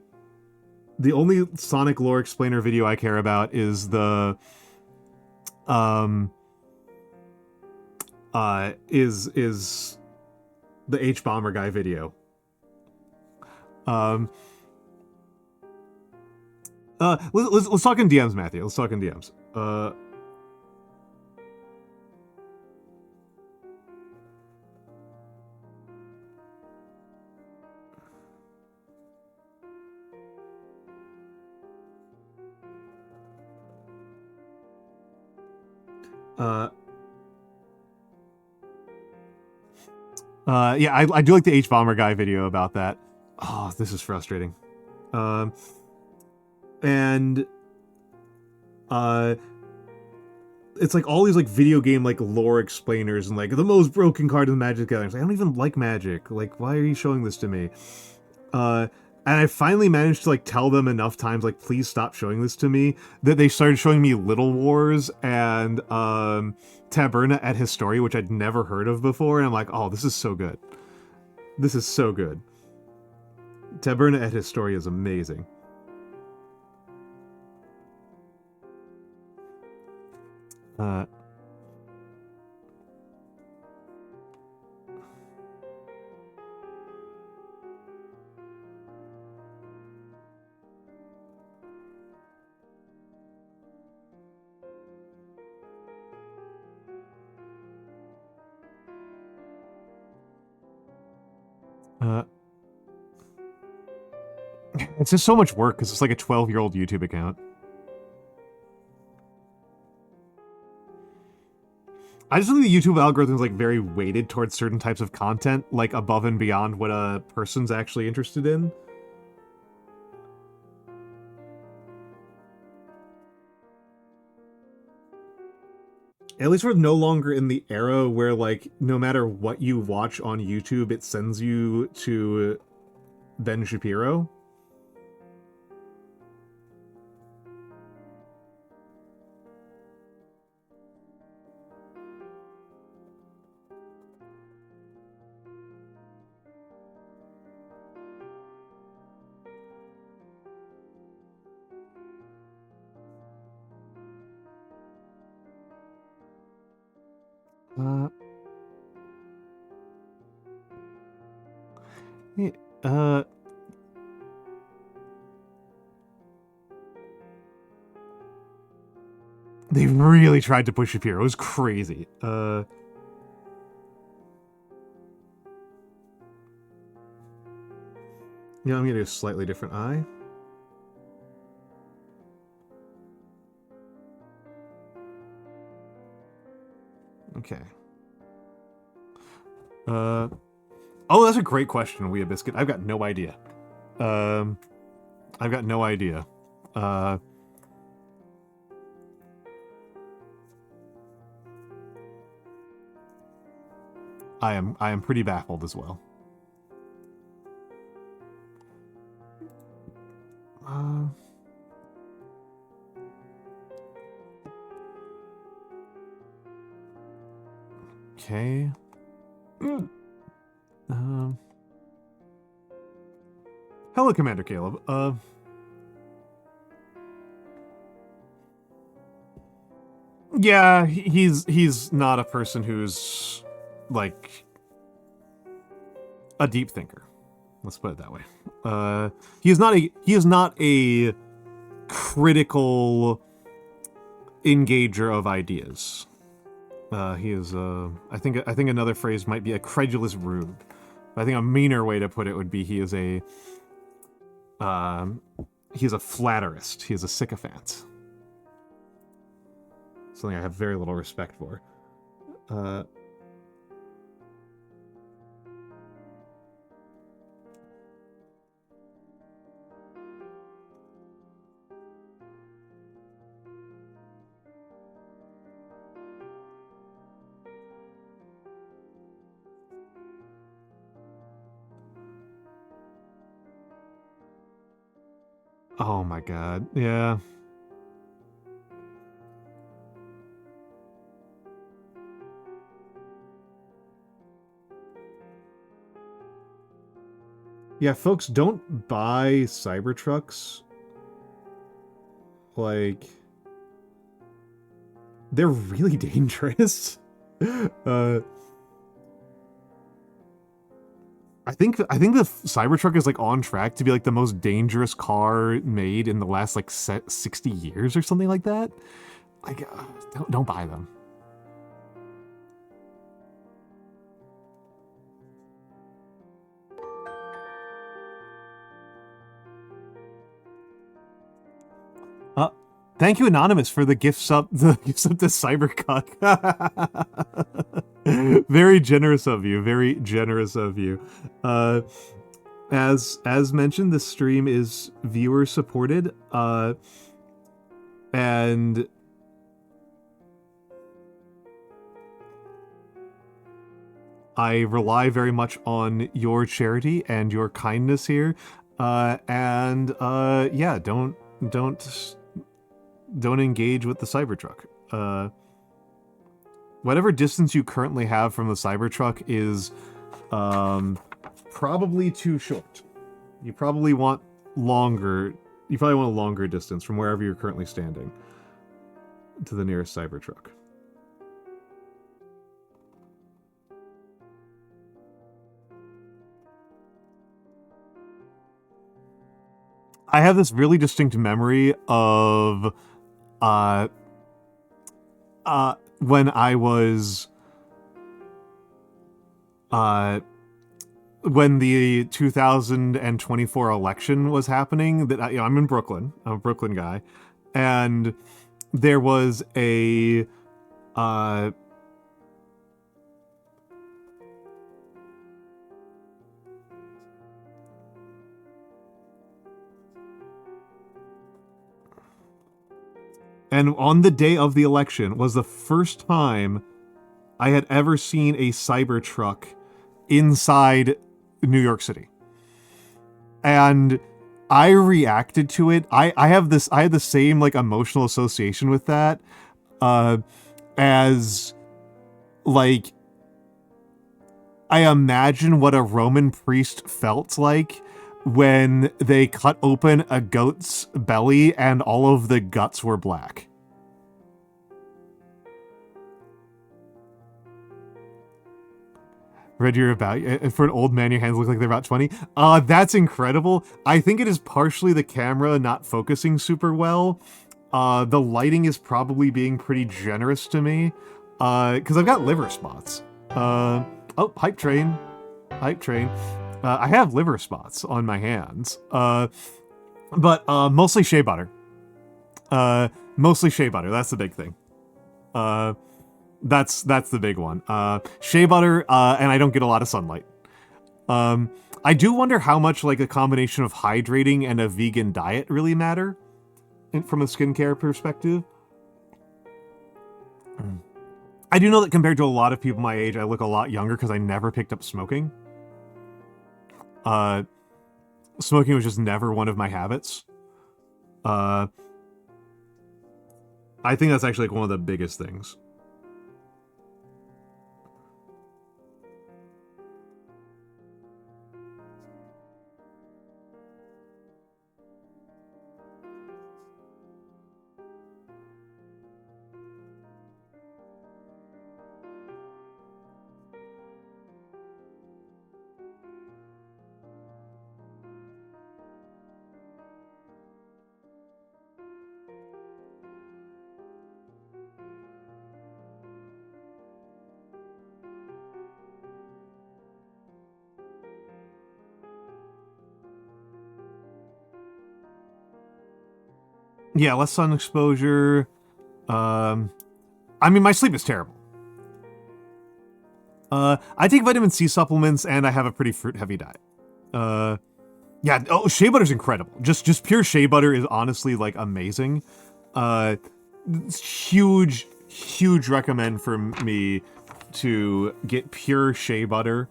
the only Sonic lore explainer video I care about is the um is the H Bomber guy video. Um let's talk in DMs, Matthew. Let's talk in DMs. Uh yeah, I do like the H Bomber guy video about that. Oh, this is frustrating. Um and uh it's like all these like video game like lore explainers and like the most broken card in the Magic Gathering. Like, I don't even like Magic. Like, why are you showing this to me? And I finally managed to like tell them enough times, like, please stop showing this to me, that they started showing me Little Wars and Taberna at Historia, which I'd never heard of before, and I'm like, oh, this is so good. This is so good. Taberna at Historia is amazing. Uh, uh, it's just so much work because it's like a 12-year-old YouTube account. I just think the YouTube algorithm is like very weighted towards certain types of content, like above and beyond what a person's actually interested in. At least we're no longer in the era where like no matter what you watch on YouTube, it sends you to Ben Shapiro. Uh, yeah, uh, they really tried to push Shapiro. It was crazy. Yeah, I'm gonna do a slightly different eye. Okay. Oh, that's a great question, Wea Biscuit. I've got no idea. Um, I've got no idea. Uh, I am pretty baffled as well. Okay. Hello, Commander Caleb. Yeah, he's not a person who's like a deep thinker. Let's put it that way. He is not a critical engager of ideas. He is I think another phrase might be a credulous rube. I think a meaner way to put it would be he is a flatterist. He is a sycophant. Something I have very little respect for. Oh my god, yeah. Yeah, folks, don't buy Cybertrucks. Like, they're really dangerous. I think the Cybertruck is like on track to be like the most dangerous car made in the last like 60 years or something like that. Like, don't buy them. Thank you, Anonymous, for the gifts up to Cybercuck. Very generous of you. Very generous of you. As mentioned, the stream is viewer supported. And I rely very much on your charity and your kindness here. Yeah, don't engage with the Cybertruck. Whatever distance you currently have from the Cybertruck is probably too short. You probably want longer. You probably want a longer distance from wherever you're currently standing to the nearest Cybertruck. I have this really distinct memory of when I was when the 2024 election was happening. That I'm in Brooklyn. I'm a Brooklyn guy, and there was a and on the day of the election was the first time I had ever seen a Cybertruck inside New York City. And I reacted to it. I had the same like emotional association with that as like I imagine what a Roman priest felt like when they cut open a goat's belly and all of the guts were black. Read you're about, for an old man, your hands look like they're about 20. That's incredible. I think it is partially the camera not focusing super well. The lighting is probably being pretty generous to me. Because I've got liver spots. Oh, hype train. Hype train. I have liver spots on my hands. But mostly shea butter. Mostly shea butter. That's the big thing. That's the big one. Shea butter, and I don't get a lot of sunlight. I do wonder how much like a combination of hydrating and a vegan diet really matter from a skincare perspective. I do know that compared to a lot of people my age, I look a lot younger because I never picked up smoking. Smoking was just never one of my habits. I think that's actually like one of the biggest things. Yeah, less sun exposure. I mean, my sleep is terrible. I take vitamin C supplements, and I have a pretty fruit-heavy diet. Yeah, oh, shea butter's incredible. Just pure shea butter is honestly, like, amazing. Huge recommend for me to get pure shea butter.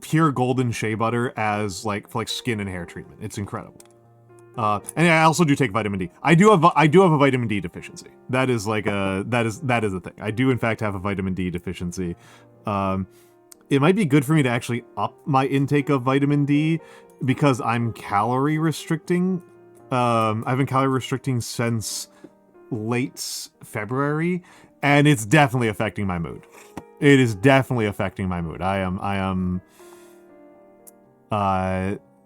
Pure golden shea butter as, like, for, like, skin and hair treatment. It's incredible. And I also do take vitamin D. I do have a vitamin D deficiency. That is like that is a thing. I do in fact have a vitamin D deficiency. It might be good for me to actually up my intake of vitamin D because I'm calorie restricting. I've been calorie restricting since late February, and it's definitely affecting my mood. It is definitely affecting my mood. I am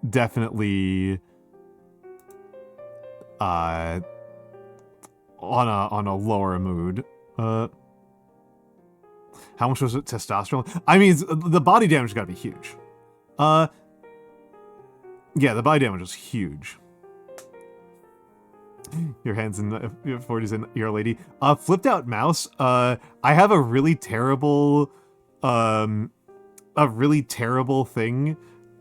definitely on a lower mood. How much was it testosterone? I mean, the body damage got to be huge. Yeah, the body damage was huge. Your hands in the your 40s and you're a lady. Flipped out mouse. I have a really terrible thing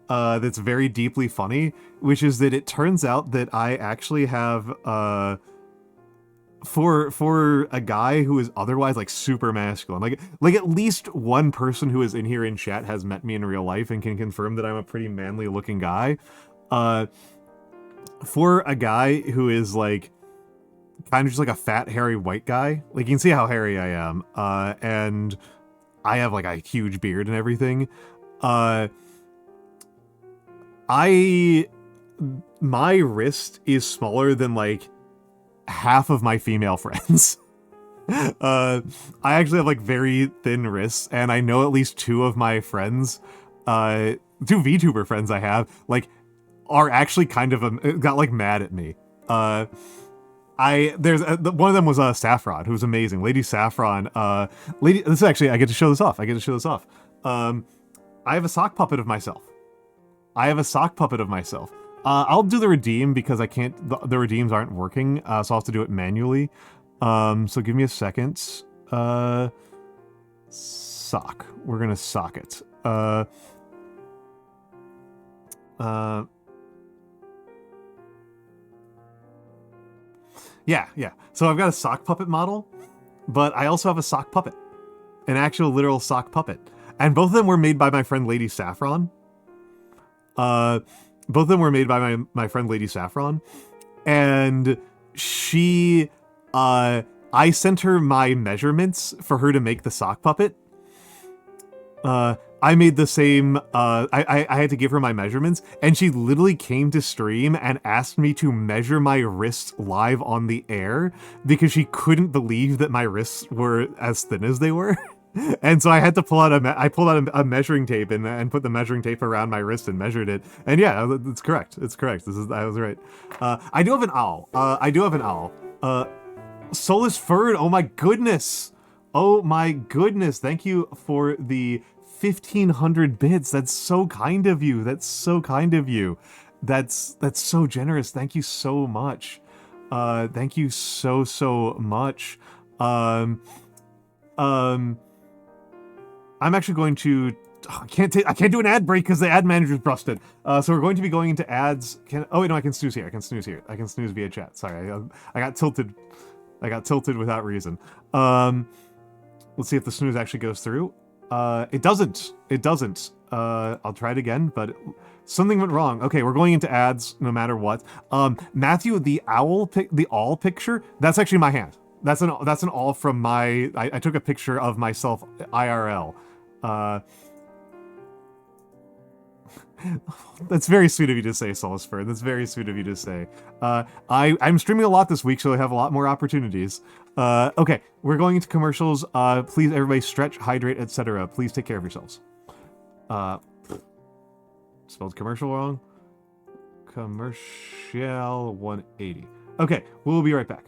that's very deeply funny, which is that it turns out that I actually have for a guy who is otherwise like super masculine, like at least one person who is in here in chat has met me in real life and can confirm that I'm a pretty manly looking guy. For a guy who is like kind of just like a fat hairy white guy, like you can see how hairy I am, and I have like a huge beard and everything. My wrist is smaller than like half of my female friends. I actually have like very thin wrists, and I know at least two of my friends, two VTuber friends I have, like, are actually kind of got like mad at me. One of them was Saffron, who was amazing. Lady Saffron. This is actually, I get to show this off. I have a sock puppet of myself. I'll do the redeem because I can't. The redeems aren't working, so I'll have to do it manually. So give me a second. Sock. We're gonna sock it. Yeah. So I've got a sock puppet model, but I also have a sock puppet, an actual literal sock puppet, and both of them were made by my friend Lady Saffron. Both of them were made by my friend Lady Saffron, and she, I sent her my measurements for her to make the sock puppet. I made the same, I had to give her my measurements, and she literally came to stream and asked me to measure my wrists live on the air because she couldn't believe that my wrists were as thin as they were. And so I had to pull out a measuring tape and put the measuring tape around my wrist and measured it. And yeah, it's correct. I was right. I do have an owl. Solus Ferd. Oh my goodness. Thank you for the 1,500 bits. That's so kind of you. That's so generous. Thank you so much. Thank you so much. I'm actually going to. I can't do an ad break because the ad manager's busted. So we're going to be going into ads. Oh wait, no, I can snooze here. I can snooze via chat. Sorry, I got tilted. Without reason. Let's see if the snooze actually goes through. It doesn't. I'll try it again, but something went wrong. Okay, we're going into ads no matter what. Matthew, the owl picture. That's actually my hand. That's an all from my. I took a picture of myself IRL. That's very sweet of you to say, Solisford. That's very sweet of you to say. I'm streaming a lot this week, so I have a lot more opportunities. Okay, we're going into commercials. Please, everybody, stretch, hydrate, etc. Please take care of yourselves. Spelled commercial wrong. Commercial 180. Okay, we'll be right back.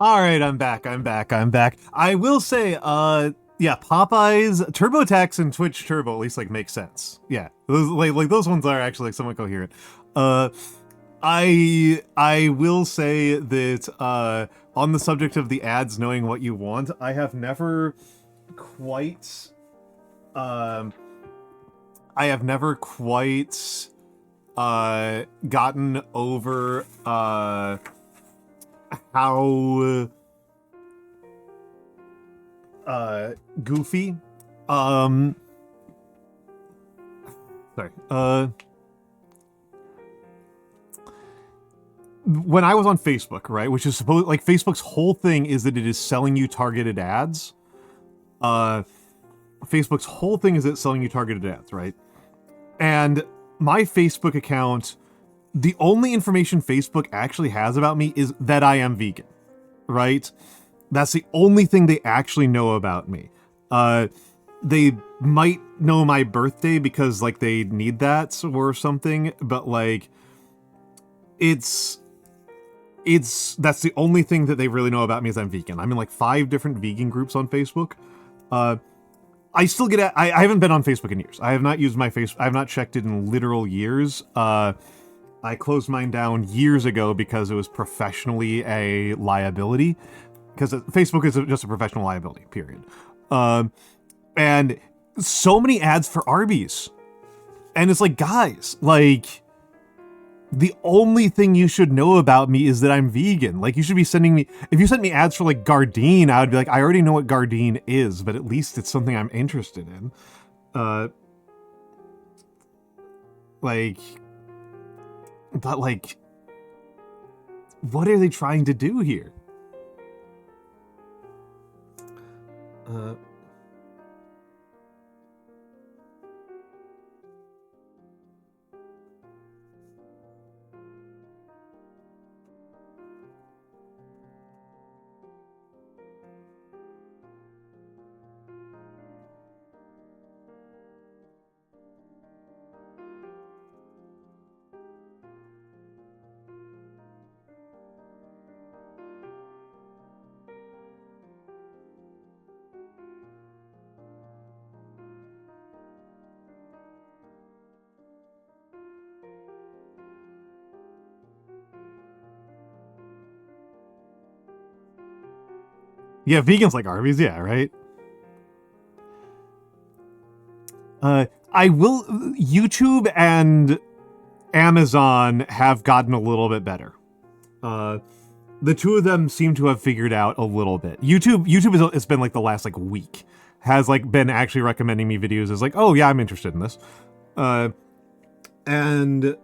All right, I'm back. I will say, yeah, Popeyes, TurboTax, and Twitch Turbo at least like make sense. Yeah, those like those ones are actually like somewhat coherent. Uh, I will say that on the subject of the ads knowing what you want, I have never quite um gotten over how goofy sorry when I was on Facebook, right, which is supposed like Facebook's whole thing is that it is selling you targeted ads. Facebook's whole thing is it's selling you targeted ads, right? And my Facebook account, the only information Facebook actually has about me is that I am vegan, right? That's the only thing they actually know about me. They might know my birthday because like they need that or something, but like it's that's the only thing that they really know about me is I'm vegan. I'm in like 5 different vegan groups on Facebook. I still get I haven't been on Facebook in years. I have not used my I have not checked it in literal years. I closed mine down years ago because it was professionally a liability. Because Facebook is just a professional liability, period. And so many ads for Arby's. And it's like, guys, like, the only thing you should know about me is that I'm vegan. Like, you should be sending me, if you sent me ads for like Gardein, I would be like, I already know what Gardein is, but at least it's something I'm interested in. But like, what are they trying to do here? Yeah, vegans like Arby's, yeah, right? I will. YouTube and Amazon have gotten a little bit better. The two of them seem to have figured out a little bit. YouTube has been like the last like week has like been actually recommending me videos as like, oh yeah, I'm interested in this. And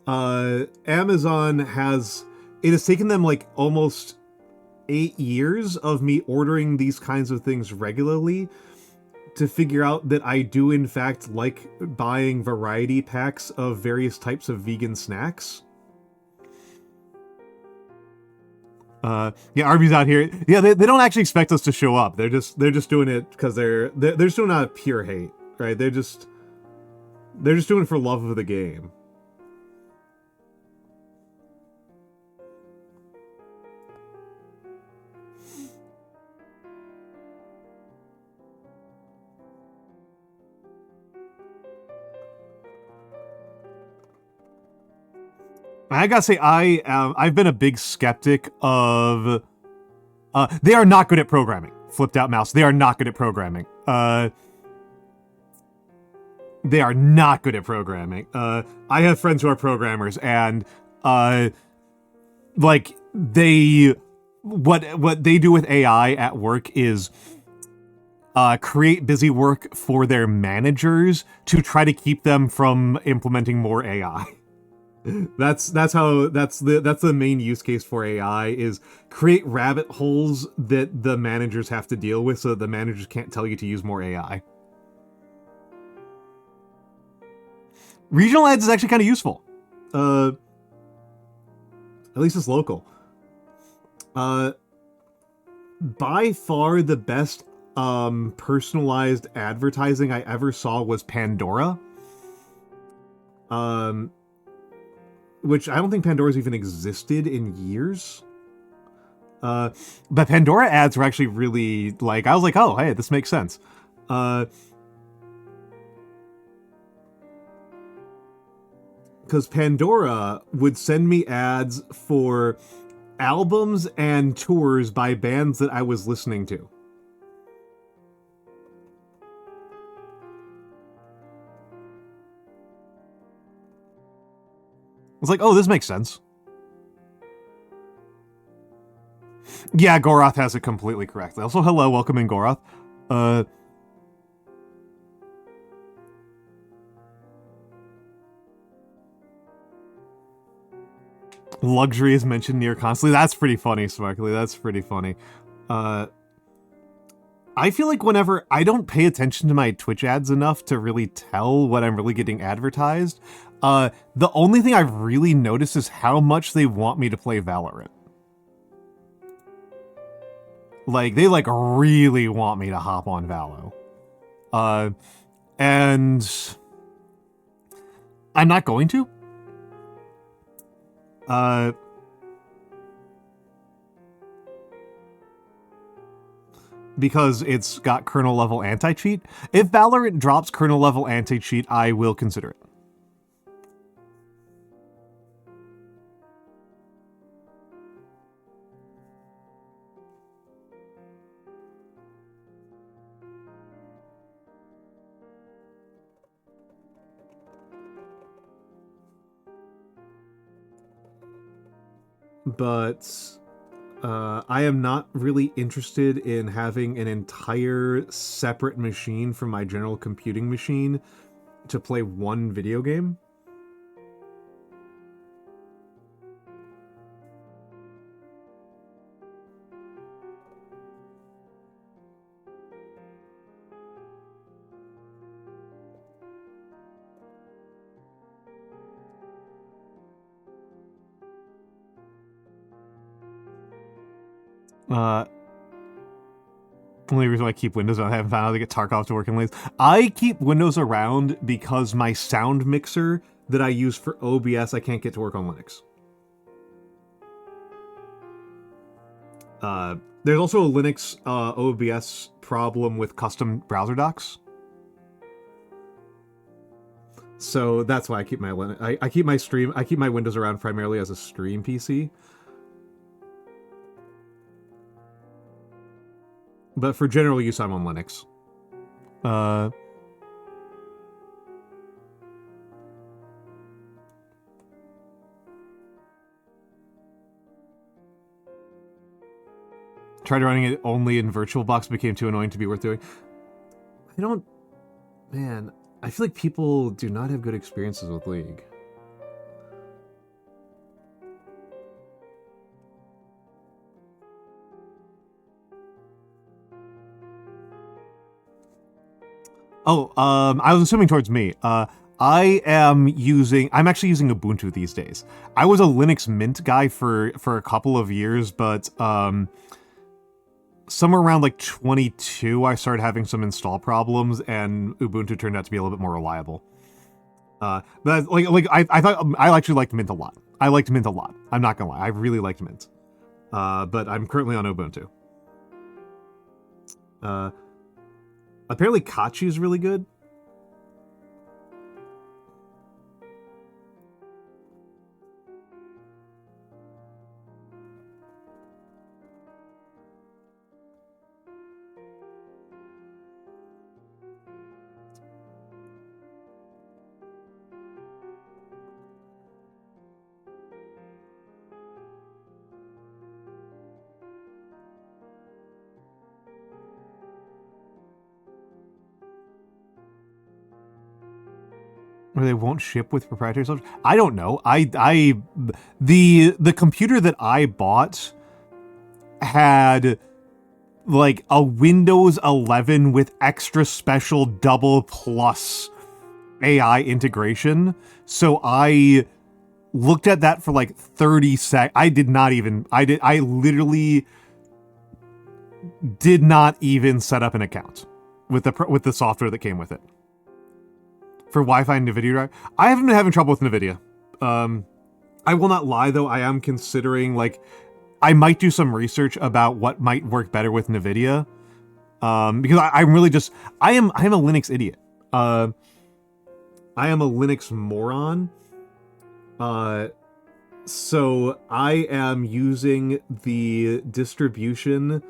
Amazon has taken them like almost 8 years of me ordering these kinds of things regularly to figure out that I do in fact like buying variety packs of various types of vegan snacks. Yeah, Arby's out here. Yeah, they don't actually expect us to show up. They're just doing it because they're just doing it out of pure hate, right? They're just doing it for love of the game. I gotta say, I've been a big skeptic of. They are not good at programming. Flipped out mouse. They are not good at programming. They are not good at programming. I have friends who are programmers, and like what they do with AI at work is create busy work for their managers to try to keep them from implementing more AI. That's the main use case for AI is create rabbit holes that the managers have to deal with so that the managers can't tell you to use more AI. Regional ads is actually kind of useful. At least it's local. By far the best personalized advertising I ever saw was Pandora. Which I don't think Pandora's even existed in years. But Pandora ads were actually really, like, I was like, oh, hey, this makes sense. Because Pandora would send me ads for albums and tours by bands that I was listening to. I was like, oh, this makes sense. Yeah, Goroth has it completely correctly. Also, hello, welcome in, Goroth. Luxury is mentioned near constantly. That's pretty funny, Sparkly. That's pretty funny. I feel like whenever I don't pay attention to my Twitch ads enough to really tell what I'm really getting advertised, the only thing I've really noticed is how much they want me to play Valorant. Like, they, like, really want me to hop on Valo. And I'm not going to. Because it's got kernel level anti-cheat. If Valorant drops kernel level anti-cheat, I will consider it. But I am not really interested in having an entire separate machine from my general computing machine to play one video game. Only reason I keep Windows around, I haven't found out how to get Tarkov to work in Linux. I keep Windows around because my sound mixer that I use for OBS I can't get to work on Linux. There's also a Linux OBS problem with custom browser docs. So that's why I keep my I keep my Windows around primarily as a stream PC. But for general use, I'm on Linux. Tried running it only in VirtualBox, became too annoying to be worth doing. Man, I feel like people do not have good experiences with League. Oh, I was assuming towards me. I'm actually using Ubuntu these days. I was a Linux Mint guy for a couple of years, but somewhere around like 22, I started having some install problems, and Ubuntu turned out to be a little bit more reliable. But I thought I actually liked Mint a lot. I liked Mint a lot. I'm not gonna lie, I really liked Mint. But I'm currently on Ubuntu. Apparently Kachi is really good. Or they won't ship with proprietary software. I don't know. The computer that I bought had like a Windows 11 with extra special double plus AI integration. So I looked at that for like 30 seconds. I literally did not even set up an account with the software that came with it. For Wi-Fi and NVIDIA drive. I haven't been having trouble with NVIDIA. I will not lie though, I am considering like I might do some research about what might work better with NVIDIA. Because I'm really just, I am a Linux idiot. I am a Linux moron. So I am using the distribution.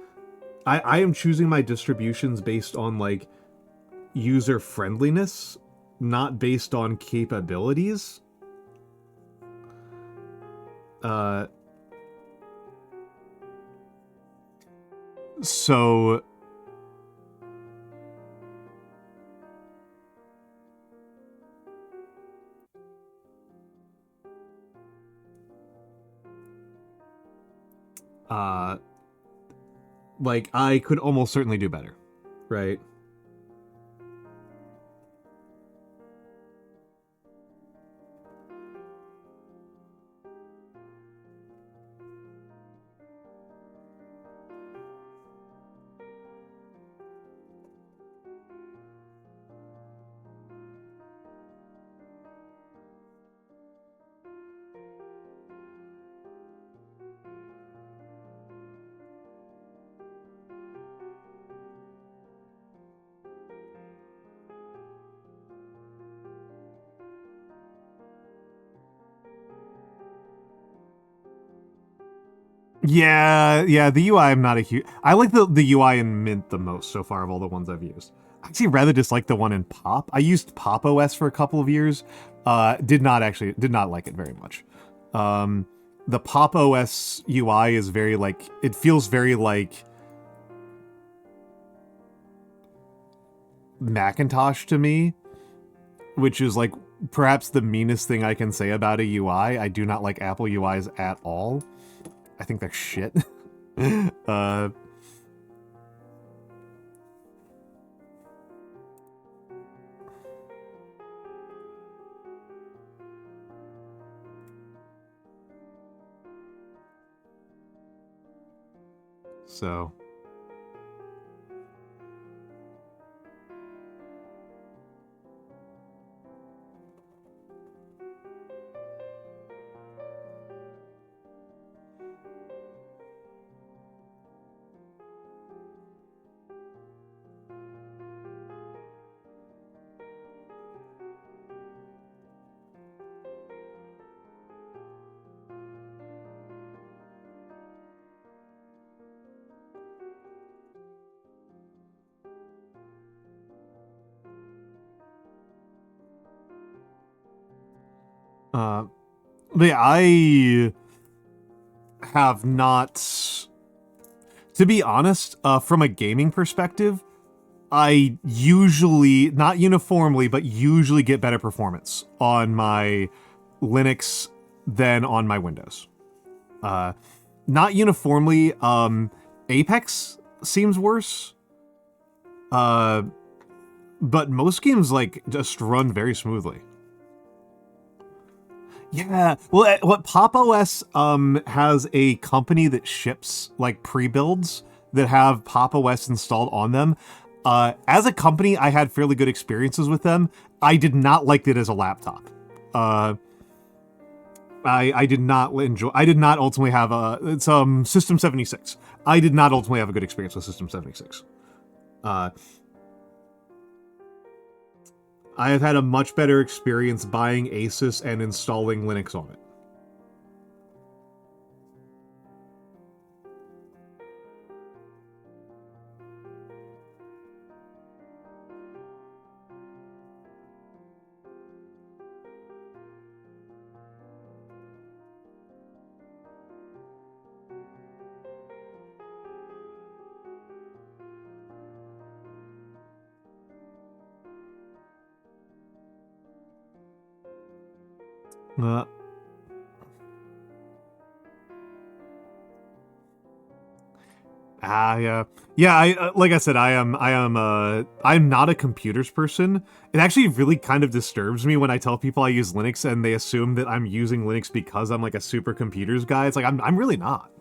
I am choosing my distributions based on like user friendliness, not based on capabilities. So like I could almost certainly do better, right? Yeah, the UI I'm not a huge... I like the UI in Mint the most so far of all the ones I've used. I actually rather dislike the one in Pop. I used Pop OS for a couple of years. Did not like it very much. The Pop OS UI is very like... It feels very like Macintosh to me, which is like perhaps the meanest thing I can say about a UI. I do not like Apple UIs at all. I think they're shit. So... but yeah, I have not... To be honest, from a gaming perspective, I usually, not uniformly, but usually get better performance on my Linux than on my Windows. Not uniformly, Apex seems worse. But most games, like, just run very smoothly. Yeah, well, what Pop OS has a company that ships like pre-builds that have Pop OS installed on them. As a company, I had fairly good experiences with them. I did not like it as a laptop. I did not enjoy. I did not ultimately have a. It's System 76. I did not ultimately have a good experience with System 76. I have had a much better experience buying Asus and installing Linux on it. Yeah. I like I said, I'm not a computers person. It actually really kind of disturbs me when I tell people I use Linux and they assume that I'm using Linux because I'm like a super computers guy. It's like I'm really not.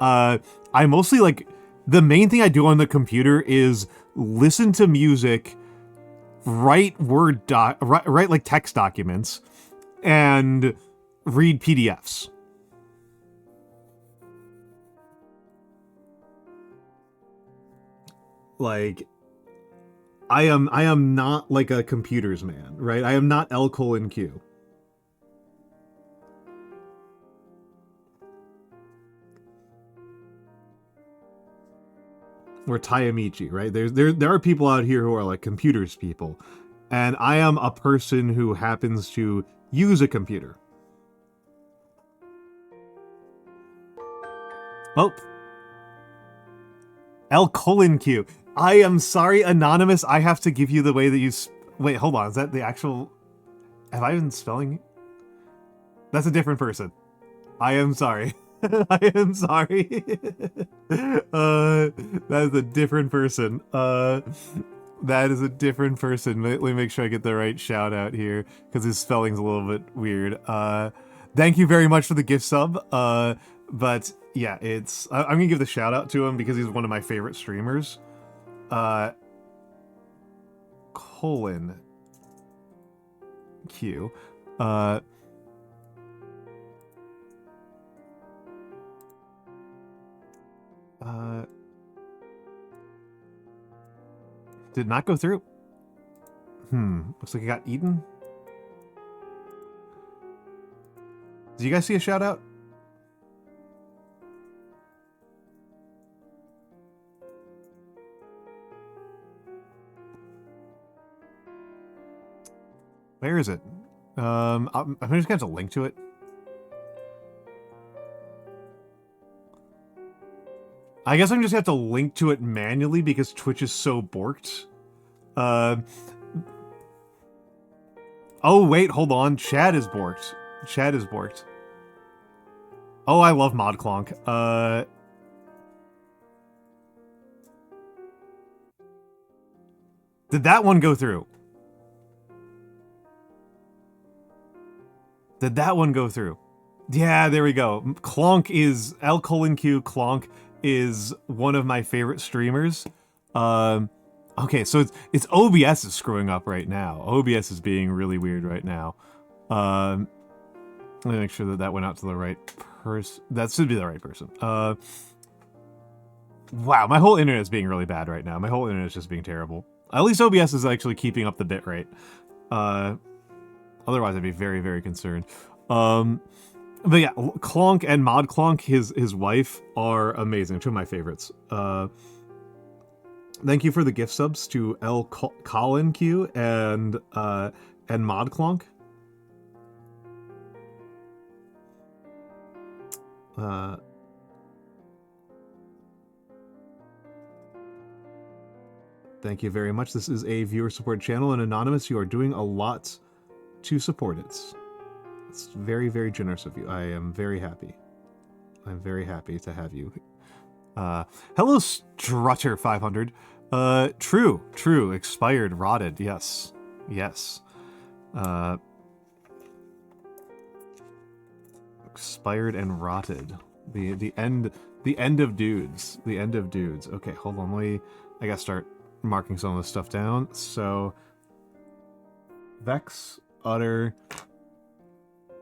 I mostly like the main thing I do on the computer is listen to music, write write like text documents, and read PDFs. Like, I am not like a computers man, right? I am not L:Q. Or Tayamichi, right? There are people out here who are like computers people, and I am a person who happens to use a computer. Oh, L:Q. I am sorry, Anonymous. I have to give you the way that you. Wait, hold on. Is that the actual? Have I been spelling? That's a different person. I am sorry. I am sorry. That is a different person. That is a different person. Let me make sure I get the right shout out here, because his spelling's a little bit weird. Thank you very much for the gift sub. But yeah, I'm gonna give the shout out to him because he's one of my favorite streamers. Colon Q. Did not go through. Looks like it got eaten. Did you guys see a shout out? Where is it? I'm just gonna have to link to it. I guess I'm just gonna have to link to it manually because Twitch is so borked. Oh wait, hold on. Chad is borked. Chad is borked. Oh, I love Modclonk. Did that one go through? Did that one go through? Yeah, there we go. Clonk is L:Q. Clonk is one of my favorite streamers. Okay, so it's OBS is screwing up right now. OBS is being really weird right now. Let me make sure that went out to the right person. That should be the right person. Wow, my whole internet is being really bad right now. My whole internet is just being terrible. At least OBS is actually keeping up the bitrate. Otherwise, I'd be very, very concerned. But yeah, Clonk and Modclonk, his wife, are amazing. Two of my favorites. Thank you for the gift subs to L::Q and Modclonk. Thank you very much. This is a viewer support channel, and Anonymous, you are doing a lot to support it. It's very, very generous of you. I am very happy. I'm very happy to have you. Hello, Strutter500. True. Expired, rotted. Yes. Expired and rotted. The end of dudes. The end of dudes. Okay, hold on. I gotta start marking some of this stuff down. So, Vex, Utter,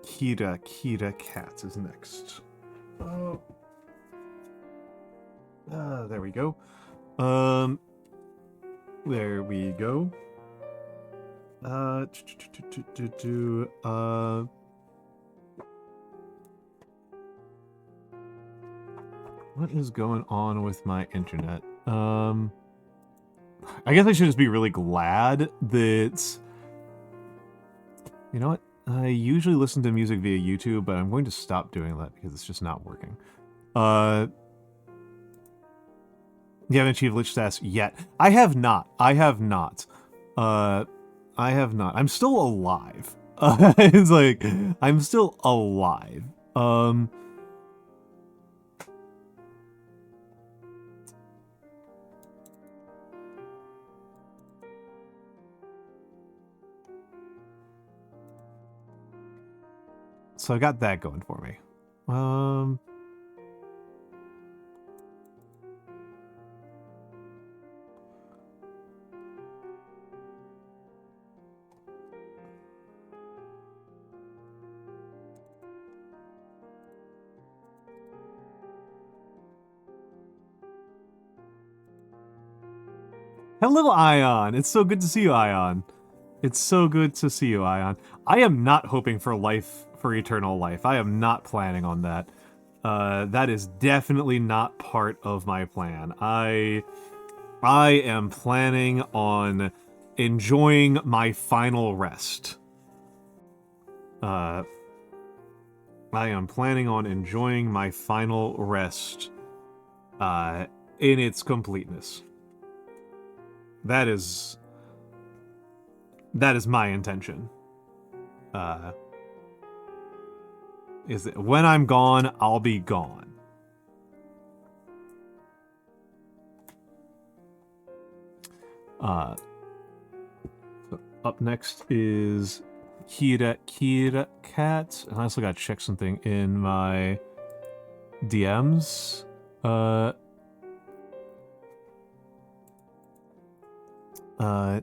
Kira Cat is next. Oh. There we go. There we go. What is going on with my internet? I guess I should just be really glad that... You know what? I usually listen to music via YouTube, but I'm going to stop doing that because it's just not working. You haven't achieved Lich status yet. I have not. I have not. I'm still alive. It's like, I'm still alive. So I got that going for me. Hello, Ion. It's so good to see you, Ion. It's so good to see you, Ion. I am not hoping for life, for eternal life. I am not planning on that. That is definitely not part of my plan. I am planning on enjoying my final rest. I am planning on enjoying my final rest in its completeness. That is my intention. Is that when I'm gone, I'll be gone. So up next is Kira Cat. And I also gotta check something in my DMs.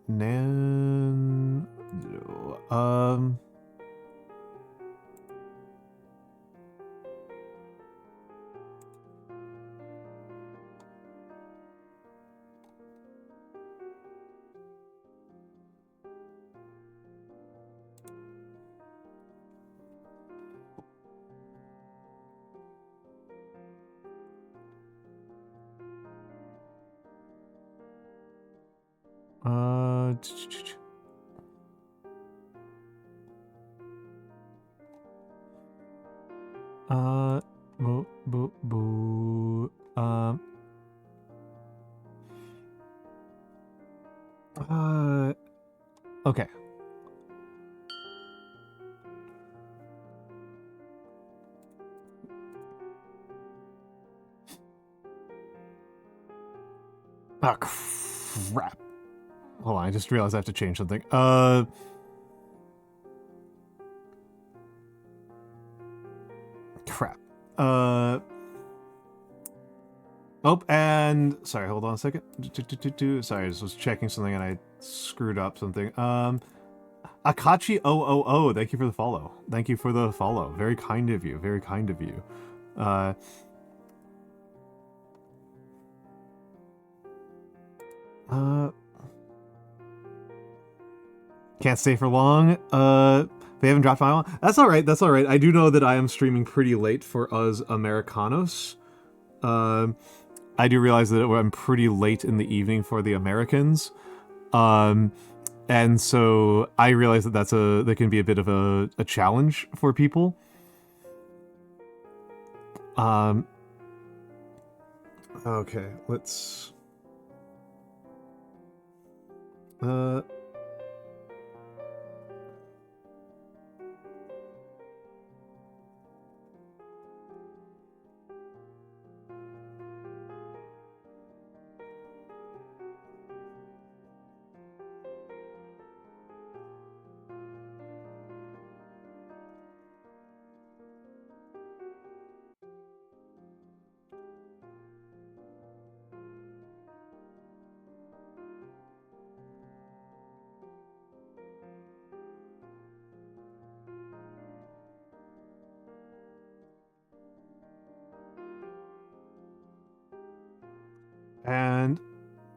Nan... okay. Oh, crap. Hold on, I just realized I have to change something. Crap. Oh, and... Sorry, hold on a second. Sorry, I just was checking something and I screwed up something. Akachi000, thank you for the follow. Thank you for the follow. Very kind of you. Very kind of you. Can't stay for long. They haven't dropped my one. That's alright, that's alright. I do know that I am streaming pretty late for us Americanos. I do realize that I'm pretty late in the evening for the Americans. And so I realize that that can be a bit of a challenge for people. Okay, let's... And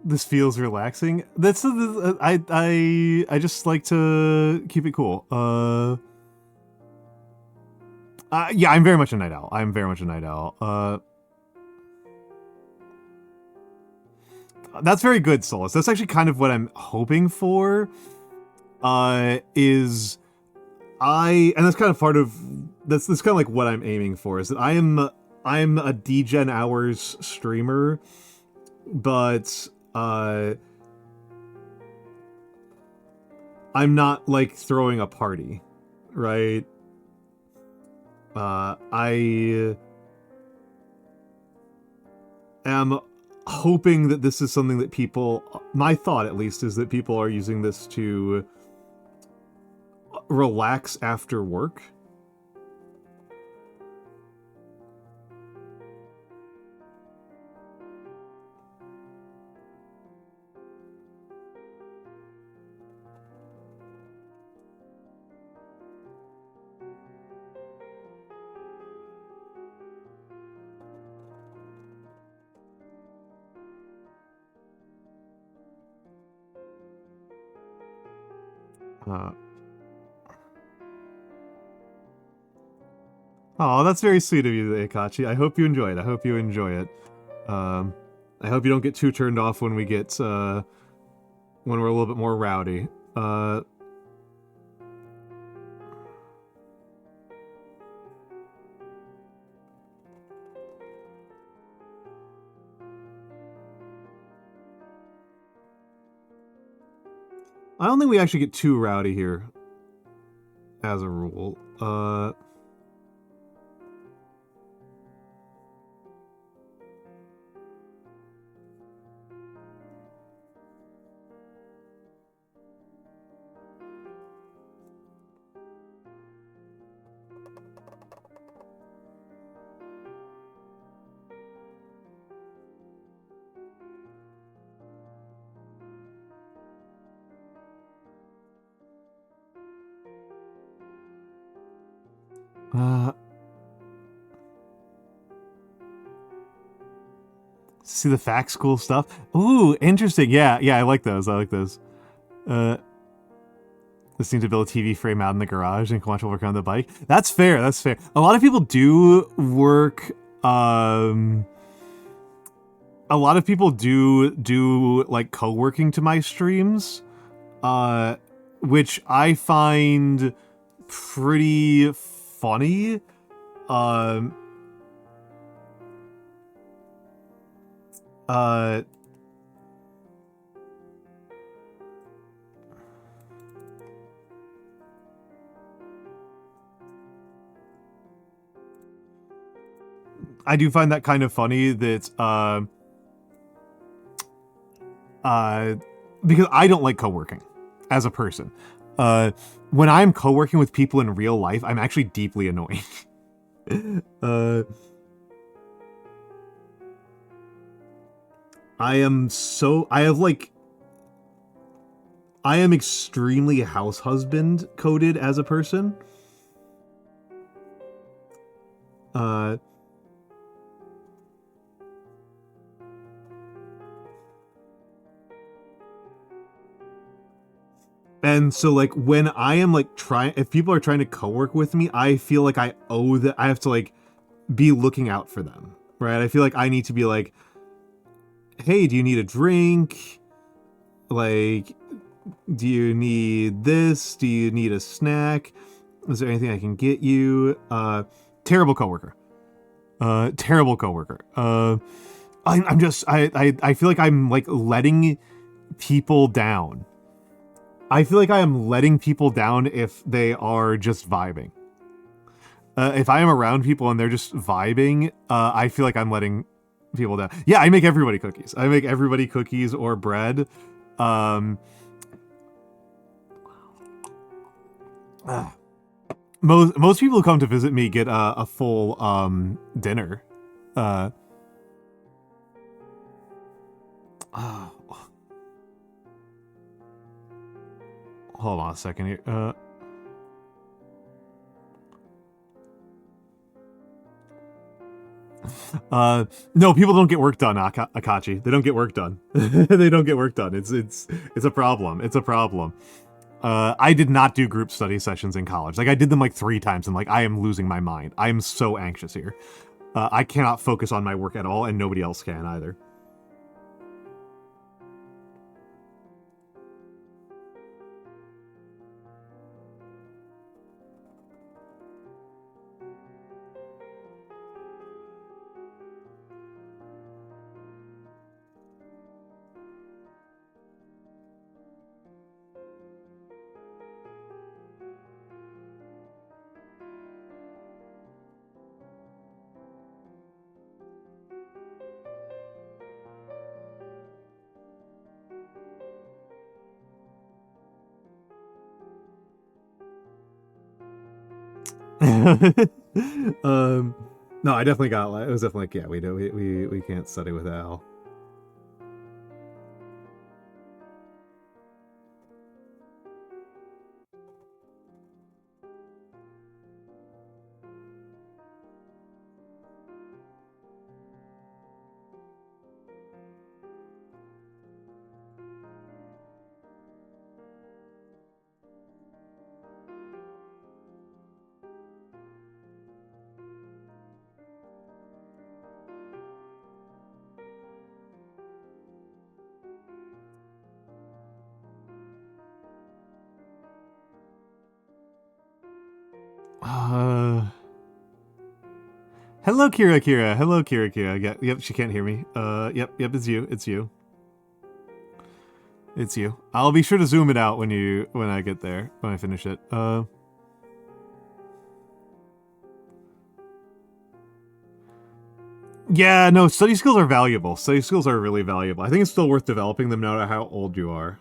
this feels relaxing. That's I just like to keep it cool. Yeah, I'm very much a night owl. I'm very much a night owl. That's very good, Solus. That's actually kind of what I'm hoping for. And that's kind of part of that's kind of like what I'm aiming for. Is that I'm a DGen hours streamer, but I'm not like throwing a party, right? I am hoping that this is something that people, my thought at least, is that people are using this to relax after work. Oh, that's very sweet of you, Akachi. I hope you enjoy it. I hope you enjoy it. Um, I hope you don't get too turned off when we get when we're a little bit more rowdy. I don't think we actually get too rowdy here, as a rule. See the fact school stuff? Ooh, interesting. Yeah, I like those. I like those. Listening to build a TV frame out in the garage and watch work on the bike. That's fair. That's fair. A lot of people do work. A lot of people do like co-working to my streams, which I find pretty funny. I do find that kind of funny that because I don't like co-working as a person. When I'm co-working with people in real life, I'm actually deeply annoying. I am extremely house husband coded as a person. And so like when I am like if people are trying to co-work with me, I feel like I owe that, I have to like be looking out for them, right? I feel like I need to be like, hey, do you need a drink? Like, do you need this? Do you need a snack? Is there anything I can get you? Terrible coworker. Terrible coworker. I'm just I feel like I'm like letting people down. I feel like I am letting people down if they are just vibing. If I am around people and they're just vibing, I feel like I'm letting people down. Yeah, I make everybody cookies. I make everybody cookies or bread. Most people who come to visit me get a full dinner. Hold on a second here. No, people don't get work done, Akachi. They don't get work done. They don't get work done. It's a problem. It's a problem. I did not do group study sessions in college. Like I did them like 3 times, and like I am losing my mind. I am so anxious here. I cannot focus on my work at all, and nobody else can either. No, I definitely got it was definitely like, yeah, we can't study with Al. Hello, Kira. Kira. Hello, Kira. Kira. Yeah, yep. She can't hear me. Yep. It's you. It's you. It's you. I'll be sure to zoom it out when I get there, when I finish it. Yeah, no, study skills are valuable. Study skills are really valuable. I think it's still worth developing them no matter how old you are.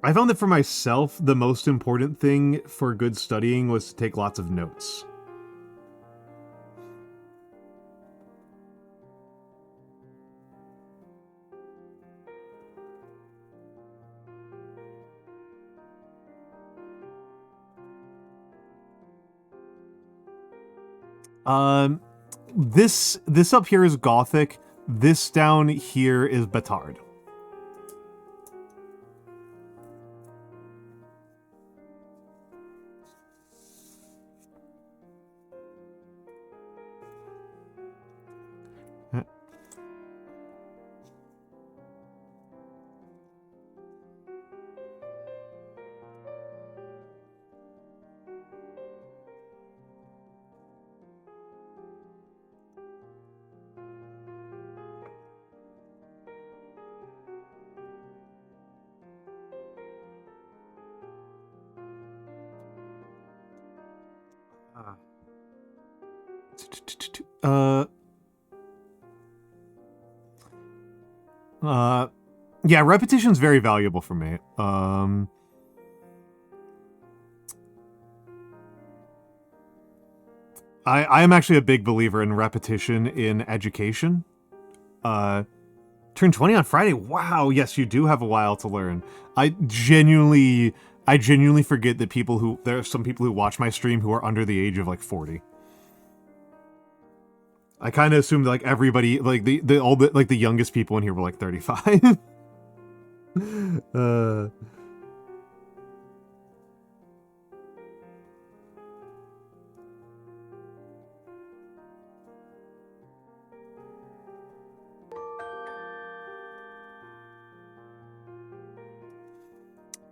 I found that for myself, the most important thing for good studying was to take lots of notes. This up here is Gothic. This down here is Batard. Yeah, repetition's very valuable for me. I am actually a big believer in repetition in education. Turn 20 on Friday. Wow, yes, you do have a while to learn. I genuinely forget that there are some people who watch my stream who are under the age of like 40. I kind of assumed like everybody, like the youngest people in here were like 35.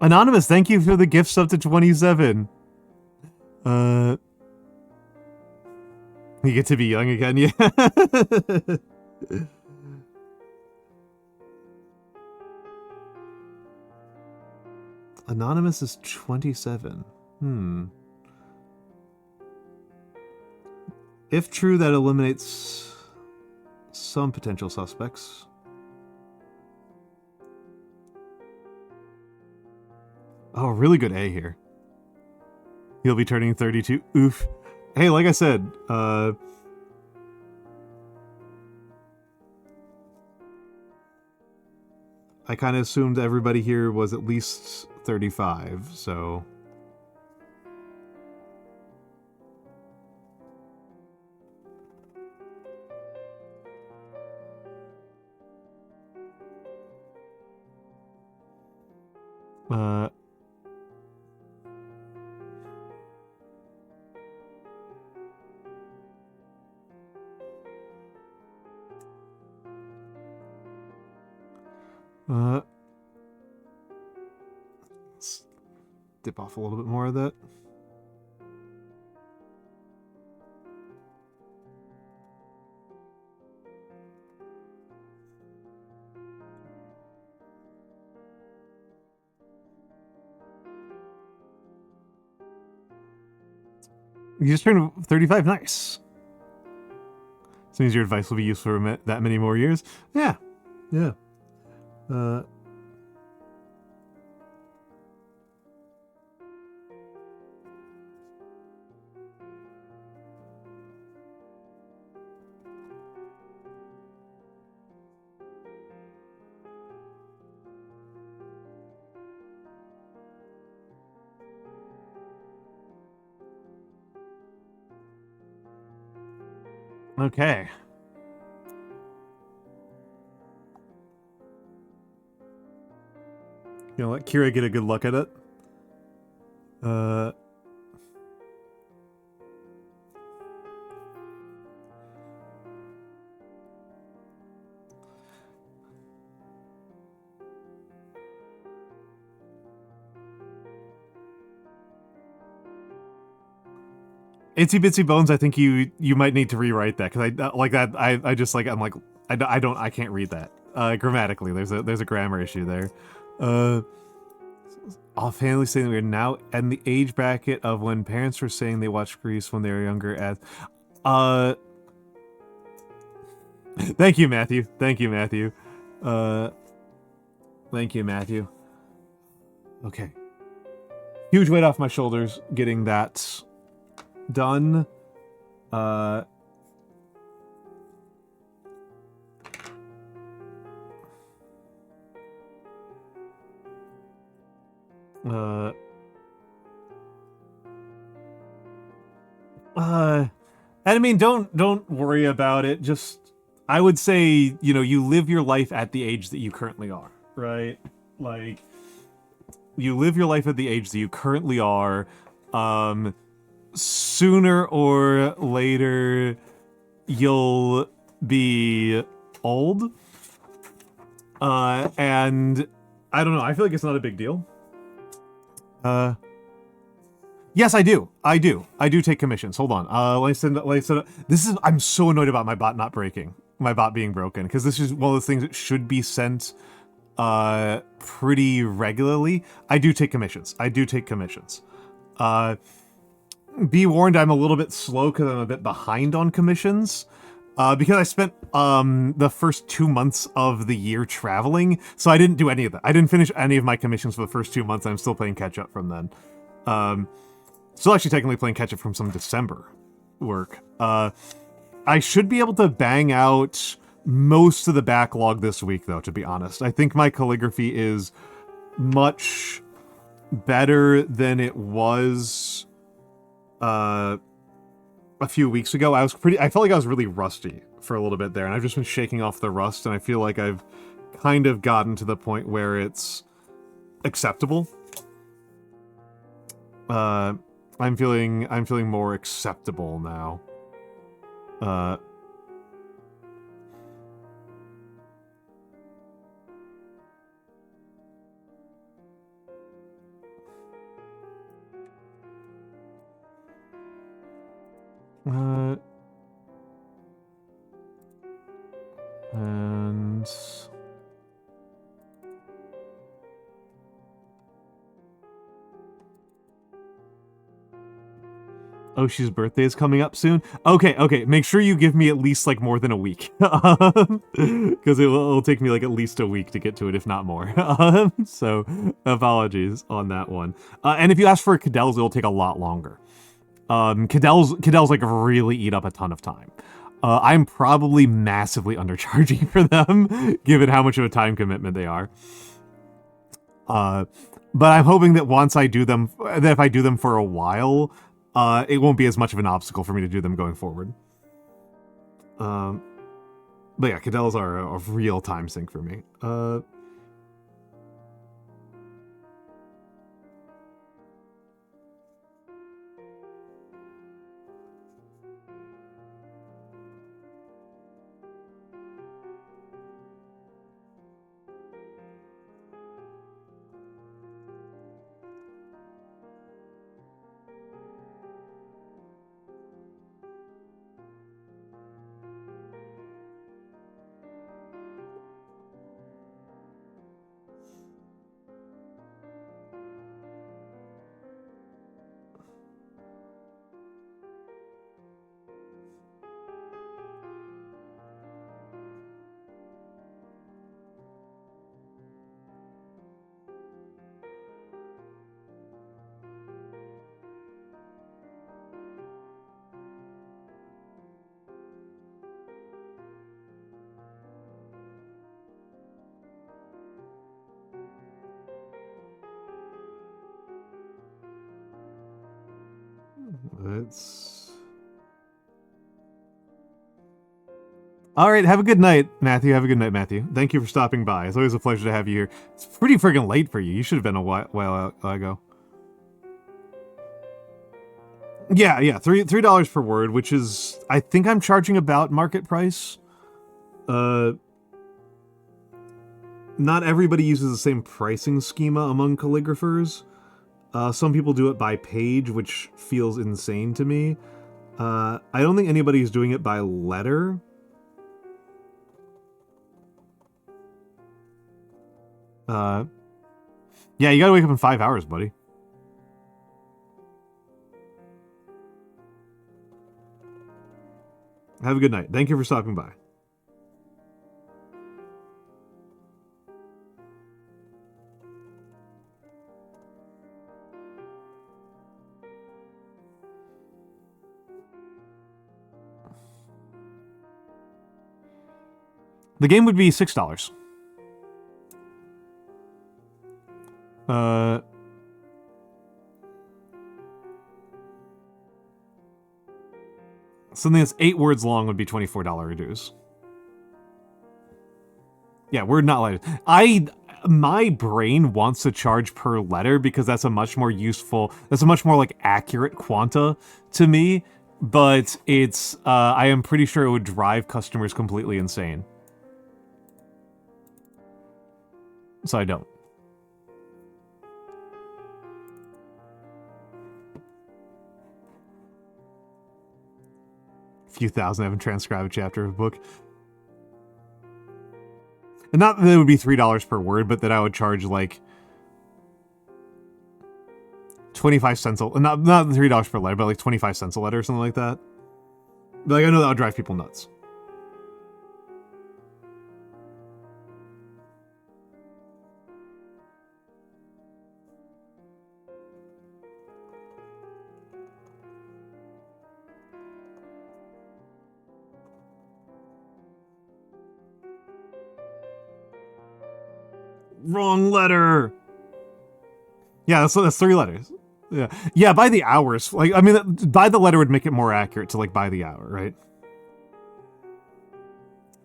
Anonymous, thank you for the gift sub to 27. You get to be young again, yeah. Anonymous is 27. If true, that eliminates some potential suspects. Oh, really good A here. He'll be turning 32. Oof. Hey, like I said, I kind of assumed everybody here was at least 35, so... let's dip off a little bit more of that. You just turned 35, nice. As soon as your advice will be used for that many more years. Yeah. Okay. You know, let Kira get a good look at it. Itsy Bitsy Bones, I think you might need to rewrite that, because I like that. I just like, I'm like, I can't read that grammatically. There's a grammar issue there. Offhandedly saying that we are now in the age bracket of when parents were saying they watched Grease when they were younger. As thank you, Matthew. Thank you, Matthew. Thank you, Matthew. Okay. Huge weight off my shoulders getting that done. And I mean, don't worry about it. Just, I would say, you know, you live your life at the age that you currently are, right? Like, you live your life at the age that you currently are. Sooner or later, you'll be old. And I don't know. I feel like it's not a big deal. Yes, I do. I do take commissions. Hold on. I'm so annoyed about my bot not breaking. My bot being broken, because this is one of those things that should be sent pretty regularly. I do take commissions. Be warned, I'm a little bit slow because I'm a bit behind on commissions. Because I spent the first 2 months of the year traveling, so I didn't do any of that. I didn't finish any of my commissions for the first 2 months. I'm still playing catch up from then. Still actually technically playing catch up from some December work. I should be able to bang out most of the backlog this week, though, to be honest. I think my calligraphy is much better than it was a few weeks ago. I felt like I was really rusty for a little bit there, and I've just been shaking off the rust, and I feel like I've kind of gotten to the point where it's acceptable. I'm feeling more acceptable now. And Oshi's birthday is coming up soon. Okay. Make sure you give me at least like more than a week, because it'll take me like at least a week to get to it, if not more. So apologies on that one. And if you ask for Cadell's, it'll take a lot longer. Cadell's like really eat up a ton of time. I'm probably massively undercharging for them, given how much of a time commitment they are. But I'm hoping that once I do them, that if I do them for a while, it won't be as much of an obstacle for me to do them going forward. But yeah, Cadell's are a real time sink for me. All right, have a good night, Matthew. Have a good night, Matthew. Thank you for stopping by. It's always a pleasure to have you here. It's pretty friggin' late for you. You should have been a while ago. Yeah, $3 per word, which is, I think I'm charging about market price. Not everybody uses the same pricing schema among calligraphers. Some people do it by page, which feels insane to me. I don't think anybody's doing it by letter. Yeah, you gotta wake up in 5 hours, buddy. Have a good night. Thank you for stopping by. The game would be $6. Something that's 8 words long would be $24 dues. Yeah, we're not like my brain wants to charge per letter because that's a much more useful, that's a much more like accurate quanta to me, but it's I am pretty sure it would drive customers completely insane. So I don't. A few thousand, I haven't transcribed a chapter of a book. And not that it would be $3 per word, but that I would charge like 25 cents not $3 per letter, but like 25 cents a letter or something like that. But like I know that would drive people nuts. Wrong letter. Yeah, that's 3 letters. Yeah, by the hours. Like, I mean, by the letter would make it more accurate to like by the hour, right?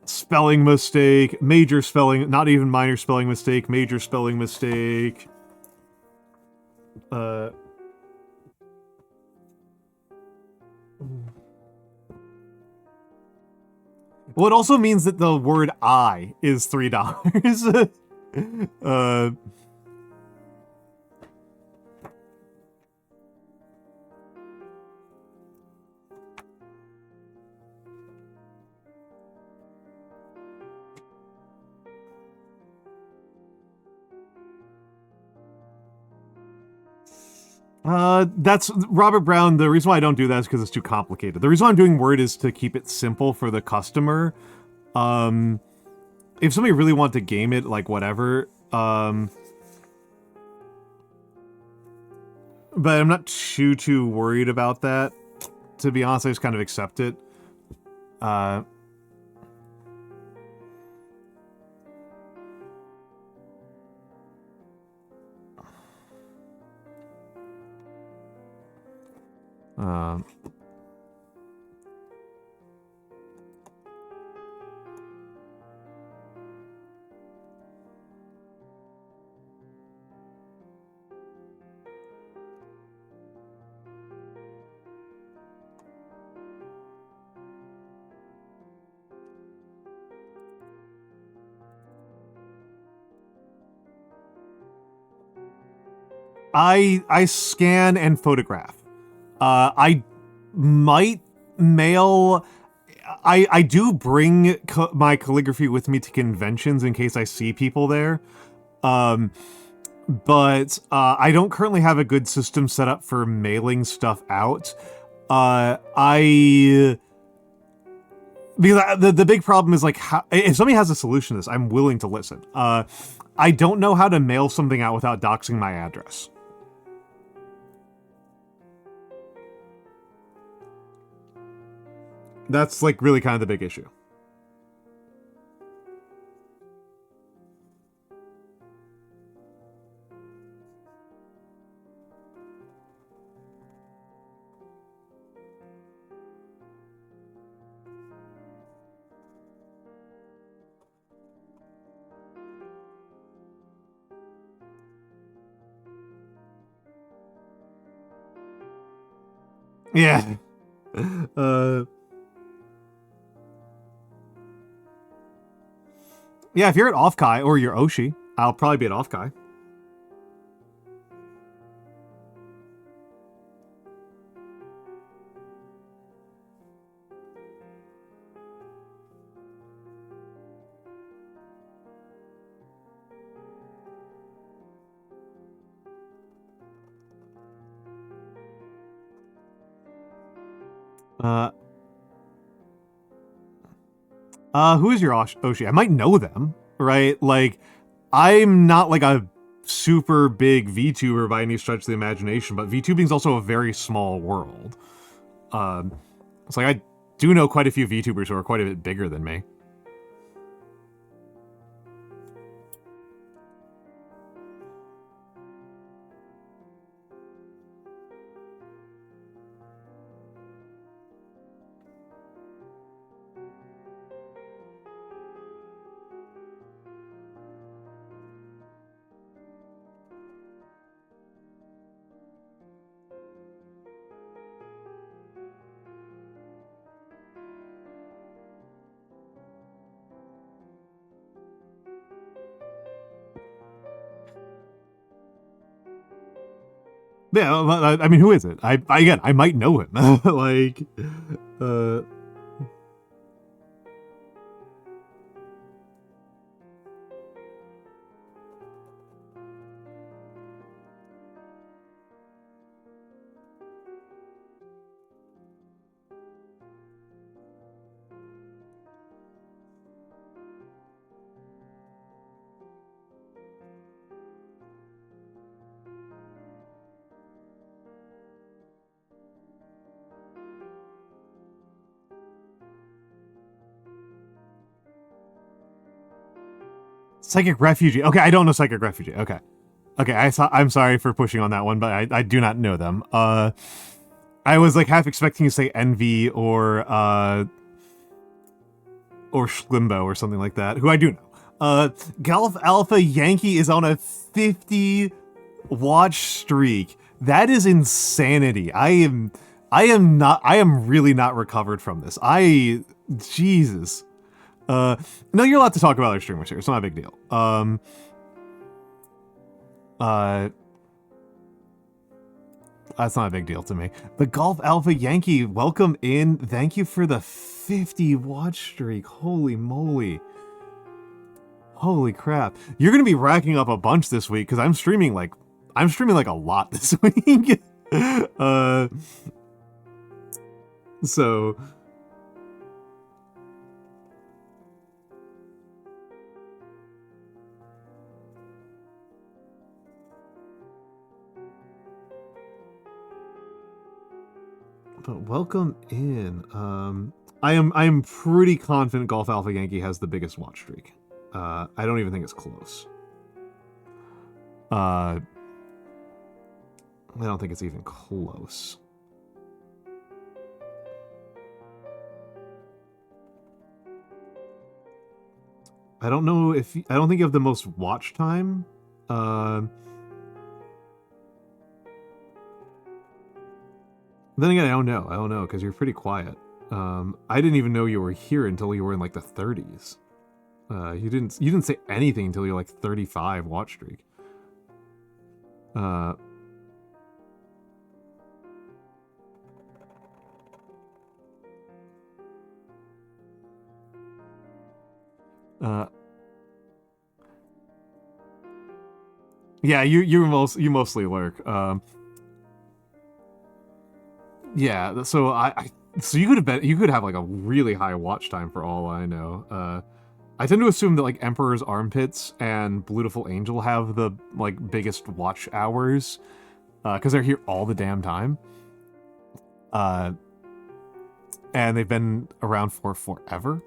Spelling mistake, major spelling, not even minor spelling mistake, major spelling mistake. Well, it also means that the word I is $3. That's Robert Brown. The reason why I don't do that is because it's too complicated. The reason why I'm doing Word is to keep it simple for the customer. If somebody really wanted to game it, like whatever, but I'm not too worried about that. To be honest, I just kind of accept it. I scan and photograph. I might mail. I do bring my calligraphy with me to conventions in case I see people there. But I don't currently have a good system set up for mailing stuff out. Because the big problem is like, if somebody has a solution to this, I'm willing to listen. I don't know how to mail something out without doxing my address. That's like really kind of the big issue. Yeah. Yeah, if you're at Offkai or you're Oshi, I'll probably be at Offkai. Uh, who is your Oshi? I might know them, right? Like, I'm not like a super big VTuber by any stretch of the imagination, but VTubing is also a very small world. It's like I do know quite a few VTubers who are quite a bit bigger than me. Yeah, I mean, who is it? Again, I might know him. Like, uh, Psychic Refugee. Okay, I don't know Psychic Refugee. Okay. Okay, I'm sorry for pushing on that one, but I do not know them. I was like half expecting you to say Envy or Schlimbo or something like that, who I do know. Golf Alpha Yankee is on a 50 watch streak. That is insanity. I am really not recovered from this. Jesus. No, you're allowed to talk about other streamers here. It's not a big deal. That's not a big deal to me. The Golf Alpha Yankee, welcome in. Thank you for the 50 watch streak. Holy moly. Holy crap. You're going to be racking up a bunch this week because I'm streaming like a lot this week. So but welcome in. I am pretty confident Golf Alpha Yankee has the biggest watch streak. I don't even think it's close. I don't think it's even close. I don't know if I don't think you have the most watch time. Then again, I don't know because you're pretty quiet. I didn't even know you were here until you were in like the 30s. You didn't say anything until you're like 35 watch streak. Yeah, you mostly lurk. Yeah, so so you could have like a really high watch time for all I know. I tend to assume that like Emperor's Armpits and Beautiful Angel have the like biggest watch hours because they're here all the damn time. And they've been around for forever.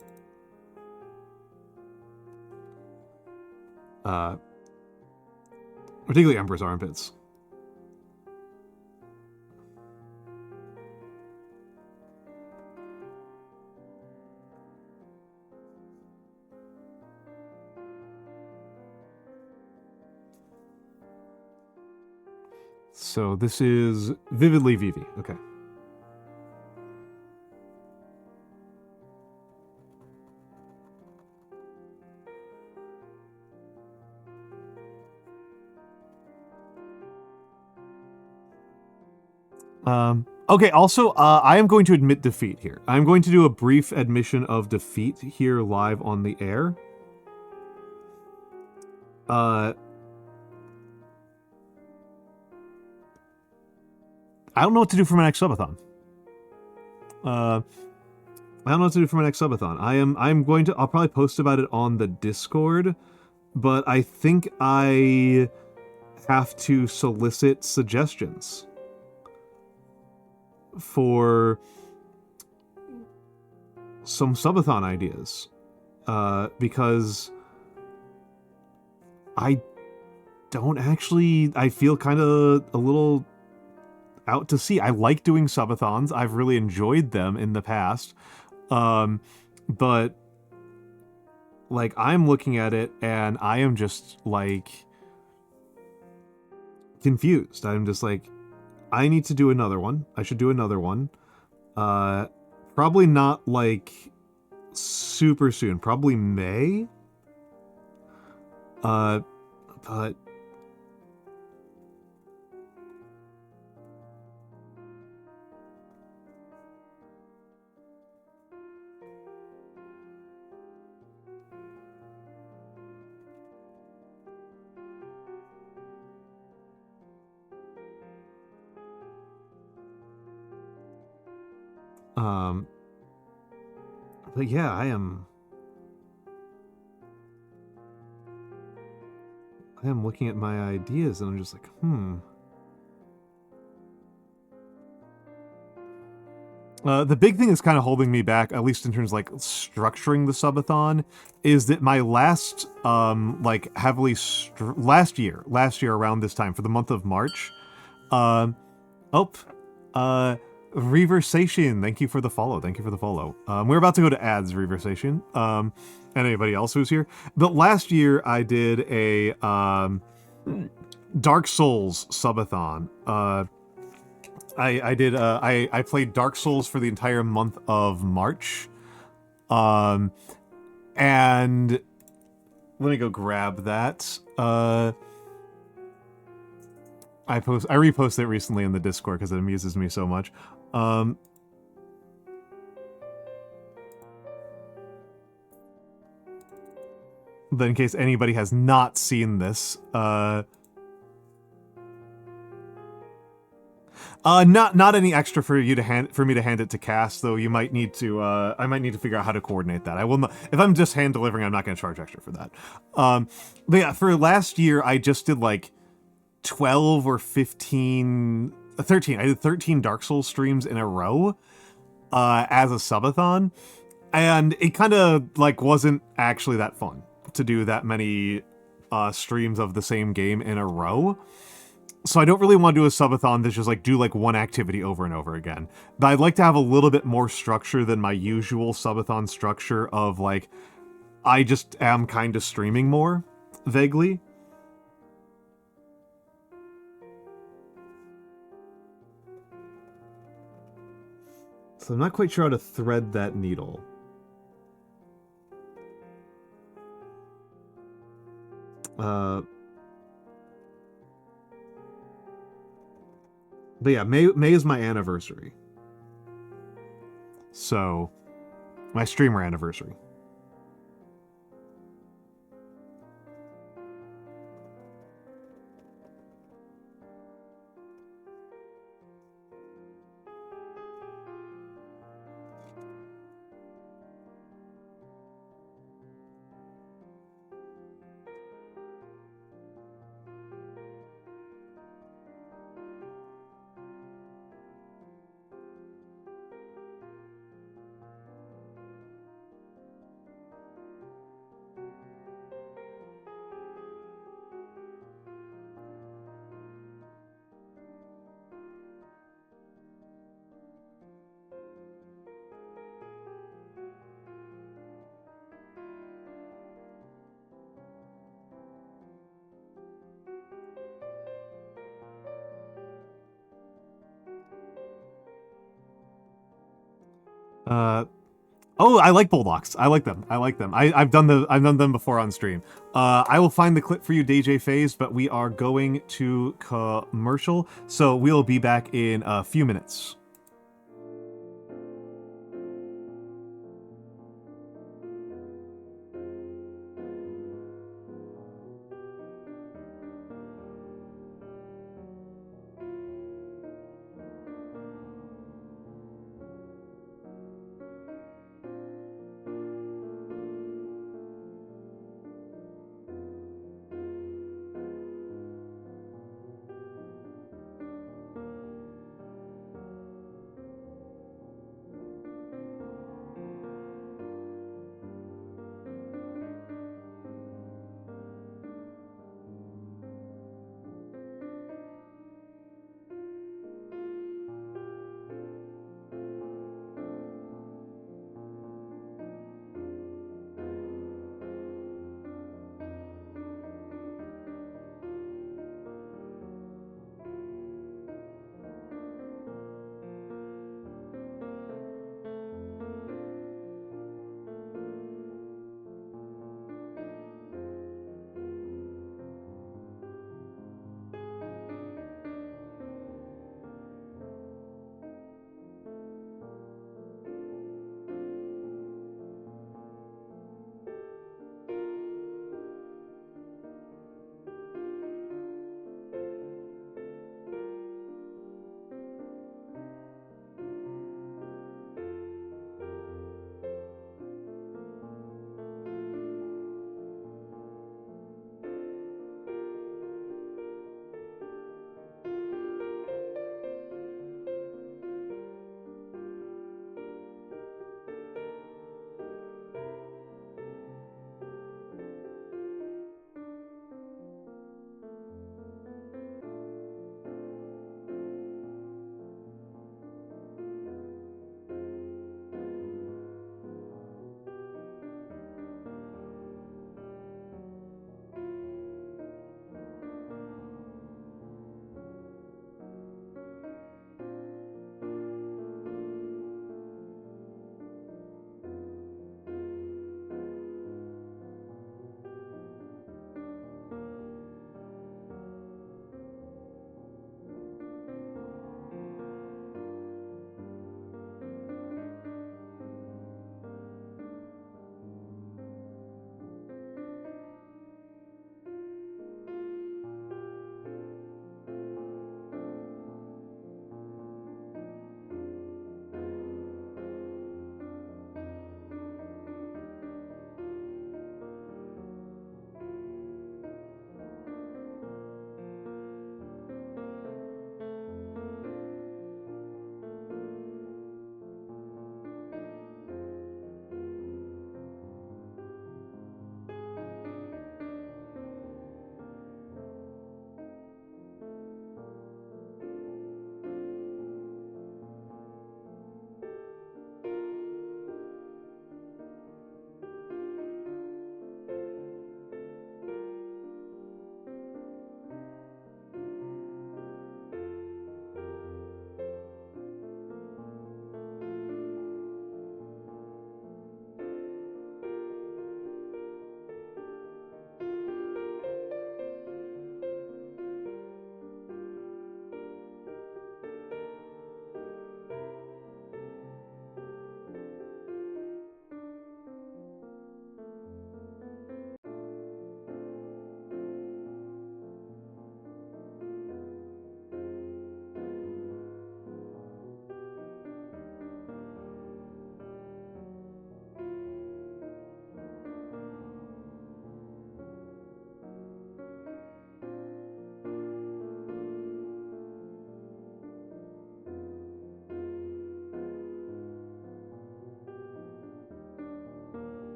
Particularly Emperor's Armpits. So this is Vividly Vivi. Okay. Okay, also, I am going to admit defeat here. I'm going to do a brief admission of defeat here live on the air. I don't know what to do for my next subathon. I don't know what to do for my next subathon. I'll probably post about it on the Discord, but I think I have to solicit suggestions for some subathon ideas. Because I feel kind of a little out to sea. I like doing subathons. I've really enjoyed them in the past. But like I'm looking at it and I am just like confused. I'm just like, I need to do another one. I should do another one. Probably not like super soon. Probably May. But but yeah, I am looking at my ideas and I'm just like, the big thing that's kind of holding me back, at least in terms of like structuring the subathon, is that my last, like heavily last year around this time for the month of March, Reversation, thank you for the follow. We're about to go to ads, Reversation. And anybody else who's here. But last year I did a Dark Souls subathon. I played Dark Souls for the entire month of March. And let me go grab that. I reposted it recently in the Discord because it amuses me so much. Then in case anybody has not seen this, not any extra for me to hand it to Cass, though. You might need to I might need to figure out how to coordinate that. I will not, if I'm just hand delivering, I'm not going to charge extra for that. But yeah, for last year I just did like 12 or 13. I did 13 Dark Souls streams in a row as a subathon, and it kind of like wasn't actually that fun to do that many streams of the same game in a row. So I don't really want to do a subathon that's just like do like one activity over and over again. But I'd like to have a little bit more structure than my usual subathon structure of like, I just am kind of streaming more, vaguely. So I'm not quite sure how to thread that needle. But yeah, May is my anniversary. So, my streamer anniversary. Oh, I like bulldogs. I like them. I've done them before on stream. I will find the clip for you, DJ Phase, but we are going to commercial, so we'll be back in a few minutes.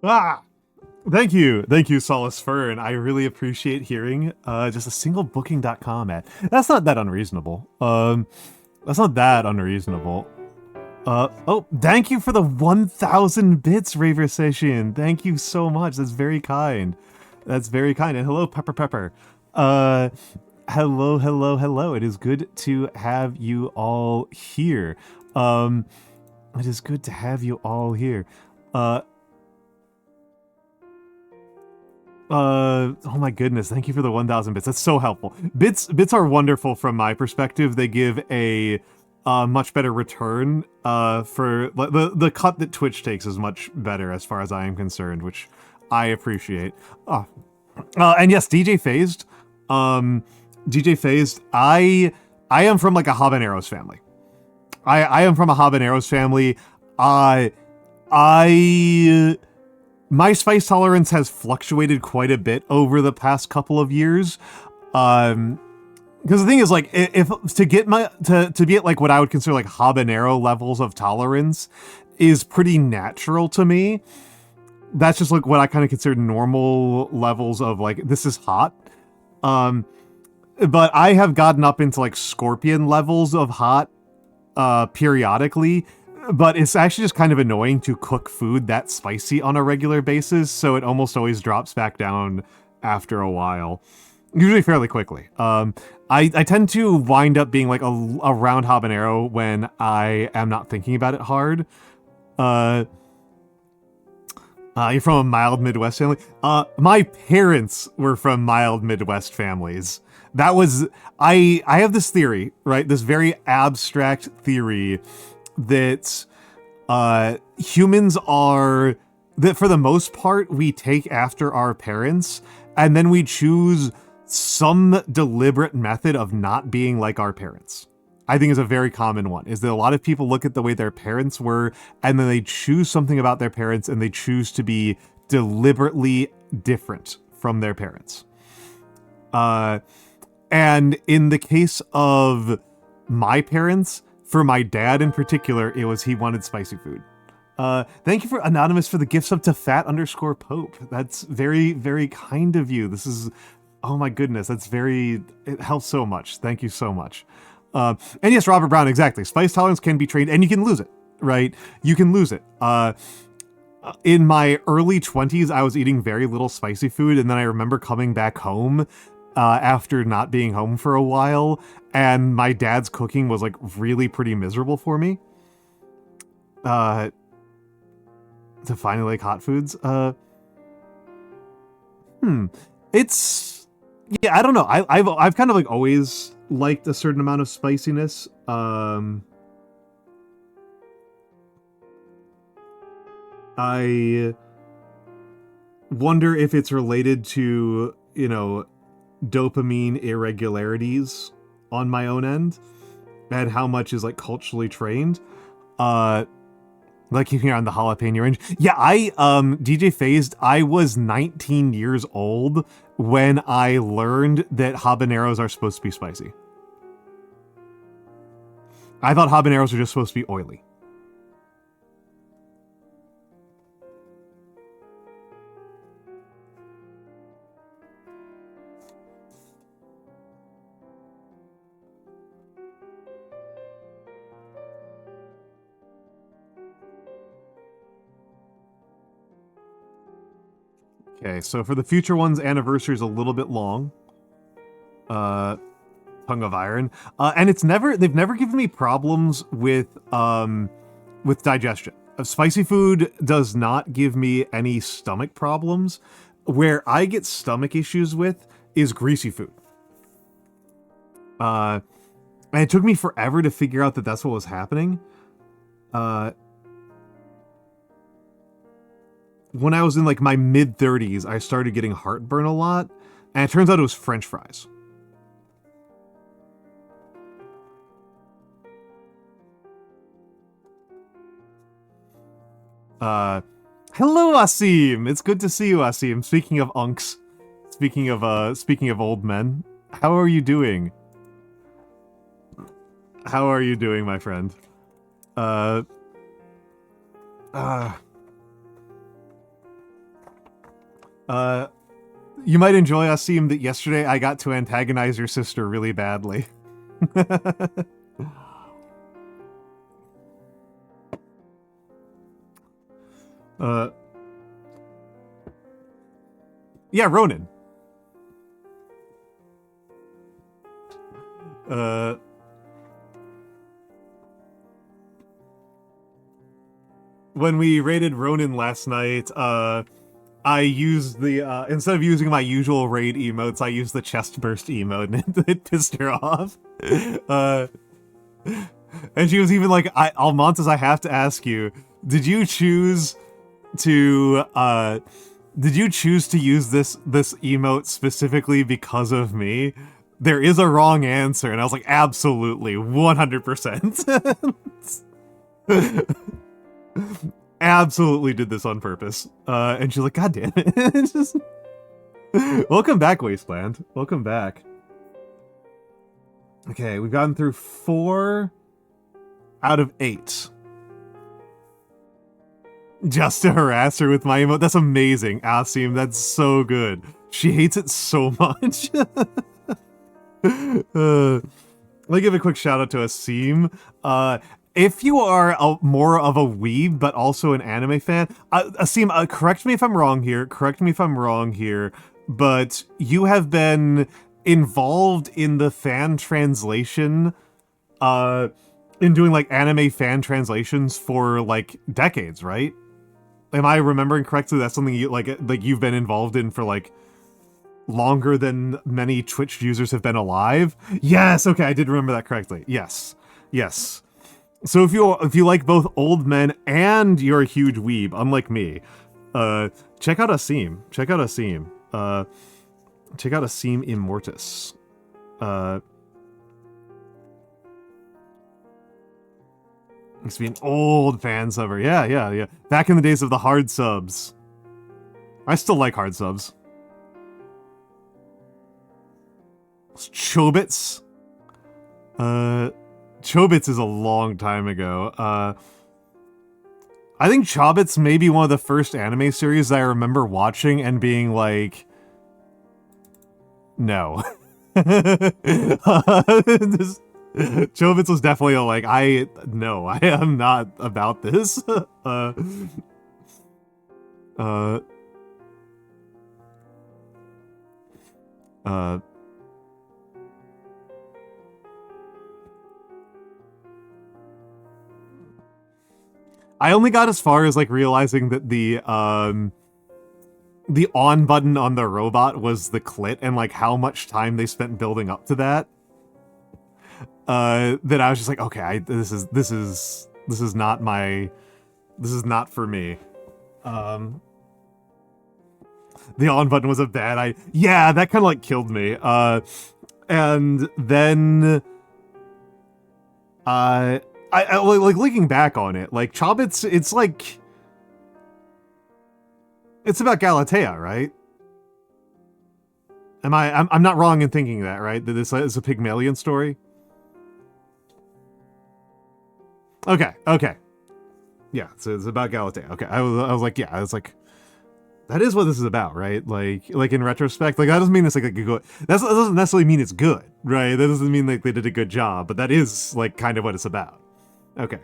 Ah! Thank you, Solace Fern. I really appreciate hearing just a single booking.com ad. That's not that unreasonable. That's not that unreasonable. Oh, thank you for the 1,000 bits, Raver Session. Thank you so much. That's very kind. That's very kind. And hello, Pepper Pepper. Hello. It is good to have you all here. It is good to have you all here. Oh my goodness, thank you for the 1,000 bits. That's so helpful. Bits are wonderful from my perspective. They give a much better return for the cut that Twitch takes is much better as far as I am concerned, which I appreciate. And yes, DJ Phased. DJ Phased, I am from like a habaneros family. I am from a habaneros family. My spice tolerance has fluctuated quite a bit over the past couple of years. Because the thing is, like, if to get to be at like what I would consider like habanero levels of tolerance is pretty natural to me. That's just like what I kind of consider normal levels of like, this is hot. But I have gotten up into like scorpion levels of hot periodically. But it's actually just kind of annoying to cook food that spicy on a regular basis, so it almost always drops back down after a while. Usually fairly quickly. I tend to wind up being like a round habanero when I am not thinking about it hard. You're from a mild Midwest family? My parents were from mild Midwest families. That was... I have this theory, right? This very abstract theory that humans are... that for the most part, we take after our parents, and then we choose some deliberate method of not being like our parents. I think is a very common one, is that a lot of people look at the way their parents were, and then they choose something about their parents, and they choose to be deliberately different from their parents. And in the case of my parents, for my dad in particular, it was he wanted spicy food. Thank you for Anonymous for the gift sub to fat_Pope. That's very, very kind of you. This is, oh my goodness, it helps so much. Thank you so much. And yes, Robert Brown, exactly. Spice tolerance can be trained, and you can lose it, right? You can lose it. In my early 20s, I was eating very little spicy food, and then I remember coming back home after not being home for a while, and my dad's cooking was like really pretty miserable for me. To finally like hot foods. It's, yeah, I don't know. I've kind of like always liked a certain amount of spiciness. I wonder if it's related to, you know, dopamine irregularities on my own end, and how much is like culturally trained. Like keeping on the jalapeno range. Yeah, DJ Phased, I was 19 years old when I learned that habaneros are supposed to be spicy. I thought habaneros were just supposed to be oily. Okay, so for the future ones, anniversary is a little bit long. Tongue of Iron. And they've never given me problems with digestion. Spicy food does not give me any stomach problems. Where I get stomach issues with is greasy food. And it took me forever to figure out that that's what was happening. When I was in like my mid-30s, I started getting heartburn a lot, and it turns out it was French fries. Hello, Asim! It's good to see you, Asim. Speaking of unks, speaking of old men, how are you doing? How are you doing, my friend? You might enjoy Asim that yesterday I got to antagonize your sister really badly. uh, yeah, Ronan. When we raided Ronan last night, I used the, instead of using my usual raid emotes, I used the chest burst emote, and it pissed her off. And she was even like, Almontes, I have to ask you, did you choose to, use this emote specifically because of me? There is a wrong answer. And I was like, absolutely, 100%. Absolutely did this on purpose. And she's like, God damn it. Just... Welcome back, Wasteland. Welcome back. Okay, we've gotten through 4 out of 8. Just to harass her with my emote. That's amazing, Asim. That's so good. She hates it so much. Let me give a quick shout out to Asim. If you are more of a weeb, but also an anime fan, Asim, correct me if I'm wrong here, but you have been involved in the fan translation, in doing, like, anime fan translations for, like, decades, right? Am I remembering correctly? That's something you, like you've been involved in for, like, longer than many Twitch users have been alive? Yes, okay, I did remember that correctly. Yes. Yes. So if you like both old men and you're a huge weeb, unlike me, check out Asim. Check out Asim Immortus. Used to be an old fan subber. Yeah. Back in the days of the hard subs. I still like hard subs. Chobits. Chobits is a long time ago. I think Chobits may be one of the first anime series that I remember watching and being like, no. Chobits was definitely like, no, I am not about this. I only got as far as, like, realizing that the on button on the robot was the clit, and, like, how much time they spent building up to that. That I was just like, okay, this is not for me. The on button was a bad yeah, that kind of, like, killed me. And then I like, looking back on it, like, Chobits, it's like, it's about Galatea, right? I'm not wrong in thinking that, right? That this is a Pygmalion story? Okay. Yeah, so it's about Galatea. Okay, I was like, yeah, I was like, that is what this is about, right? Like in retrospect, like, that doesn't mean it's like a good. That doesn't necessarily mean it's good, right? That doesn't mean like they did a good job, but that is, like, kind of what it's about. Okay.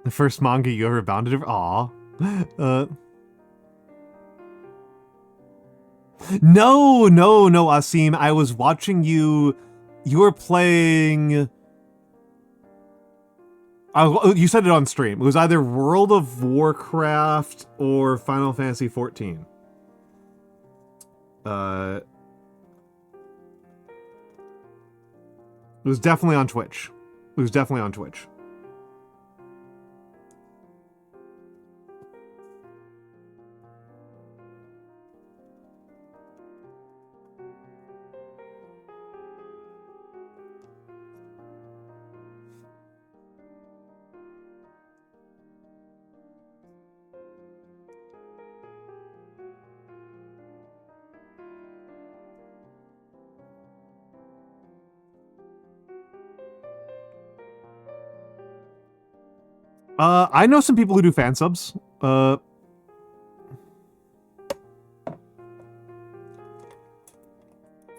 The first manga you ever bounded over? Aw. No, Asim. I was watching you. You were playing. You said it on stream. It was either World of Warcraft or Final Fantasy XIV. It was definitely on Twitch. I know some people who do fan subs.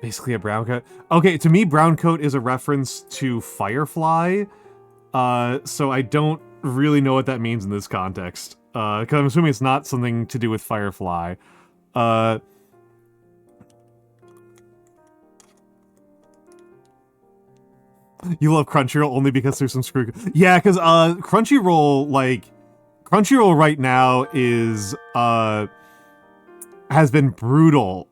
Basically a brown coat. Okay, to me, brown coat is a reference to Firefly. So I don't really know what that means in this context. Because I'm assuming it's not something to do with Firefly. You love Crunchyroll only because there's some screw. Yeah, because Crunchyroll right now is has been brutal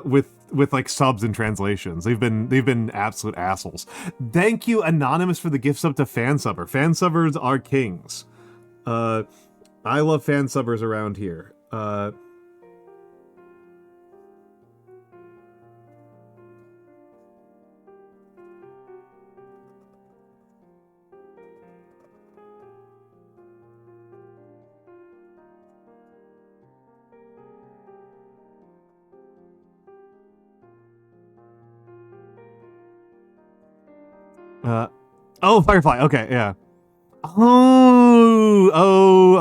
with like subs and translations. They've been absolute assholes. Thank you, Anonymous, for the gift sub to Fansubber. Fansubbers are kings. I love fansubbers around here. Oh, Firefly. Okay, yeah.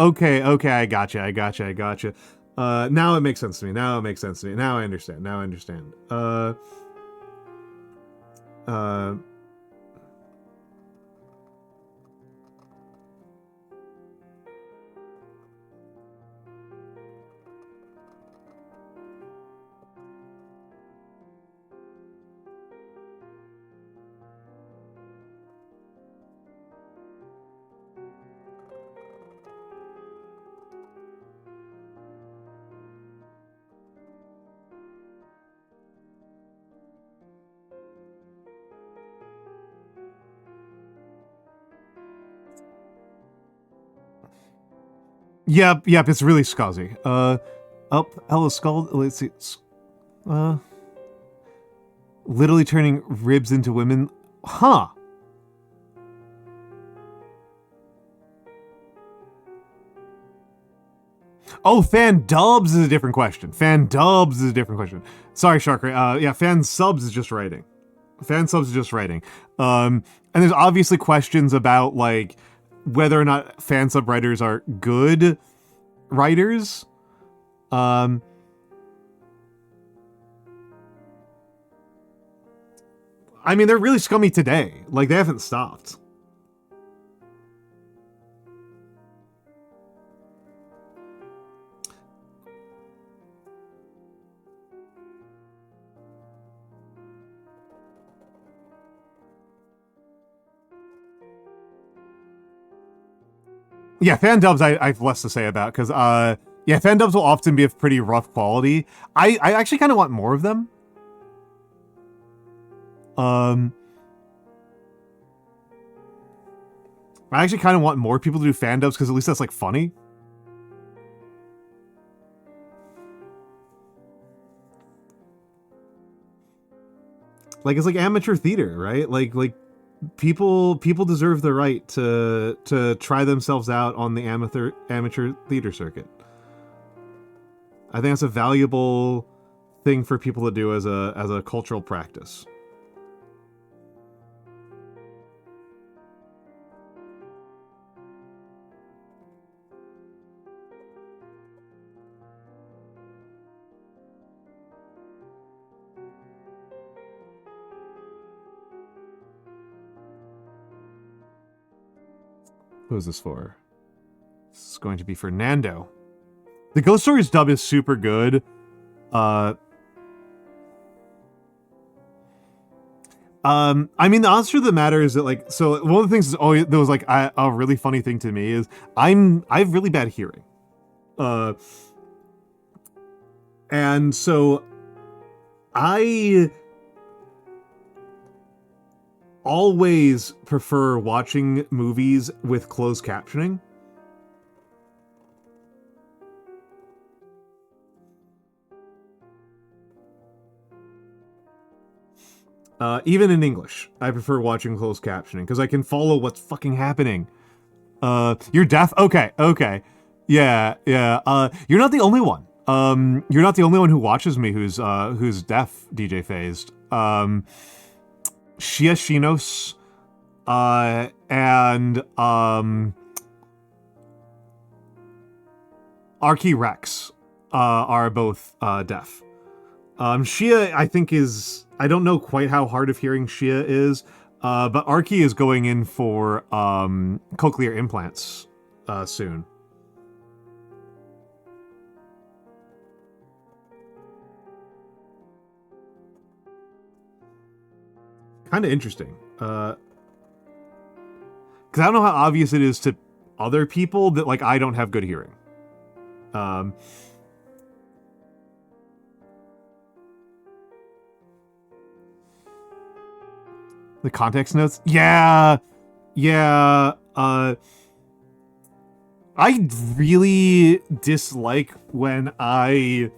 Okay. I gotcha. Now it makes sense to me. Now I understand. Yep, it's really scuzzy. Hello, Skull. Let's see. Literally turning ribs into women. Huh. Oh, fan dubs is a different question. Sorry, Shark. Yeah, fan subs is just writing. And there's obviously questions about, like, whether or not fan sub writers are good writers. I mean, they're really scummy today. Like, they haven't stopped. Yeah, fan dubs I have less to say about, because, yeah, fan dubs will often be of pretty rough quality. I actually kind of want more of them. I actually kind of want more people to do fan dubs, because at least that's, like, funny. Like, it's like amateur theater, right? Like people deserve the right to try themselves out on the amateur theater circuit. I think that's a valuable thing for people to do as a cultural practice. Who is this for? This is going to be for Nando. The Ghost Stories dub is super good. I mean, the honest truth of the matter is that, like, so one of the things that was like a really funny thing to me is I have really bad hearing. And so I always prefer watching movies with closed captioning. Even in English, I prefer watching closed captioning because I can follow what's fucking happening. You're deaf? Okay. Yeah. You're not the only one. You're not the only one who watches me who's deaf, DJ Phased. Shia Shinos and Archie Rex are both deaf. Shia, I think, is... I don't know quite how hard of hearing Shia is, but Archie is going in for cochlear implants soon. Kind of interesting. Because I don't know how obvious it is to other people that, like, I don't have good hearing. The context notes? Yeah. I really dislike when I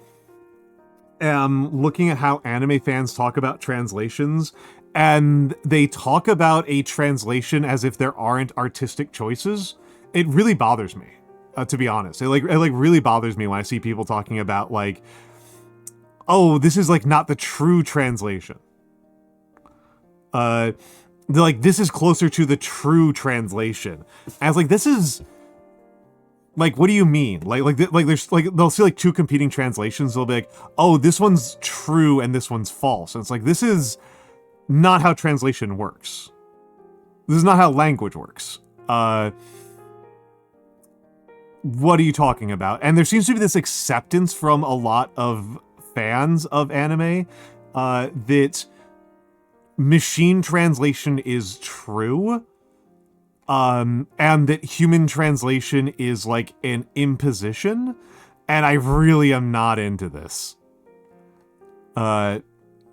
am looking at how anime fans talk about translations, and they talk about a translation as if there aren't artistic choices. It really bothers me, to be honest. It really bothers me when I see people talking about, like, oh, this is, like, not the true translation. They're like, this is closer to the true translation. And I was like, this is... Like, what do you mean? There's, like, they'll see, like, two competing translations. They'll be like, oh, this one's true and this one's false. And it's like, this is not how translation works. This is not how language works. What are you talking about? And there seems to be this acceptance from a lot of fans of anime that machine translation is true. And that human translation is, like, an imposition, and I really am not into this.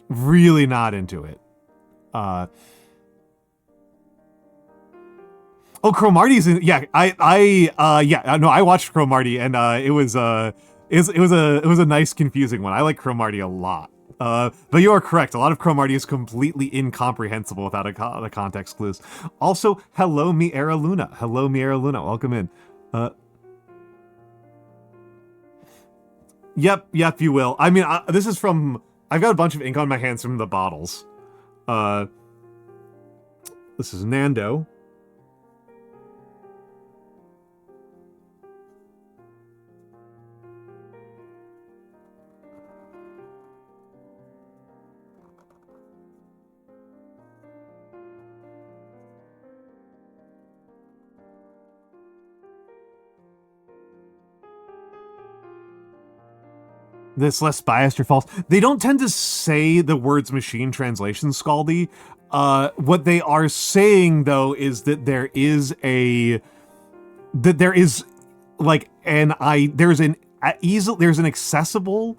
Really not into it. Oh, Cromarty's in... Yeah, I watched Cromarty, and it was a nice, confusing one. I like Cromarty a lot. But you are correct. A lot of Cromarty is completely incomprehensible without a context clues. Also, hello, Miera Luna. Hello, Miera Luna. Welcome in. Yep, you will. I mean, this is from... I've got a bunch of ink on my hands from the bottles. This is Nando. This less biased or false. They don't tend to say the words machine translation, Scaldy. What they are saying, though, is that there's an accessible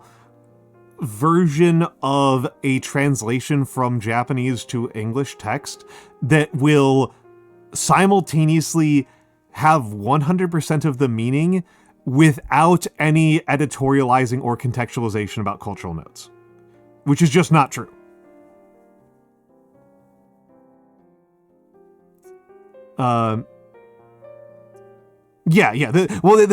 version of a translation from Japanese to English text that will simultaneously have 100% of the meaning without any editorializing or contextualization about cultural notes, which is just not true. They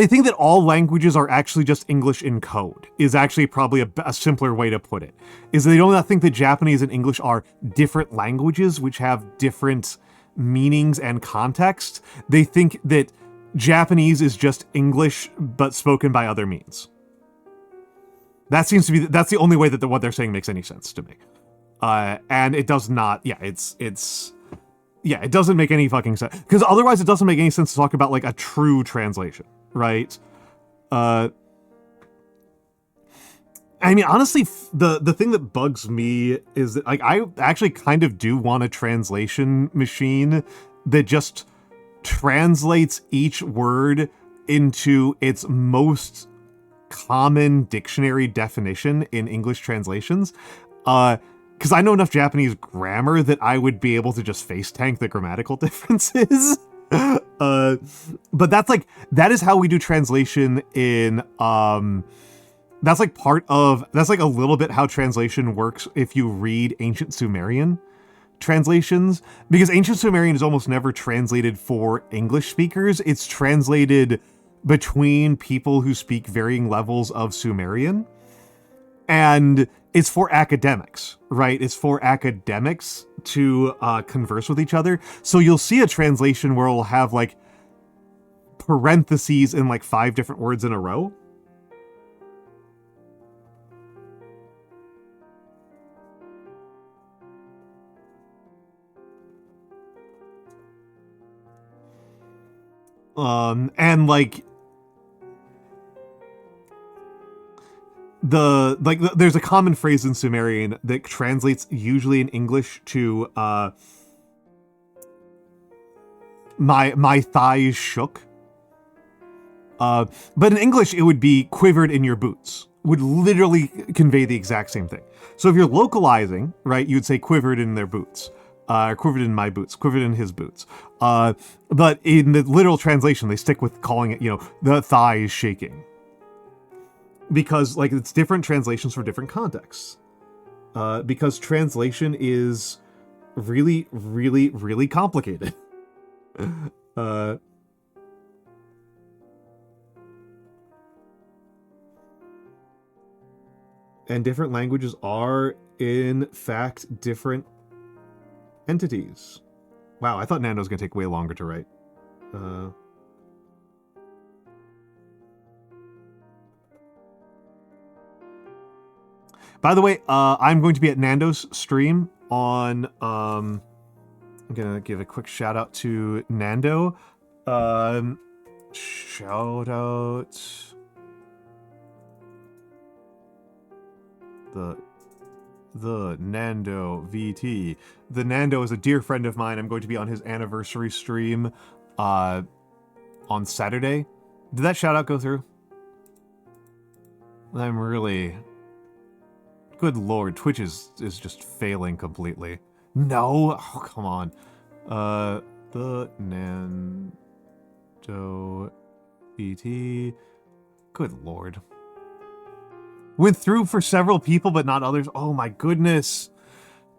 think that all languages are actually just English in code, is actually probably a simpler way to put it. Is they don't think that Japanese and English are different languages which have different meanings and context. They think that Japanese is just English, but spoken by other means. That seems to be... That's the only way that what they're saying makes any sense to me. And it does not... Yeah, it doesn't make any fucking sense. Because otherwise it doesn't make any sense to talk about, like, a true translation, right? I mean, honestly, the thing that bugs me is that, like, I actually kind of do want a translation machine that just translates each word into its most common dictionary definition in English translations. Because I know enough Japanese grammar that I would be able to just face tank the grammatical differences. But that is how we do translation in, that's like a little bit how translation works if you read Ancient Sumerian translations, because Ancient Sumerian is almost never translated for English speakers. It's translated between people who speak varying levels of Sumerian. And it's for academics, right? It's for academics to converse with each other. So you'll see a translation where it'll have like parentheses in like 5 different words in a row. And like there's a common phrase in Sumerian that translates usually in English to my thighs shook. But in English it would be quivered in your boots. Would literally convey the exact same thing. So if you're localizing, right, you'd say quivered in their boots. Quivered in my boots, quivered in his boots. But in the literal translation, they stick with calling it, the thigh is shaking. Because, like, it's different translations for different contexts. Because translation is really, really, really complicated. And different languages are, in fact, different entities. Wow, I thought Nando was going to take way longer to write. By the way, I'm going to be at Nando's stream on... I'm going to give a quick shout out to Nando. Shout out... The Nando VT. The Nando is a dear friend of mine. I'm going to be on his anniversary stream on Saturday. Did that shout out go through? I'm really... Good lord, Twitch is just failing completely. No? Oh, come on. The Nando VT. Good lord. Went through for several people, but not others. Oh my goodness.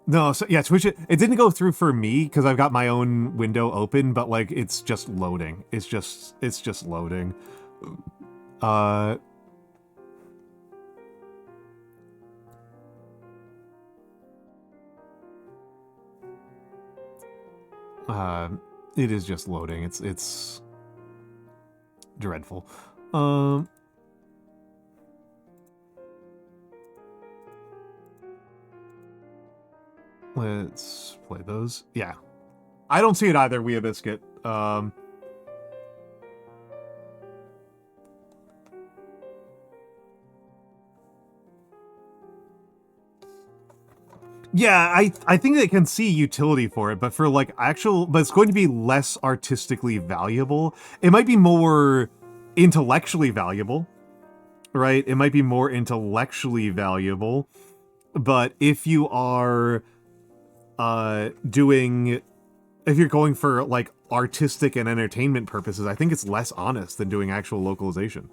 No, so yeah, Twitch, it didn't go through for me because I've got my own window open, but like it's just loading. It's just loading. It is just loading. It's dreadful. Let's play those. Yeah. I don't see it either, Wea Biscuit. Yeah, I think they can see utility for it, but for like but it's going to be less artistically valuable. It might be more intellectually valuable, right? It might be more intellectually valuable, but if you are if you're going for like artistic and entertainment purposes, I think it's less honest than doing actual localization.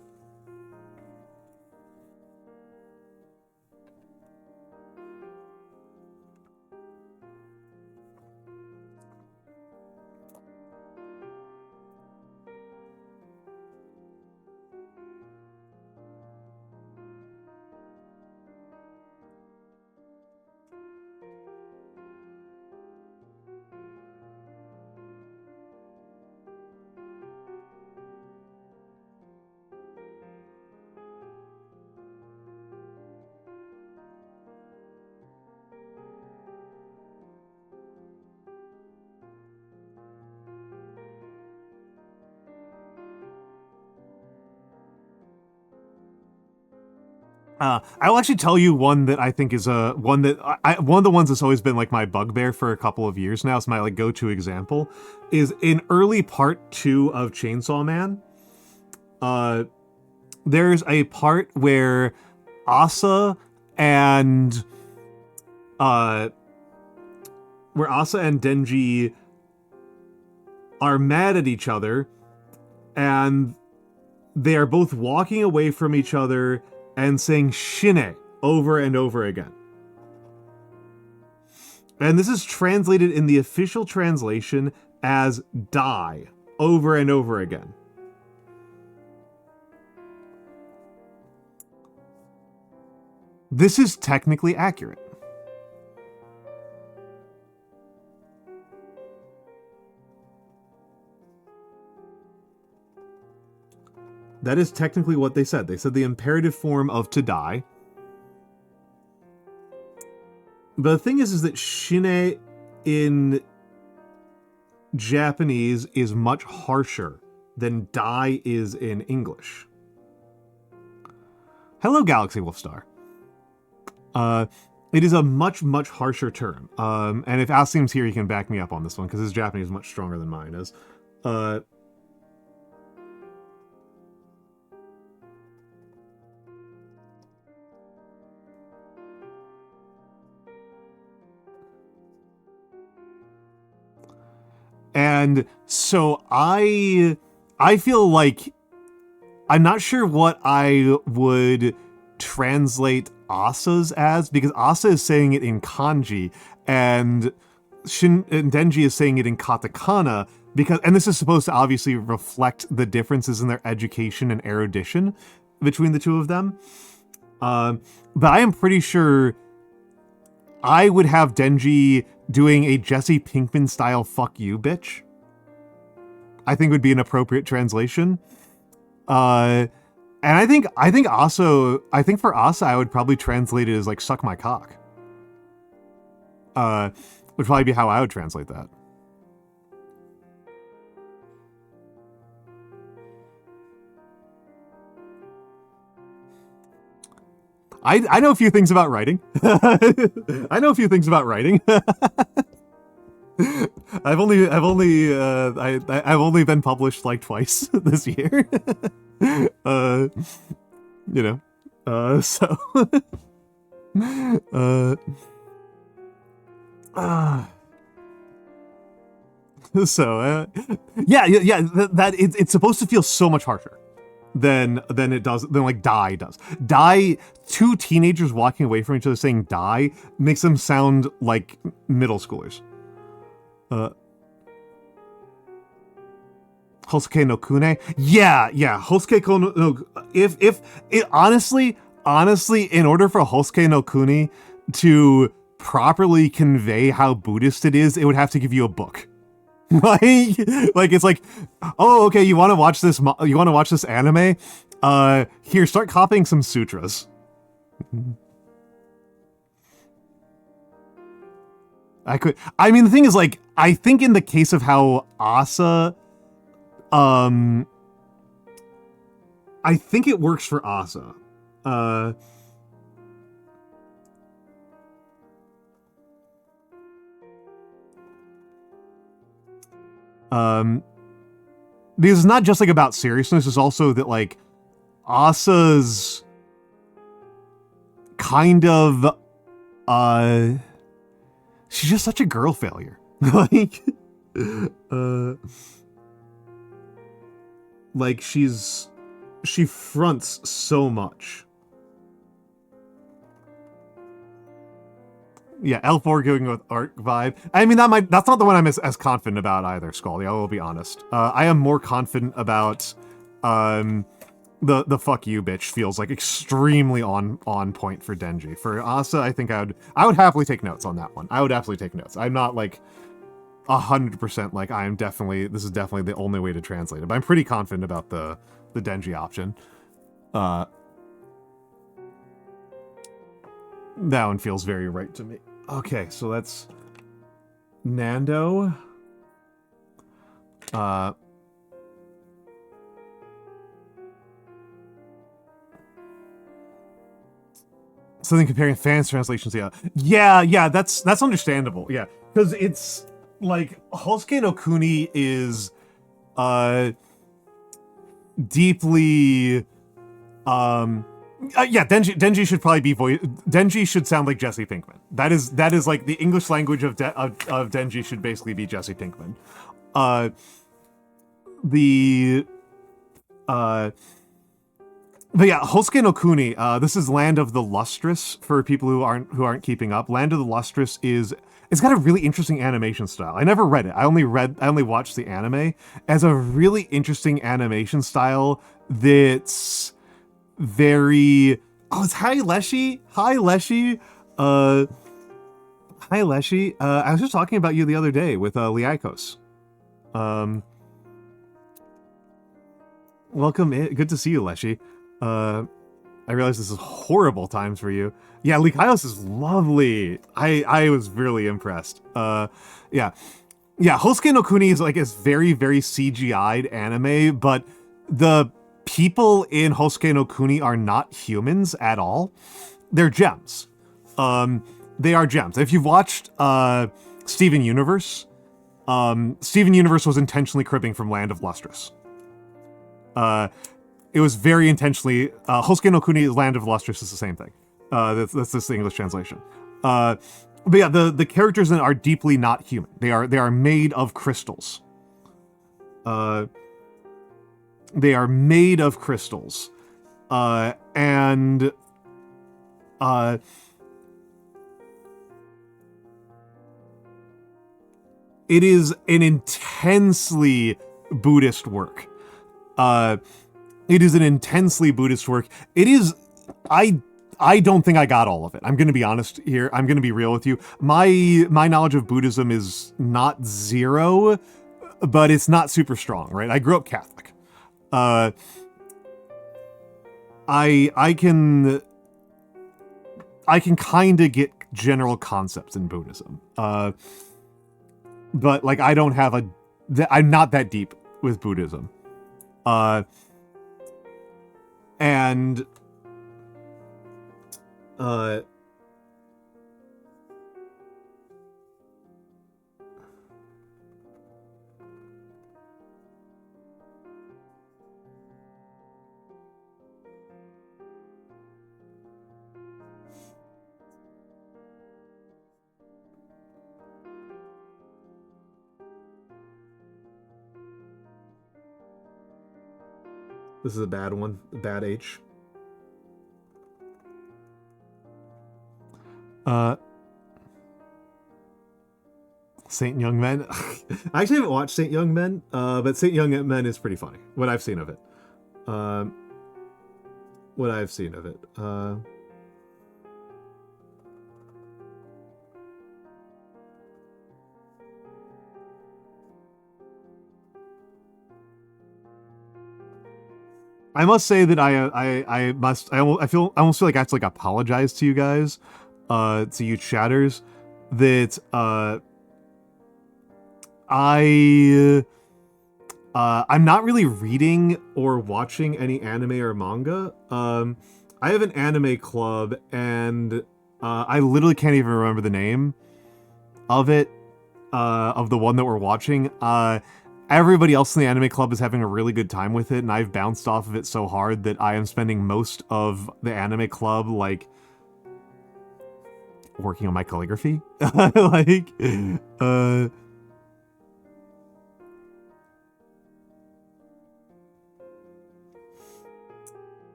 I'll actually tell you one that I think is one of the ones that's always been like my bugbear for a couple of years now. It's my like go-to example is in early part 2 of Chainsaw Man. There's a part where Asa and Denji are mad at each other, and they are both walking away from each other and saying "shine" over and over again. And this is translated in the official translation as "die" over and over again. This is technically accurate. That is technically what they said. They said the imperative form of to die. But the thing is that shine in Japanese is much harsher than die is in English. Hello, Galaxy Wolfstar. It is a much, much harsher term. And if Asim's here, he can back me up on this one, because his Japanese is much stronger than mine is. And so I feel like I'm not sure what I would translate Asa's as, because Asa is saying it in kanji and Denji is saying it in katakana, and this is supposed to obviously reflect the differences in their education and erudition between the two of them. But I am pretty sure I would have Denji doing a Jesse Pinkman style "fuck you, bitch." I think would be an appropriate translation. And I think for Asa, I would probably translate it as like "suck my cock." Would probably be how I would translate that. I know a few things about writing. I know a few things about writing. I've only been published like twice this year. So that it's supposed to feel so much harsher than like die does. Die, two teenagers walking away from each other saying die makes them sound like middle schoolers. Hosuke no Kune? Yeah, Hosuke no, if it honestly, in order for Hosuke no Kune to properly convey how Buddhist it is, it would have to give you a book. like it's like, oh, okay, you want to watch this anime? Here, start copying some sutras. The thing is, like, I think in the case of how Asa, I think it works for Asa. Because it's not just like about seriousness, it's also that like Asa's kind of she's just such a girl failure. Like she fronts so much. Yeah, L4 going with art vibe. I mean, that's not the one I'm as confident about either, Scaldy, I will be honest. I am more confident about the fuck you bitch feels like extremely on point for Denji. For Asa, I think I would happily take notes on that one. I would absolutely take notes. I'm not like 100% like this is definitely the only way to translate it, but I'm pretty confident about the Denji option. That one feels very right to me. Okay, so that's Nando. Something comparing fans translations, yeah, that's understandable, yeah, because it's like Hosuke no Kuni is deeply Denji should probably be Denji should sound like Jesse Pinkman. That is like the English language of Denji should basically be Jesse Pinkman. But yeah, Hosuke no Kuni, this is Land of the Lustrous for people who aren't keeping up. Land of the Lustrous it's got a really interesting animation style. I never read it. I only watched the anime. It has a really interesting animation style that's very Oh, it's Hi Leshy. Hi Leshy. Hi Leshy. I was just talking about you the other day with Liaikos. Welcome in. Good to see you, Leshy. I realize this is horrible times for you. Yeah, Liaikos is lovely. I was really impressed. Yeah. Yeah, Hosuke no Kuni is like is very, very CGI'd anime, but the people in Hosuke no Kuni are not humans at all. They're gems. They are gems. If you've watched Steven Universe, Steven Universe was intentionally cribbing from Land of Lustrous. It was very intentionally Hosuke no Kuni Land of Lustrous is the same thing. That's the English translation. But yeah, the characters in it are deeply not human. They are made of crystals. They are made of crystals. And it is an intensely Buddhist work. It is an intensely Buddhist work. It is, I don't think I got all of it. I'm going to be honest here. I'm going to be real with you. My knowledge of Buddhism is not zero, but it's not super strong, right? I grew up Catholic. I can kind of get general concepts in Buddhism. But like I don't have I'm not that deep with Buddhism. And this is a bad one, bad H. Saint Young Men. I actually haven't watched Saint Young Men, but Saint Young Men is pretty funny. What I've seen of it. What I've seen of it. I must say that I almost feel like I have to like apologize to you guys, to you chatters, that I'm not really reading or watching any anime or manga. I have an anime club, and I literally can't even remember the name of it, of the one that we're watching. Everybody else in the anime club is having a really good time with it, and I've bounced off of it so hard that I am spending most of the anime club, like, working on my calligraphy. Like,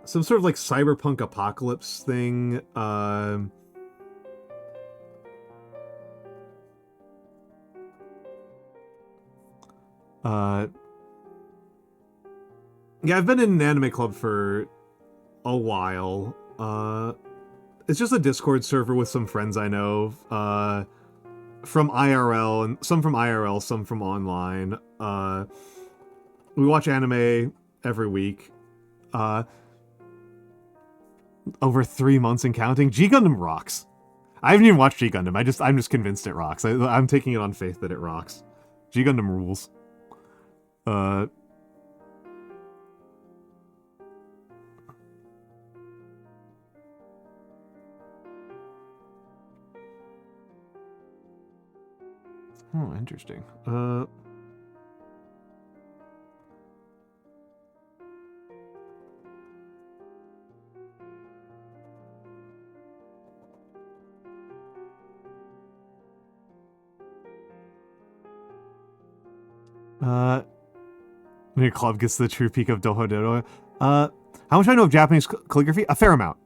some sort of like cyberpunk apocalypse thing. Yeah, I've been in an anime club for a while. It's just a Discord server with some friends I know, from IRL, and some from IRL, some from online. We watch anime every week. Over 3 months and counting. G Gundam rocks. I haven't even watched G Gundam. I'm just convinced it rocks. I'm taking it on faith that it rocks. G Gundam rules. Oh, interesting. Your club gets the true peak of Dohodoro. How much I know of Japanese calligraphy? A fair amount.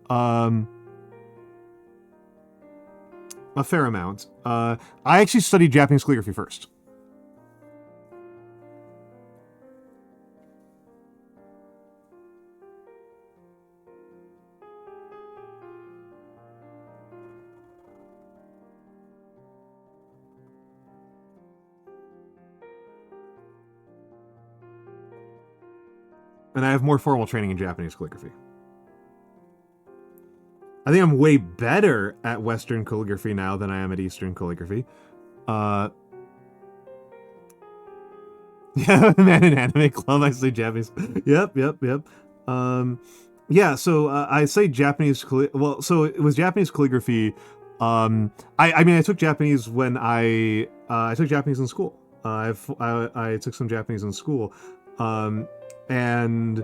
A fair amount. I actually studied Japanese calligraphy first. And I have more formal training in Japanese calligraphy. I think I'm way better at Western calligraphy now than I am at Eastern calligraphy. Yeah, man in anime club, I say Japanese. Yep. Yeah, so I say Japanese well, so it was Japanese calligraphy. I mean, I took Japanese when I took Japanese in school. I took some Japanese in school. And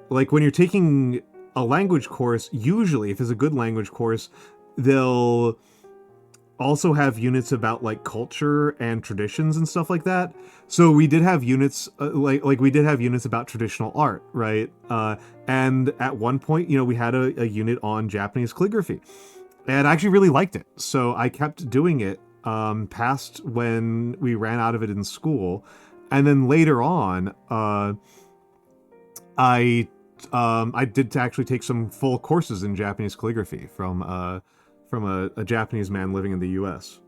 like when you're taking a language course, usually if it's a good language course, they'll also have units about like culture and traditions and stuff like that. So we did have units like we did have units about traditional art, right? And at one point, you know, we had a unit on Japanese calligraphy, and I actually really liked it. So I kept doing it past when we ran out of it in school, and then later on, I did actually take some full courses in Japanese calligraphy from a Japanese man living in the U.S.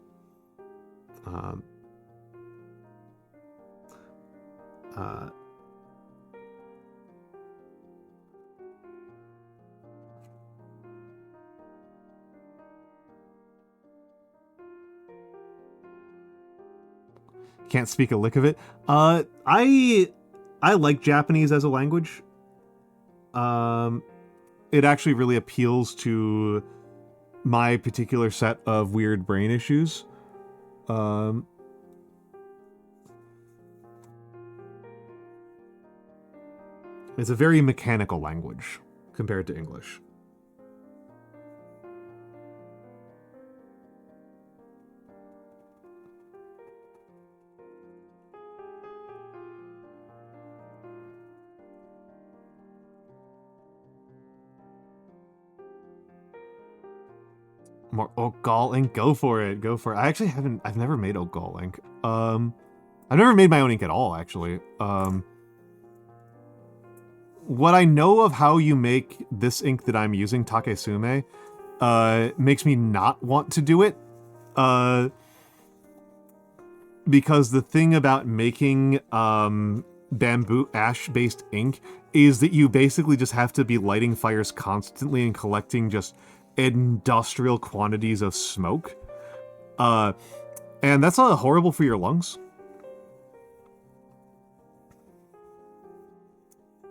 Can't speak a lick of it. I like Japanese as a language. It actually really appeals to my particular set of weird brain issues. It's a very mechanical language compared to English. More Ogal ink, go for it. I actually I've never made Ogal ink. I've never made my own ink at all, actually. What I know of how you make this ink that I'm using, Takesume, makes me not want to do it. Because the thing about making bamboo ash-based ink is that you basically just have to be lighting fires constantly and collecting just industrial quantities of smoke. And that's horrible for your lungs.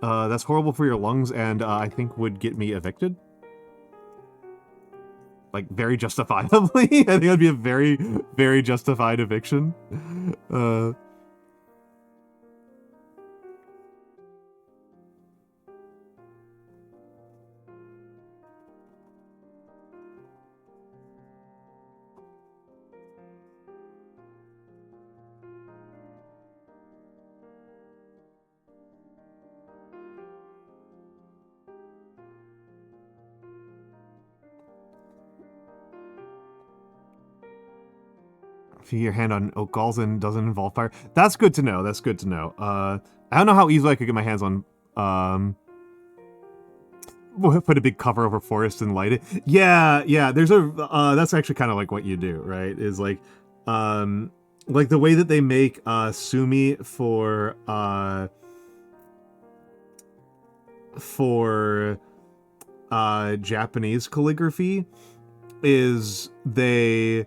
That's horrible for your lungs, and I think would get me evicted. Like, very justifiably. I think that'd be a very, very justified eviction. If your hand on oak galls and doesn't involve fire. That's good to know. That's good to know. I don't know how easily I could get my hands on put a big cover over forest and light it. Yeah, there's a that's actually kind of like what you do, right? Is like the way that they make sumi for Japanese calligraphy is they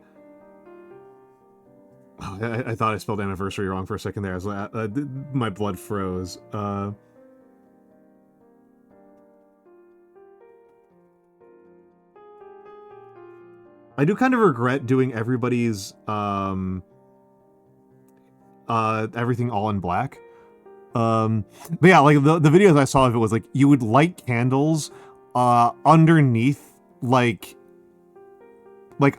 I thought I spelled anniversary wrong for a second there. I was like, my blood froze. I do kind of regret doing everybody's everything all in black. But yeah, like the videos I saw of it was like you would light candles underneath like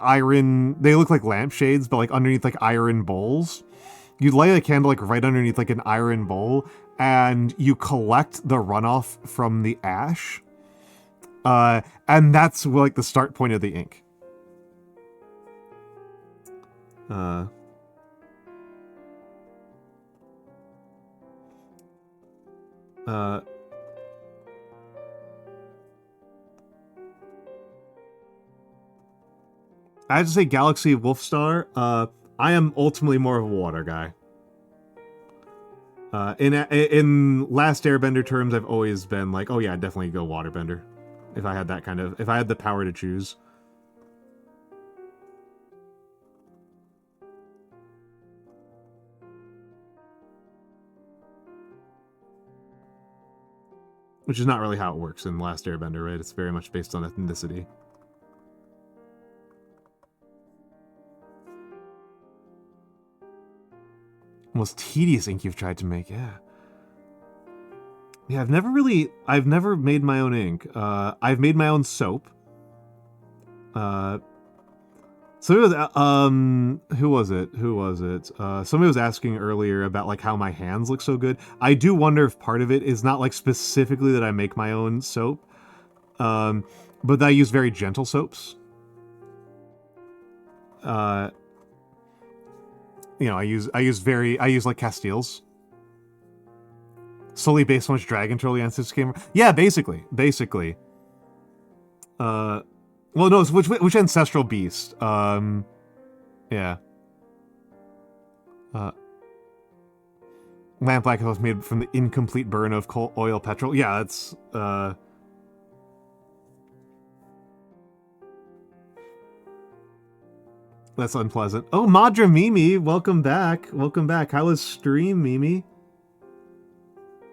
iron, they look like lampshades, but like underneath like iron bowls. You'd light a candle like right underneath like an iron bowl, and you collect the runoff from the ash. And that's like the start point of the ink. I have to say Galaxy Wolfstar, I am ultimately more of a water guy. In Last Airbender terms, I've always been like, oh yeah, I'd definitely go waterbender. If I had if I had the power to choose. Which is not really how it works in Last Airbender, right? It's very much based on ethnicity. Most tedious ink you've tried to make, yeah. Yeah, I've never made my own ink. I've made my own soap. Somebody was, who was it? Somebody was asking earlier about like how my hands look so good. I do wonder if part of it is not like specifically that I make my own soap, but that I use very gentle soaps. You know, I use like Castiles. Solely based on which dragon troll the ancestors came from. Yeah, basically. Well, no, it's which ancestral beast? Yeah. Lamp black was made from the incomplete burn of coal, oil, petrol. Yeah, that's unpleasant. Oh, Madra Mimi, welcome back. How was stream, Mimi?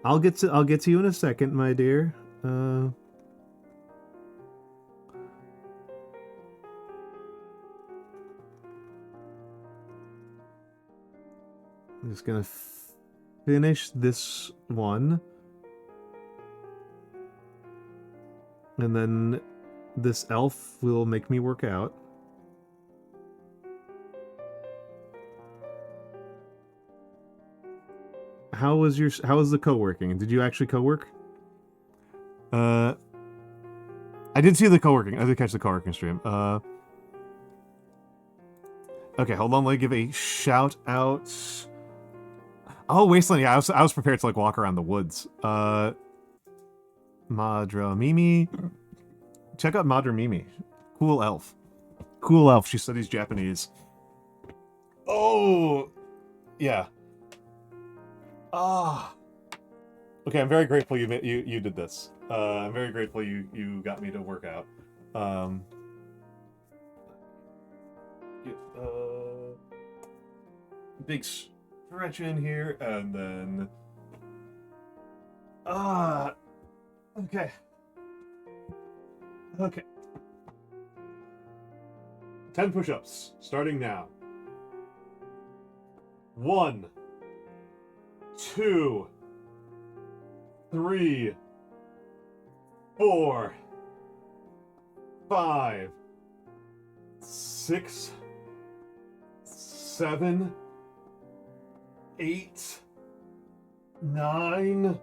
I'll get to you in a second, my dear. I'm just gonna finish this one. And then this elf will make me work out. How was the co-working? Did you actually co-work? I did see the co-working. I did catch the co-working stream. Okay, hold on. Let me give a shout out. Oh, Wasteland. Yeah, I was prepared to like walk around the woods. Madra Mimi. Check out Madra Mimi. Cool elf. She studies Japanese. Oh, yeah. Okay, I'm very grateful you did this. I'm very grateful you got me to work out. Big stretch in here, and then okay. 10 push-ups, starting now. 1, 2, 3, 4, 5, 6, 7, 8, 9,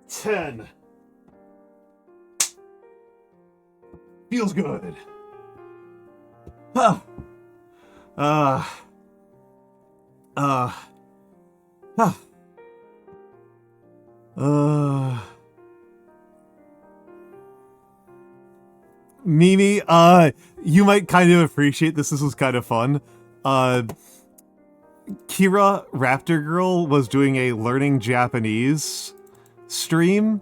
10. Feels good. Mimi, you might kind of appreciate this. This was kind of fun. Kira Raptor Girl was doing a learning Japanese stream.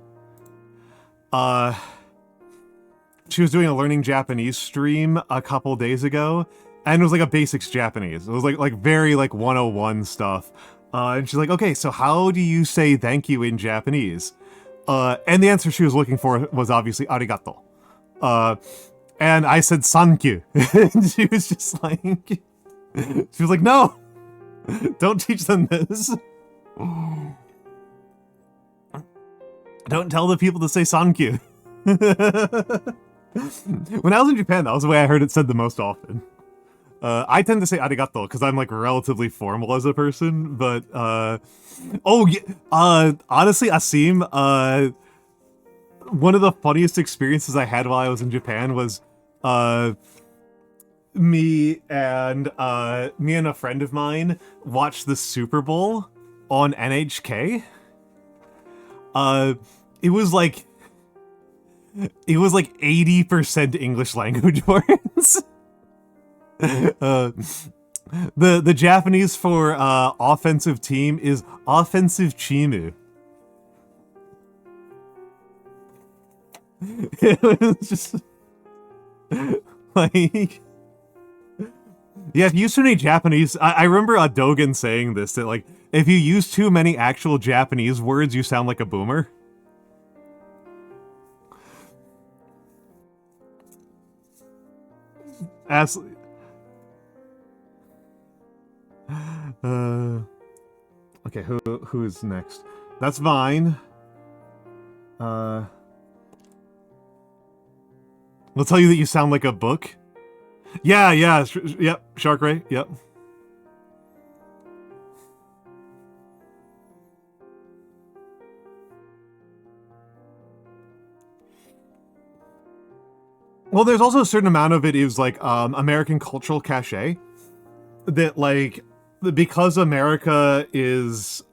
She was doing a learning Japanese stream a couple days ago, and it was like a basics Japanese. It was like very like 101 stuff. And she's like, okay, so how do you say thank you in Japanese? And the answer she was looking for was obviously arigato. And I said sankyu. And she was just like, she was like, no, don't teach them this. Don't tell the people to say sankyu. When I was in Japan, that was the way I heard it said the most often. I tend to say arigato because I'm like relatively formal as a person, but honestly, Asim, one of the funniest experiences I had while I was in Japan was me and a friend of mine watched the Super Bowl on NHK. It was like 80% English language words. The Japanese for offensive team is offensive chimu. It was just like, yeah, if you use too many Japanese, I remember Dogen saying this, that like, if you use too many actual Japanese words, you sound like a boomer. Absolutely. Okay, who's next? That's Vine. They'll tell you that you sound like a book. Yeah, yep, Shark Ray, yep. Well, there's also a certain amount of it is like American cultural cachet that like, because America is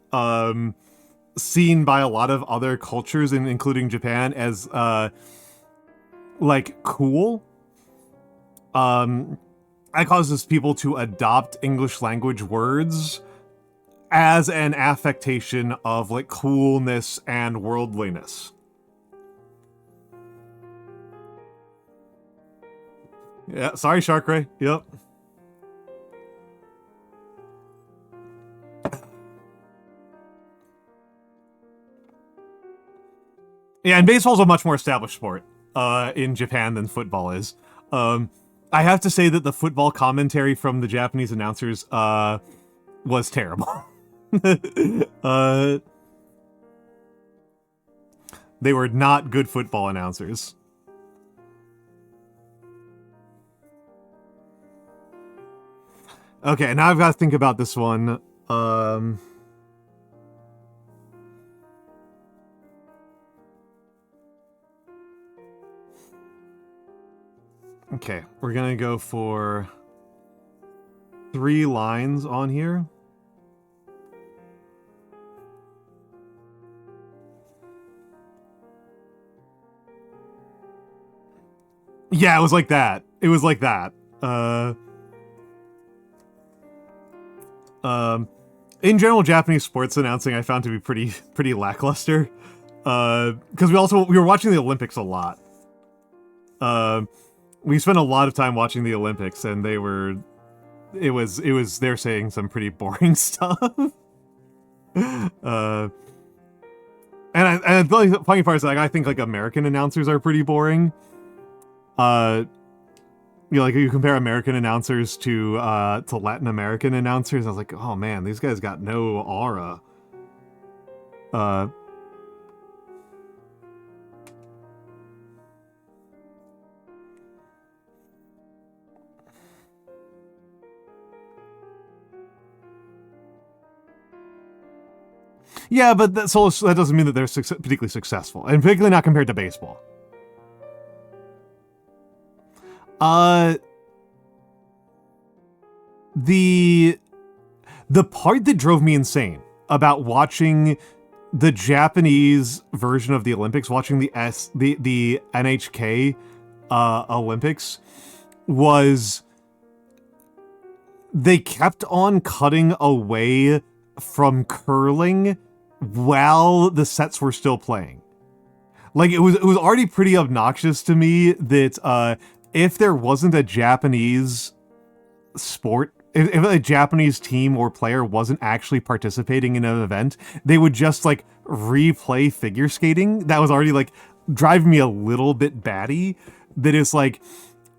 seen by a lot of other cultures, including Japan, as like cool. That causes people to adopt English language words as an affectation of like coolness and worldliness. Yeah, sorry, Shark Ray. Yep. Yeah, and baseball's a much more established sport in Japan than football is. I have to say that the football commentary from the Japanese announcers was terrible. They were not good football announcers. Okay, now I've got to think about this one. Okay, we're gonna go for 3 lines on here. Yeah, it was like that. It was like that. In general, Japanese sports announcing I found to be pretty lackluster. Because we were watching the Olympics a lot. We spent a lot of time watching the Olympics, and they're saying some pretty boring stuff. And the funny part is, like, I think like American announcers are pretty boring. You know, like you compare American announcers to Latin American announcers, I was like, oh man, these guys got no aura. Yeah, but that doesn't mean that they're particularly successful, and particularly not compared to baseball. The part that drove me insane about watching the Japanese version of the Olympics, watching the NHK Olympics, was they kept on cutting away from curling while the sets were still playing. Like, it was already pretty obnoxious to me that if there wasn't a Japanese sport, if a Japanese team or player wasn't actually participating in an event, they would just like replay figure skating. That was already like driving me a little bit batty. That it's like,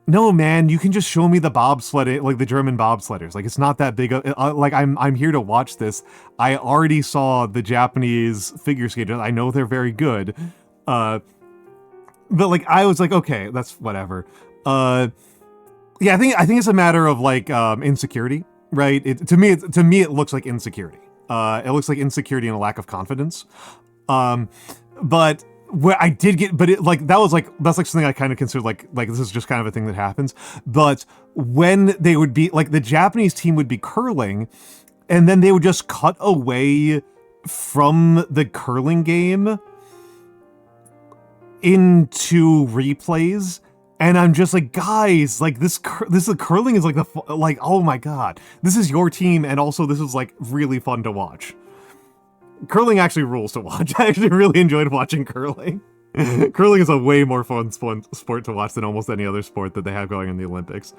no man, you can just show me the bobsled, like the German bobsledders. Like, it's not that big. Like, I'm here to watch this. I already saw the Japanese figure skaters. I know they're very good. But like, I was like, okay, that's whatever. Yeah, I think it's a matter of like insecurity, right? To me, it looks like insecurity. It looks like insecurity and a lack of confidence. But where I did get, but that's like something I kind of considered like this is just kind of a thing that happens. But when they would be like, the Japanese team would be curling, and then they would just cut away from the curling game into replays, And I'm just like, guys, like this is curling is like like, oh my god, this is your team, and also this is like really fun to watch. Curling actually rules to watch. I actually really enjoyed watching curling. Curling is a way more fun sport to watch than almost any other sport that they have going in the Olympics.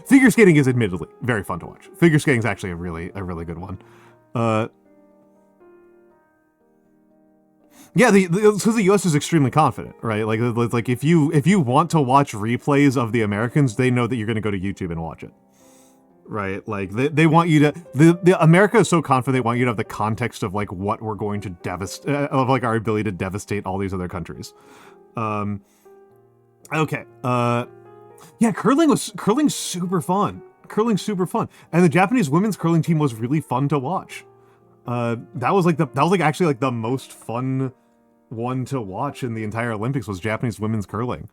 Figure skating is admittedly very fun to watch. Figure skating is actually a really good one. Yeah, because the U.S. is extremely confident, right? Like if you want to watch replays of the Americans, they know that you're going to go to YouTube and watch it, right? Like they want you to. The America is so confident they want you to have the context of like what we're going to devastate, of like our ability to devastate all these other countries. Okay. Yeah, curling's super fun. Curling's super fun, and the Japanese women's curling team was really fun to watch. That was actually like the most fun one to watch in the entire Olympics was Japanese women's curling.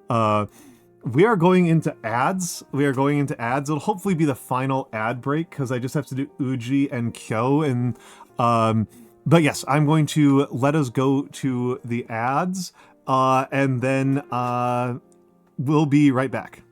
We are going into ads. It'll hopefully be the final ad break because I just have to do Uji and Kyo and but yes, I'm going to let us go to the ads and then we'll be right back.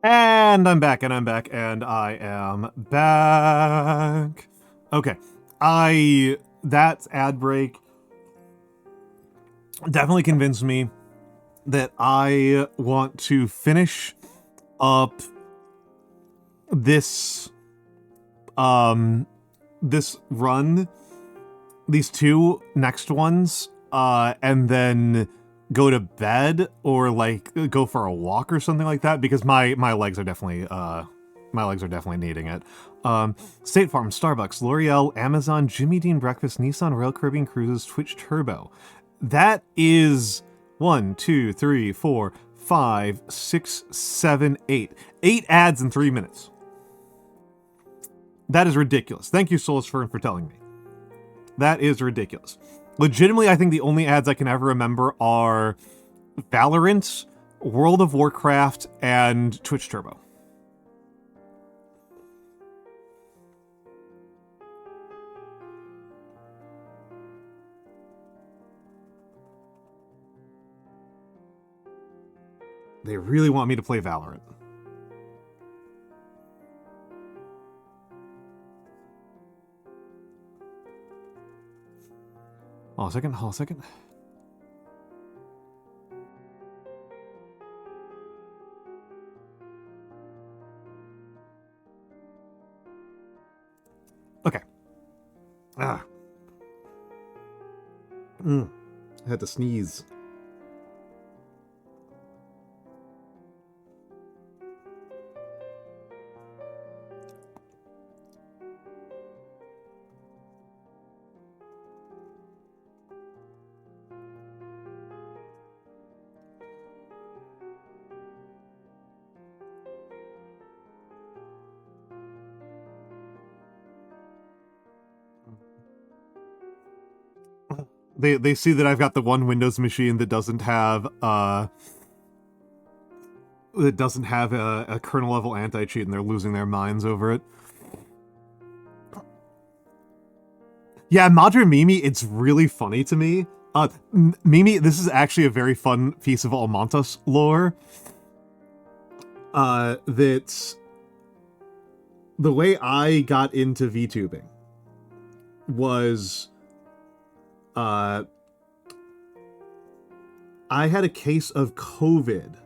And I'm back, and I am back. Okay, that ad break definitely convinced me that I want to finish up this, this run, these two next ones, and then go to bed or like go for a walk or something like that, because my legs are definitely needing it. State Farm, Starbucks, L'Oreal, Amazon, Jimmy Dean Breakfast, Nissan, Royal Caribbean Cruises, Twitch Turbo. That is 1, 2, 3, 4, 5, 6, 7, 8. 8 ads in 3 minutes. That is ridiculous. Thank you, Solus for telling me. That is ridiculous. Legitimately, I think the only ads I can ever remember are Valorant, World of Warcraft, and Twitch Turbo. They really want me to play Valorant. Hold on a second. Okay. I had to sneeze. They see that I've got the one Windows machine that doesn't have a kernel level anti-cheat, and they're losing their minds over it. Yeah, Madre Mimi, it's really funny to me. Mimi, this is actually a very fun piece of Almontas lore. That's the way I got into VTubing was I had a case of COVID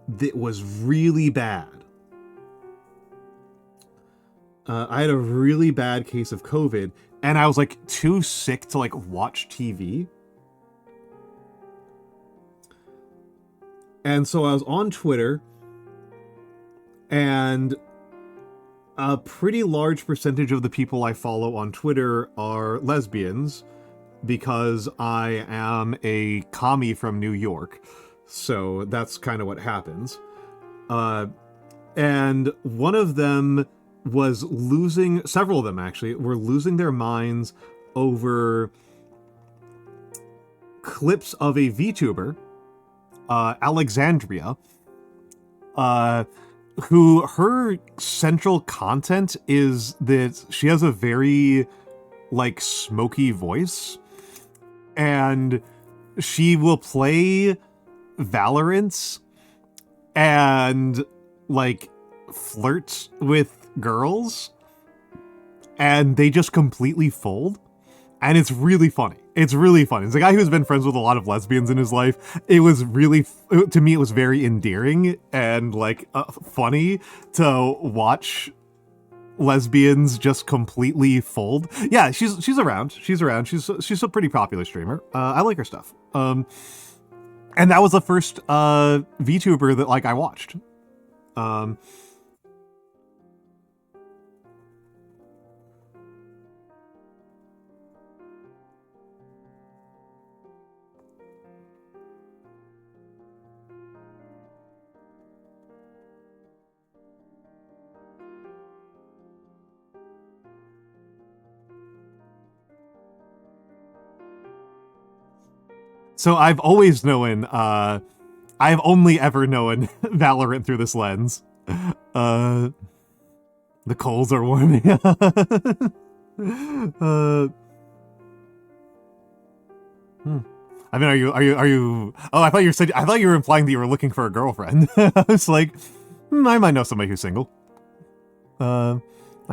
that was really bad. I had a really bad case of COVID, and I was like too sick to like watch TV. And so I was on Twitter, and a pretty large percentage of the people I follow on Twitter are lesbians, because I am a commie from New York. So that's kind of what happens. And one of them was losing, several of them actually, were losing their minds over clips of a VTuber, Alexandria, who her central content is that she has a very like smoky voice, and she will play Valorant and like flirt with girls, and they just completely fold. And it's really funny. It's really funny. It's a guy who's been friends with a lot of lesbians in his life. It was really, to me, it was very endearing and like funny to watch lesbians just completely fold. Yeah, she's around. She's around. She's a pretty popular streamer. I like her stuff. And that was the first VTuber that like I watched. So I've always known, I've only ever known Valorant through this lens. The coals are warming. I mean, are you? Oh, I thought you were implying that you were looking for a girlfriend. I was like, I might know somebody who's single. I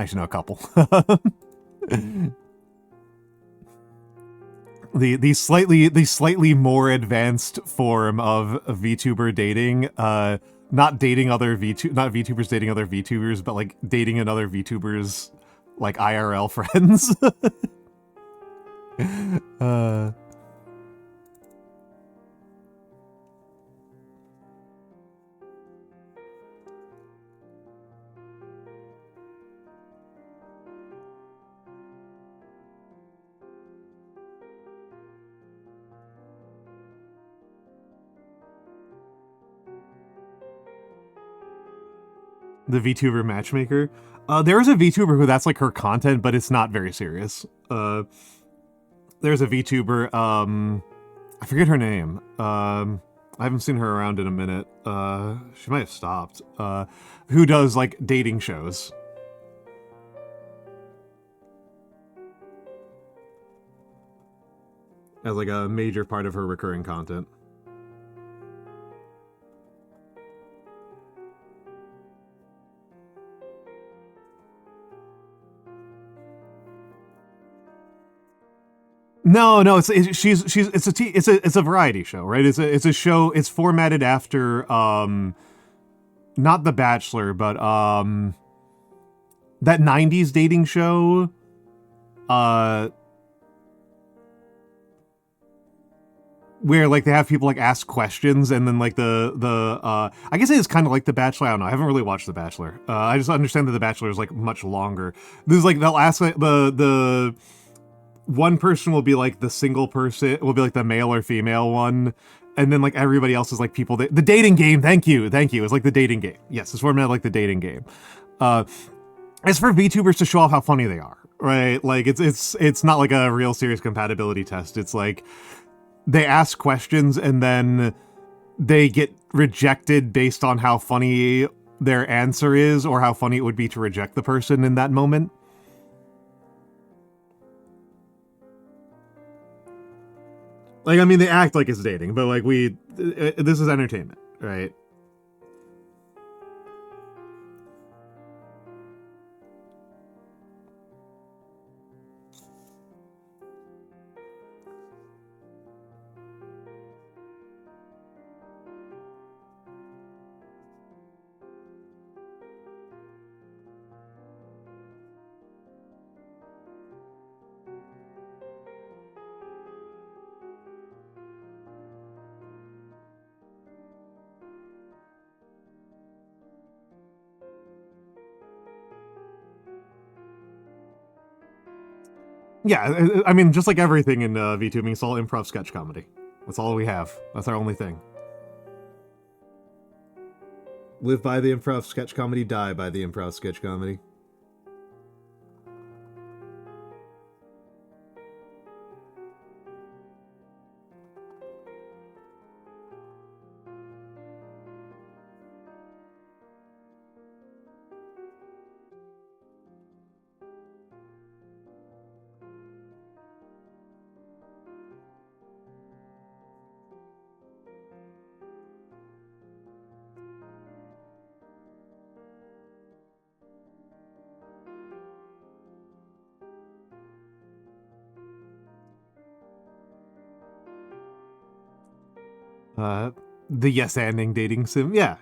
should know a couple. The slightly more advanced form of VTuber dating, not dating other not VTubers dating other VTubers, but like dating another VTuber's like IRL friends. The VTuber matchmaker. There is a VTuber who that's like her content, but it's not very serious. There's a VTuber, I forget her name. I haven't seen her around in a minute. She might have stopped. Who does like dating shows. As like a major part of her recurring content. No, it's a variety show, right? It's a show. It's formatted after not The Bachelor, but that '90s dating show, where like they have people like ask questions and then like I guess it is kind of like The Bachelor. I don't know. I haven't really watched The Bachelor. I just understand that The Bachelor is like much longer. This is like they'll ask like, the one person will be like the single person, will be like the male or female one, and then like everybody else is like people that the dating game. Thank you. It's like the dating game. Yes, it's formatted like the dating game. It's for VTubers to show off how funny they are, right? Like it's not like a real serious compatibility test. It's like they ask questions and then they get rejected based on how funny their answer is or how funny it would be to reject the person in that moment. Like, I mean, they act like it's dating, but like this is entertainment, right? Yeah, I mean, just like everything in VTubing, it's all improv sketch comedy. That's all we have. That's our only thing. Live by the improv sketch comedy, die by the improv sketch comedy. The yes-anding dating sim. Yeah.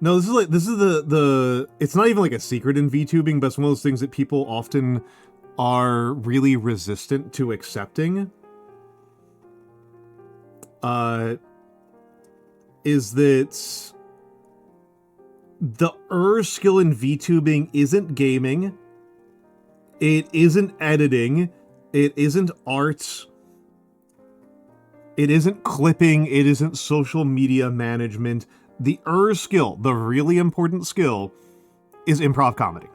No, this is the it's not even like a secret in VTubing, but it's one of those things that people often are really resistant to accepting. Is that the skill in VTubing isn't gaming, it isn't editing, it isn't art, it isn't clipping, it isn't social media management. The skill, the really important skill, is improv comedy.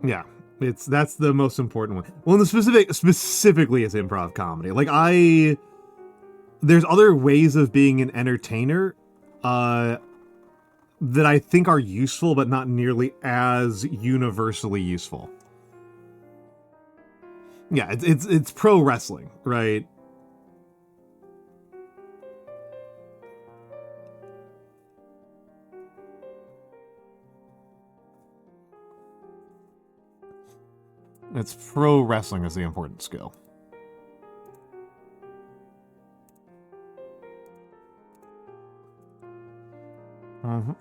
Yeah, that's the most important one. Well, the specifically is improv comedy. Like there's other ways of being an entertainer that I think are useful, but not nearly as universally useful. Yeah, it's pro wrestling, right? It's pro wrestling is the important skill. Mm-hmm.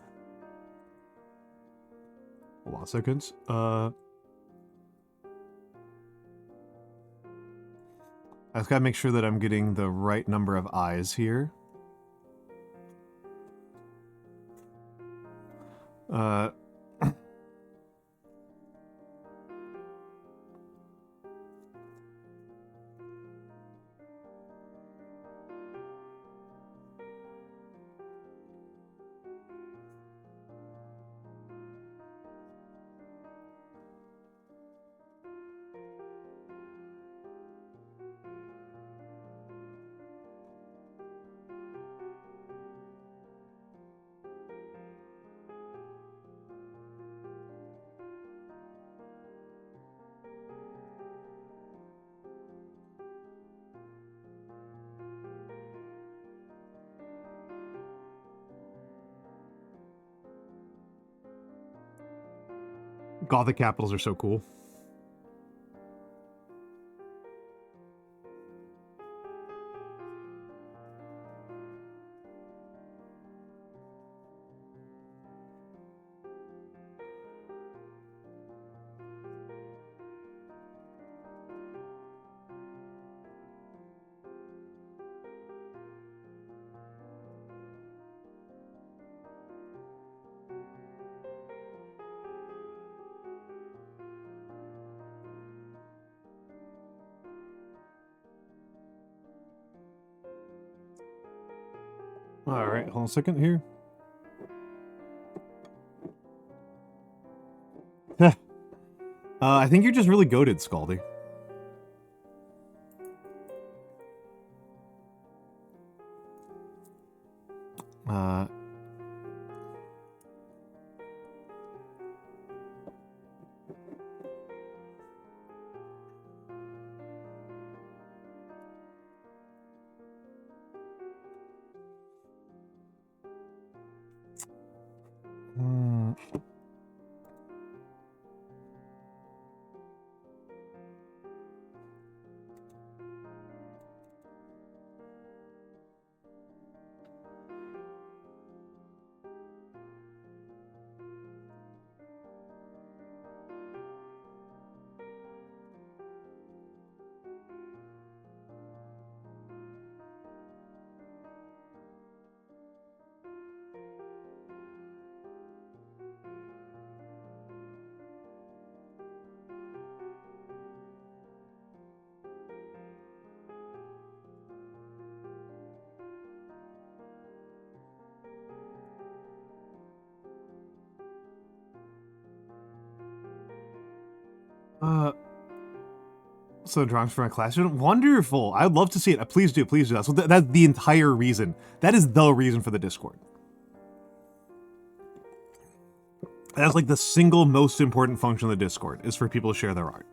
Hold on seconds. I just gotta make sure that I'm getting the right number of eyes here. Gothic capitals are so cool. Alright, hold on a second here. I think you're just really goated, Scaldy. So drawings for my class student? Wonderful! I'd love to see it. Please do, please do that. So that's the entire reason. That is the reason for the Discord. That's like the single most important function of the Discord, is for people to share their art.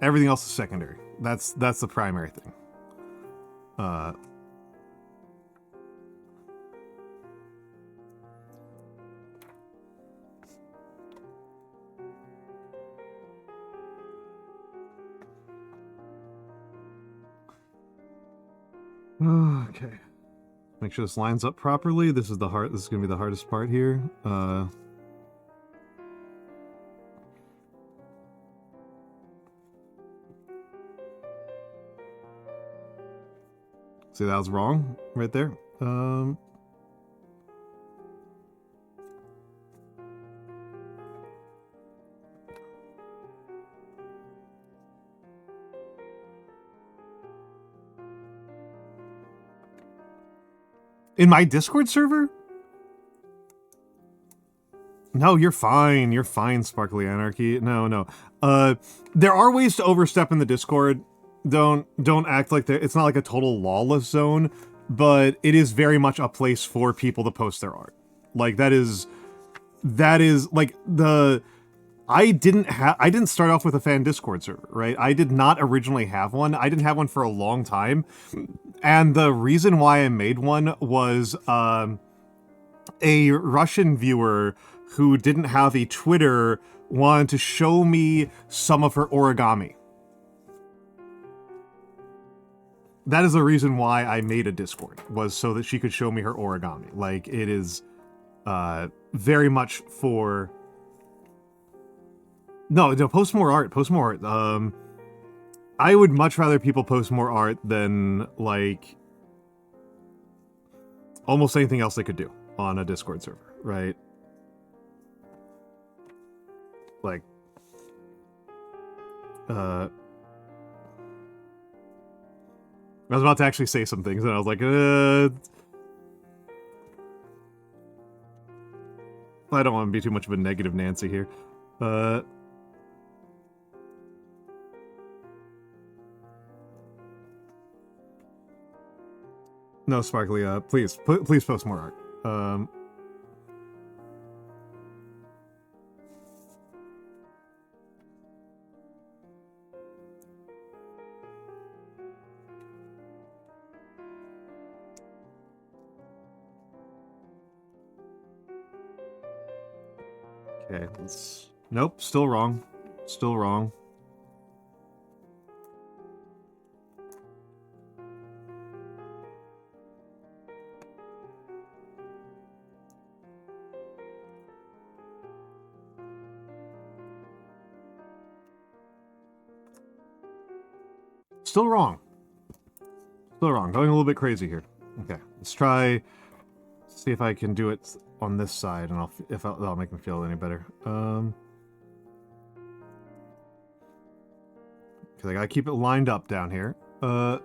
Everything else is secondary. That's the primary thing. Okay. Make sure this lines up properly. This is gonna be the hardest part here. See, that was wrong right there. In my Discord server? No, you're fine. You're fine, Sparkly Anarchy. No. There are ways to overstep in the Discord. Don't act like it's not like a total lawless zone, but it is very much a place for people to post their art. Like that is like I didn't start off with a fan Discord server, right? I did not originally have one. I didn't have one for a long time. And the reason why I made one was a Russian viewer who didn't have a Twitter wanted to show me some of her origami. That is the reason why I made a Discord, was so that she could show me her origami. Like, it is very much for No, post more art. Post more art. I would much rather people post more art than, like, almost anything else they could do on a Discord server, right? Like, I was about to actually say some things, and I was like, I don't want to be too much of a negative Nancy here. No, Sparkly, please post more art. Okay, nope, still wrong. Still wrong. Still wrong. Still wrong. Going a little bit crazy here. Okay, let's try. See if I can do it on this side, and that'll make me feel any better. Because I gotta keep it lined up down here. I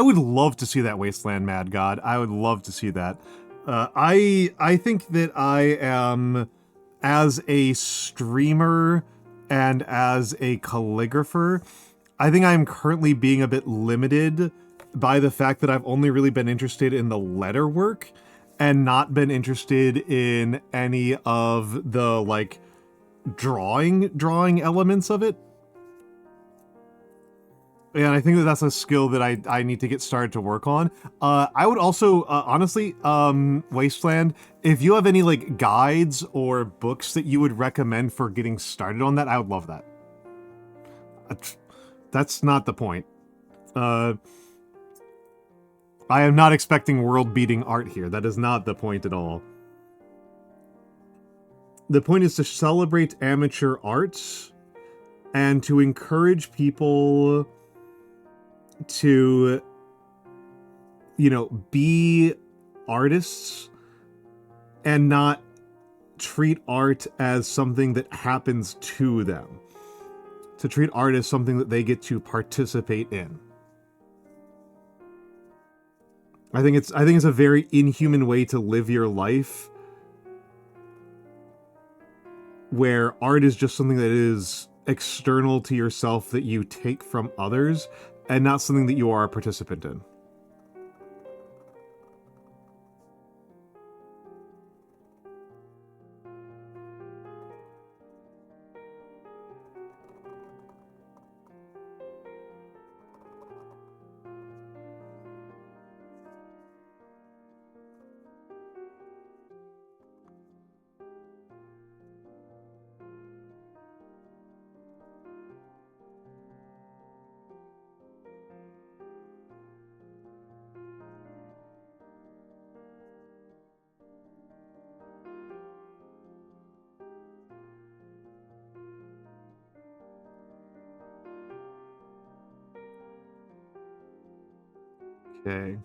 would love to see that Wasteland Mad God. I would love to see that. I think that I am, as a streamer and as a calligrapher, I think I'm currently being a bit limited by the fact that I've only really been interested in the letter work and not been interested in any of the, like, drawing elements of it. And I think that that's a skill that I need to get started to work on. I would also, honestly, Wasteland, if you have any, like, guides or books that you would recommend for getting started on that, I would love that. That's not the point. I am not expecting world-beating art here. That is not the point at all. The point is to celebrate amateur arts and to encourage people to, you know, be artists and not treat art as something that happens to them. To treat art as something that they get to participate in. I think it's a very inhuman way to live your life, where art is just something that is external to yourself that you take from others, and not something that you are a participant in. Okay.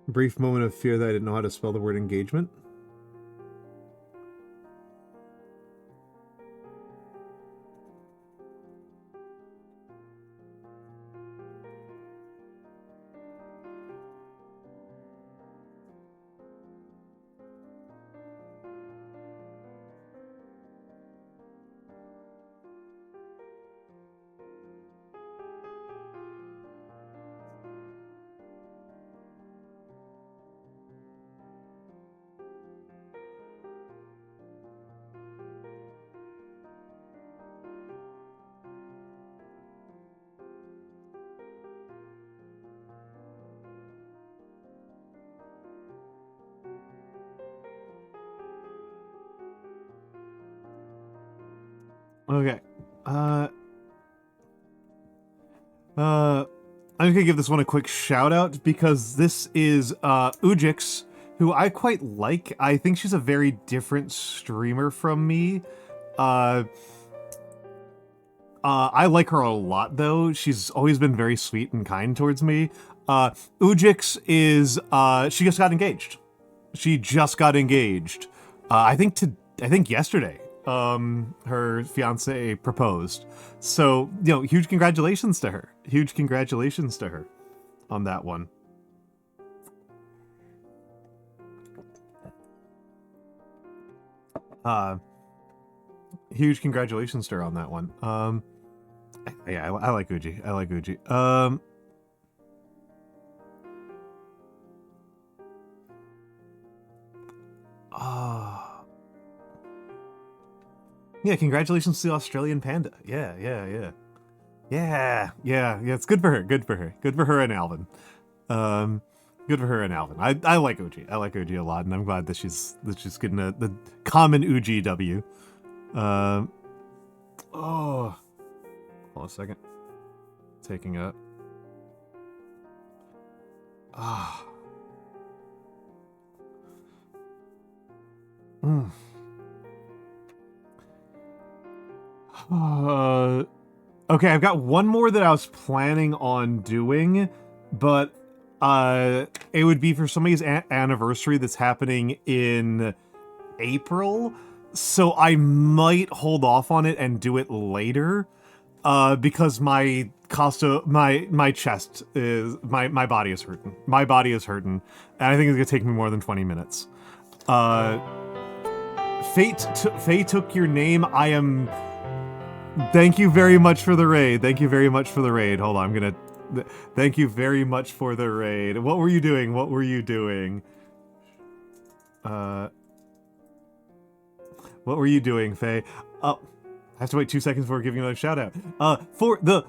Brief moment of fear that I didn't know how to spell the word engagement. Okay. I'm just gonna give this one a quick shout out because this is Ujix, who I quite like. I think she's a very different streamer from me. I like her a lot though. She's always been very sweet and kind towards me. Ujix is she just got engaged. She just got engaged. I think yesterday. Her fiance proposed. So, you know, huge congratulations to her. Huge congratulations to her on that one. Huge congratulations to her on that one. Yeah, I like Uji. I like Uji. Yeah, congratulations to the Australian panda. Yeah. It's good for her. Good for her. Good for her and Alvin. Good for her and Alvin. I like Uji. I like Uji a lot, and I'm glad that she's getting the common Uji W. Oh, hold on a second. Taking a. Okay, I've got one more that I was planning on doing, but it would be for somebody's anniversary that's happening in April, so I might hold off on it and do it later, because my chest is my body is hurting. My body is hurting, and I think it's gonna take me more than 20 minutes. Faye took your name. I am. Thank you very much for the raid. Thank you very much for the raid. Hold on, I'm gonna. Thank you very much for the raid. What were you doing? What were you doing? What were you doing, Faye? Oh, I have to wait 2 seconds before giving another shout out. For the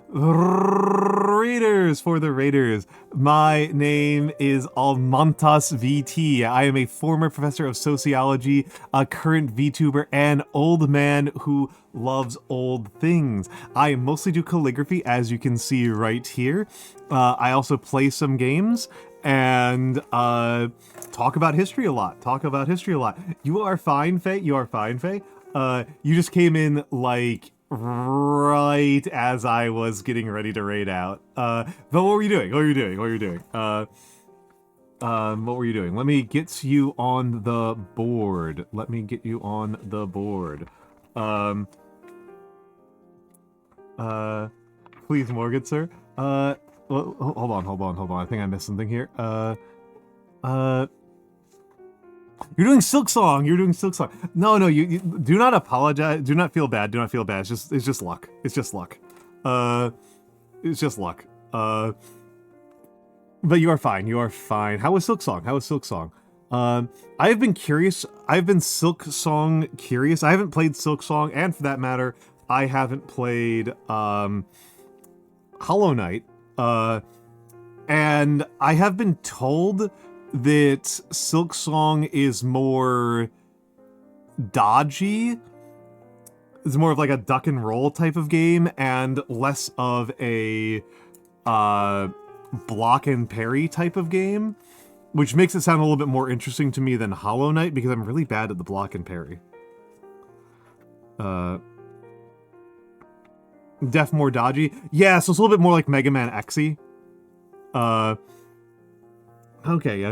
Raiders, my name is Almantas VT. I am a former professor of sociology, a current VTuber, and old man who loves old things. I mostly do calligraphy, as you can see right here. I also play some games and talk about history a lot. You are fine, Faye. You are fine, Faye. You just came in, like, right as I was getting ready to raid out. But what were you doing? What were you doing? Let me get you on the board. Please, Morgan, sir. Well, hold on. I think I missed something here. You're doing Silk Song. No, you do not apologize. Do not feel bad. It's just luck. But you are fine. How was Silk Song? I've been curious. I've been Silk Song curious. I haven't played Silk Song, and for that matter, I haven't played Hollow Knight. And I have been told that Silk Song is more dodgy. It's more of like a duck and roll type of game and less of a block and parry type of game, which makes it sound a little bit more interesting to me than Hollow Knight because I'm really bad at the block and parry. Def more dodgy. Yeah, so it's a little bit more like Mega Man X-y. Okay.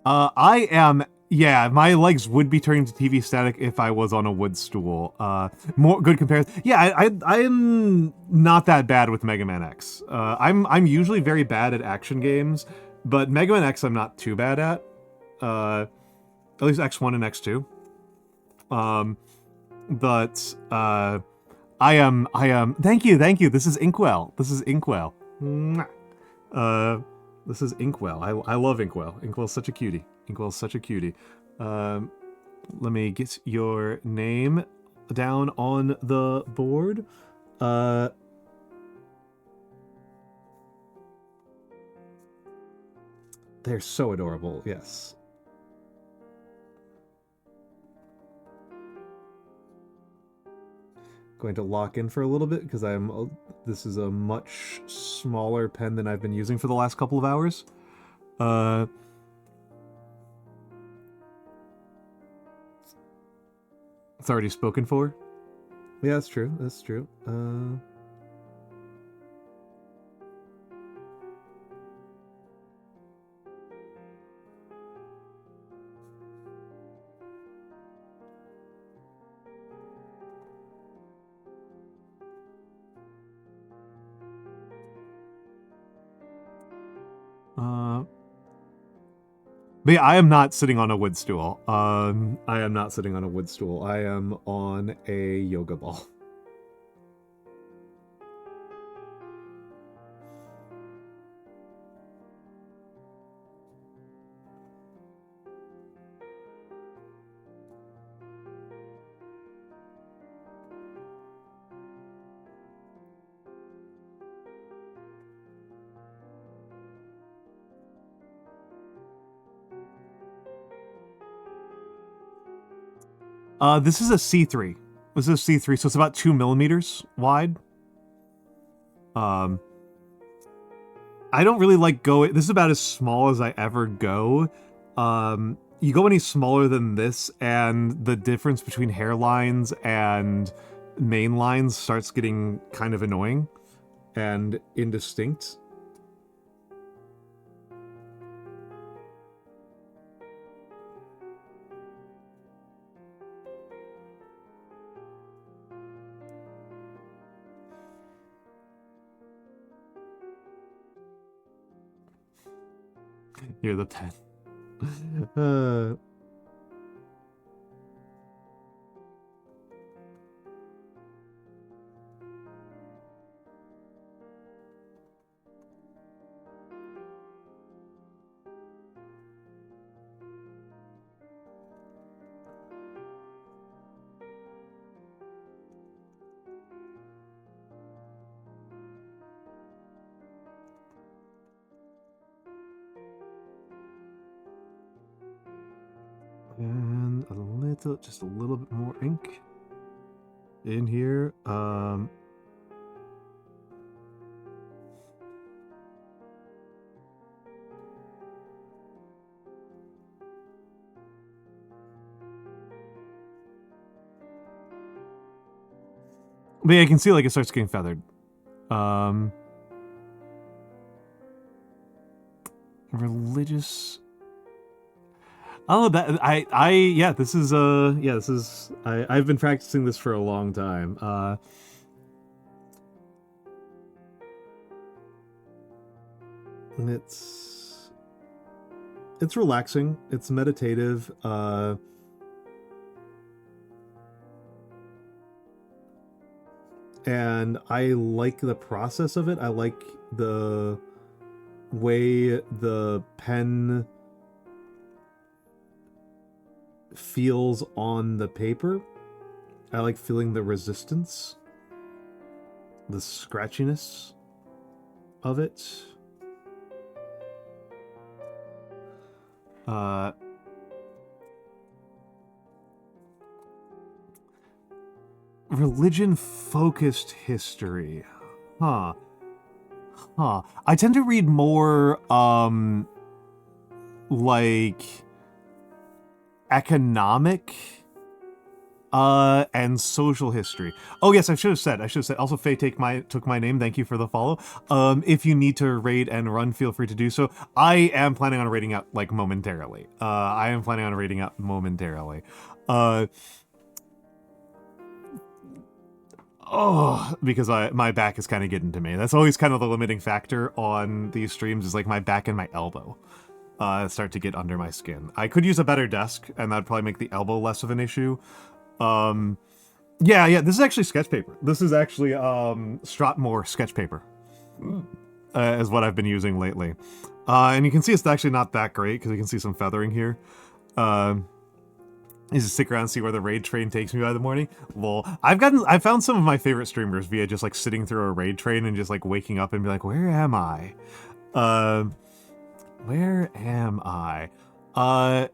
I am. Yeah, my legs would be turning to TV static if I was on a wood stool. More good comparison. Yeah, I'm not that bad with Mega Man X. I'm usually very bad at action games, but Mega Man X I'm not too bad at. At least X1 and X2. But I am. Thank you. This is Inkwell. This is Inkwell. I love Inkwell. Inkwell's such a cutie. Let me get your name down on the board. They're so adorable, yes. Going to lock in for a little bit because this is a much smaller pen than I've been using for the last couple of hours. It's already spoken for. Yeah, that's true. That's true. But yeah, I am not sitting on a wood stool. I am not sitting on a wood stool. I am on a yoga ball. This is a C3. This is a C3, so it's about 2 millimeters wide. I don't really like going... This is about as small as I ever go. You go any smaller than this, and the difference between hairlines and main lines starts getting kind of annoying and indistinct. You're the pen. And just a little bit more ink in here. But yeah, I can see like it starts getting feathered. Religious. Oh, that yeah, this is I've been practicing this for a long time. And it's relaxing. It's meditative. And I like the process of it. I like the way the pen feels on the paper. I like feeling the resistance, the scratchiness of it. Religion-focused history. Huh. I tend to read more, like, economic, and social history. Oh yes, I should have said. Also, Faye took my name. Thank you for the follow. If you need to raid and run, feel free to do so. I am planning on raiding out, like, momentarily. Because my back is kind of getting to me. That's always kind of the limiting factor on these streams, is like my back and my elbow start to get under my skin. I could use a better desk, and that'd probably make the elbow less of an issue. Yeah, this is actually sketch paper. This is actually Strathmore sketch paper, is what I've been using lately. And you can see it's actually not that great, because you can see some feathering here. Is to stick around and see where the raid train takes me by the morning. Lol. I've found some of my favorite streamers via just like sitting through a raid train and just like waking up and be like, where am I? Where am I? I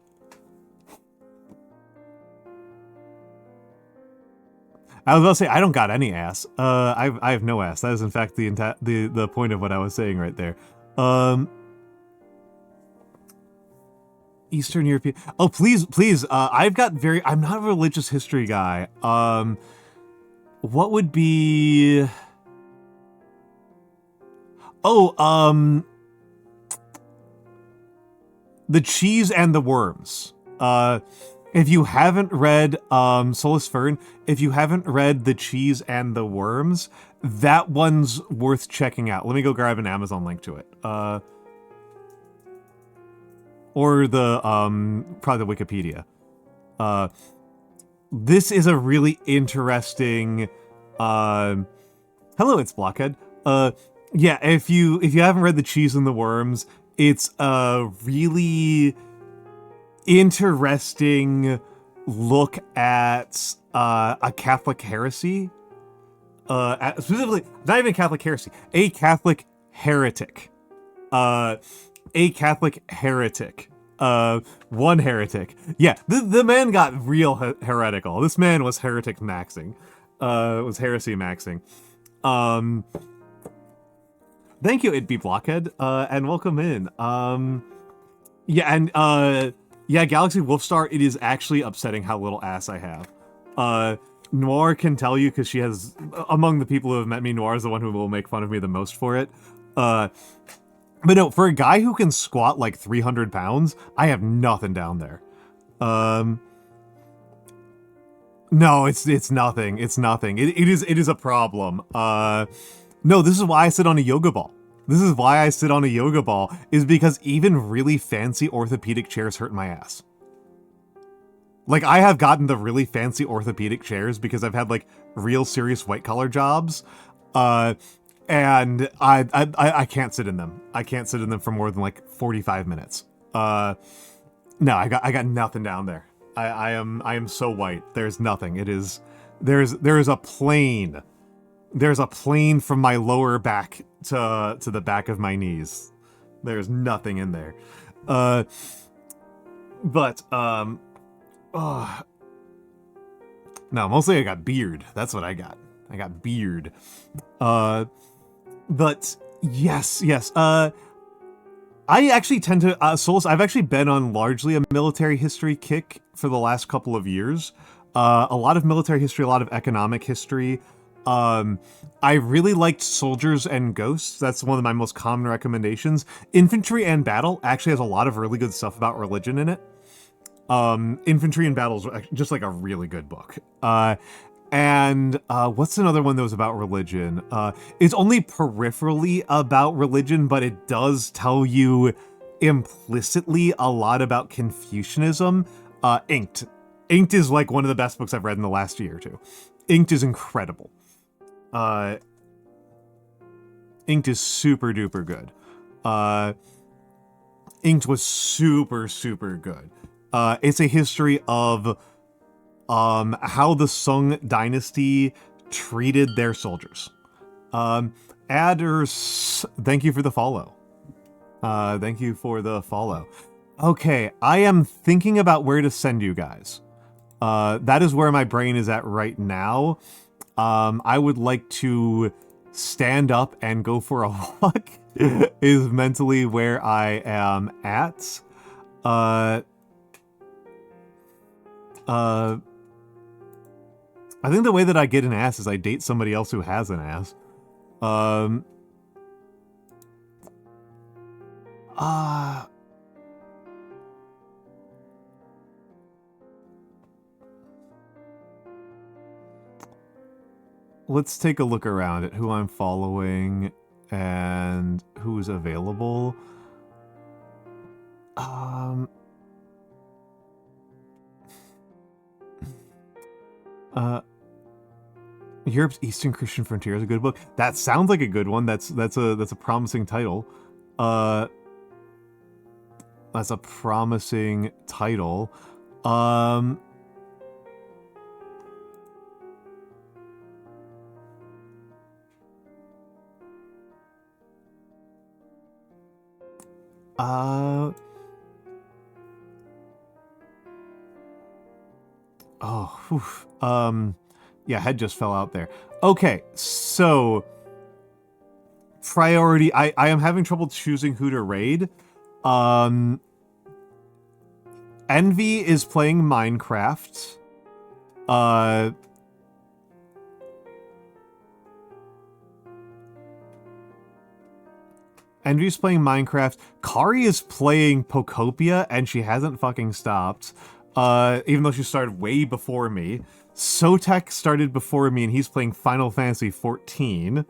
was about to say I don't got any ass. I have no ass. That is in fact the point of what I was saying right there. Eastern European. Oh, please, please. I'm not a religious history guy. What would be? Oh, The Cheese and the Worms. If you haven't read Solus Fern, if you haven't read The Cheese and the Worms, that one's worth checking out. Let me go grab an Amazon link to it. Or the probably the Wikipedia. This is a really interesting hello, it's Blockhead. Yeah, if you haven't read The Cheese and the Worms, it's a really interesting look at a Catholic heresy. Specifically, not even Catholic heresy, a Catholic heretic. A Catholic heretic. One heretic. Yeah, the man got real heretical. This man was heretic maxing. Was heresy maxing. Thank you, It'd Be Blockhead, and welcome in. Yeah, and yeah, Galaxy Wolfstar, it is actually upsetting how little ass I have. Noir can tell you, because she has, among the people who have met me, Noir is the one who will make fun of me the most for it. But no, for a guy who can squat like 300 pounds, I have nothing down there. No, it's nothing. It's nothing. It is a problem. No, this is why I sit on a yoga ball. This is why I sit on a yoga ball, is because even really fancy orthopedic chairs hurt my ass. Like, I have gotten the really fancy orthopedic chairs because I've had, like, real serious white-collar jobs, and I can't sit in them. I can't sit in them for more than, like, 45 minutes. No, I got nothing down there. I am so white. There's nothing. There is a plane. There's a plane from my lower back to the back of my knees. There's nothing in there. No, mostly I got beard. That's what I got. I got beard. But yes. I actually tend to, Solus, I've actually been on largely a military history kick for the last couple of years. A lot of military history, a lot of economic history. I really liked Soldiers and Ghosts. That's one of my most common recommendations. Infantry and Battle actually has a lot of really good stuff about religion in it. Infantry and Battle is just like a really good book. And what's another one that was about religion? It's only peripherally about religion, but it does tell you implicitly a lot about Confucianism. Inked. Inked is like one of the best books I've read in the last year or two. Inked is incredible. Inked is super duper good. Inked was super, super good. It's a history of how the Sung dynasty treated their soldiers. Adders, thank you for the follow. Thank you for the follow. Okay, I am thinking about where to send you guys. That is where my brain is at right now. I would like to stand up and go for a walk is mentally where I am at. I think the way that I get an ass is I date somebody else who has an ass. Let's take a look around at who I'm following and who's available. Europe's Eastern Christian Frontier is a good book. That sounds like a good one. That's a promising title. That's a promising title. Oh, whew. Yeah, head just fell out there. Okay, so priority. I am having trouble choosing who to raid. Envy is playing Minecraft. Envy's playing Minecraft. Kari is playing Pokopia, and she hasn't fucking stopped. Even though she started way before me. Sotek started before me, and he's playing Final Fantasy XIV.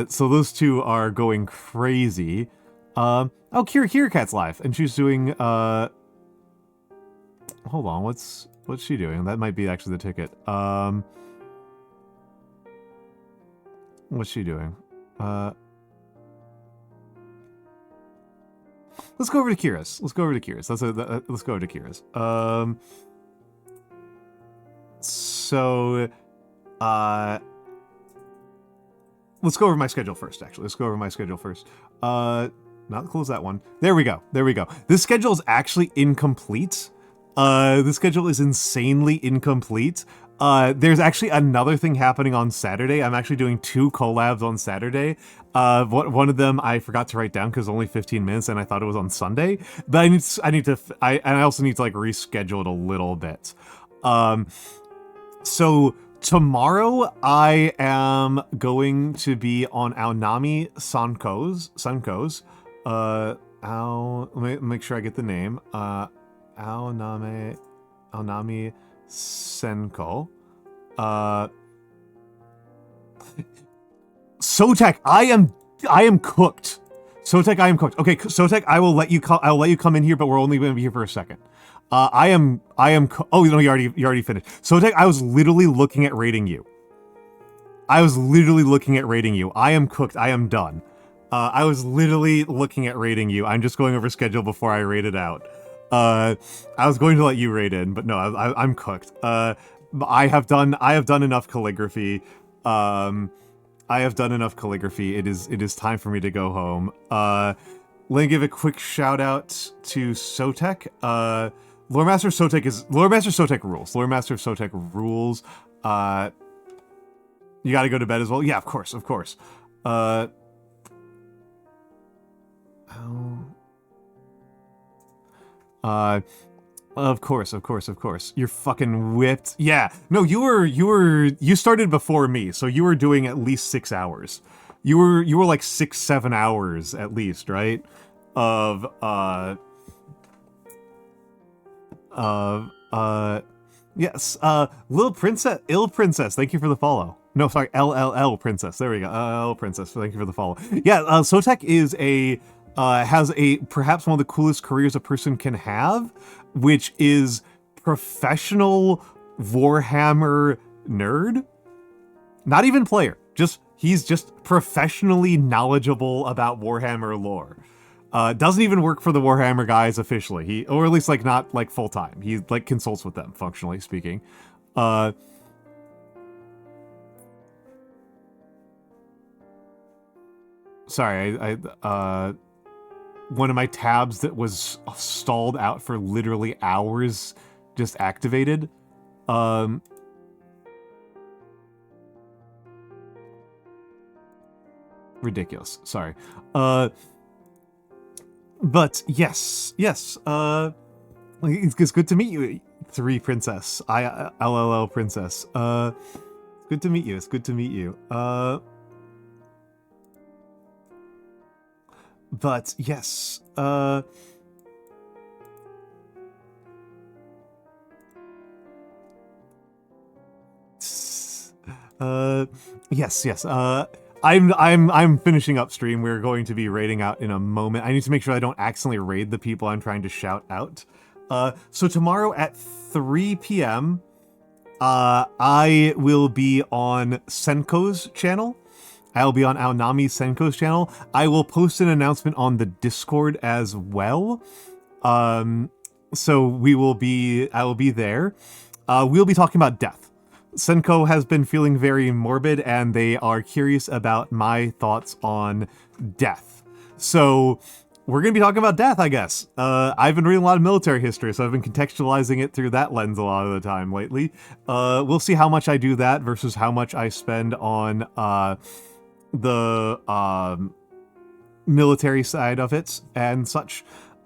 So those two are going crazy. Oh, Kira Cat's live, and she's doing, hold on, what's she doing? That might be actually the ticket. What's she doing? Let's go over to Kira's. Let's go over to Kira's. Let's go over to Kira's. Let's go over my schedule first, actually. Let's go over my schedule first. Not close that one. There we go. There we go. This schedule is actually incomplete. This schedule is insanely incomplete. There's actually another thing happening on Saturday. I'm actually doing 2 collabs on Saturday. One of them I forgot to write down because only 15 minutes, and I thought it was on Sunday. But I also need to like reschedule it a little bit. So tomorrow I am going to be on Aonami Sanko's. Let me make sure I get the name. Aonami Senko. Sotek, I am cooked. Sotek, I am cooked. Okay, Sotek, I will let you come in here, but we're only going to be here for a second. Oh no, you already finished. Sotek, I was literally looking at rating you. I am cooked. I am done. I was literally looking at rating you. I'm just going over schedule before I rate it out. I was going to let you rate in, but no, I'm cooked. I have done enough calligraphy. It is time for me to go home. Let me give a quick shout out to Sotek. Lore Master Sotek rules. Lore Master of Sotek rules. You gotta go to bed as well. Yeah, of course. Of course. You're fucking whipped. Yeah. No, you started before me, so you were doing at least 6 hours. You were like 6-7 hours at least, right? Yes. Ill Princess, thank you for the follow. No, sorry, LLL Princess. There we go. LLL Princess, thank you for the follow. Yeah, Sotek is has perhaps one of the coolest careers a person can have, which is professional Warhammer nerd. Not even player. He's just professionally knowledgeable about Warhammer lore. Doesn't even work for the Warhammer guys officially. Or at least like not like full time. He like consults with them, functionally speaking. Sorry, I one of my tabs that was stalled out for literally hours just activated. Ridiculous. Sorry. But yes. It's good to meet you, 3 Princess. LLL Princess. Good to meet you. It's good to meet you. But yes, yes. I'm finishing up stream. We're going to be raiding out in a moment. I need to make sure I don't accidentally raid the people I'm trying to shout out. So tomorrow at 3 p.m., I will be on Senko's channel. I'll be on Aonami Senko's channel. I will post an announcement on the Discord as well. So I will be there. We'll be talking about death. Senko has been feeling very morbid, and they are curious about my thoughts on death. So we're going to be talking about death, I guess. I've been reading a lot of military history, so I've been contextualizing it through that lens a lot of the time lately. We'll see how much I do that versus how much I spend on the military side of it and such.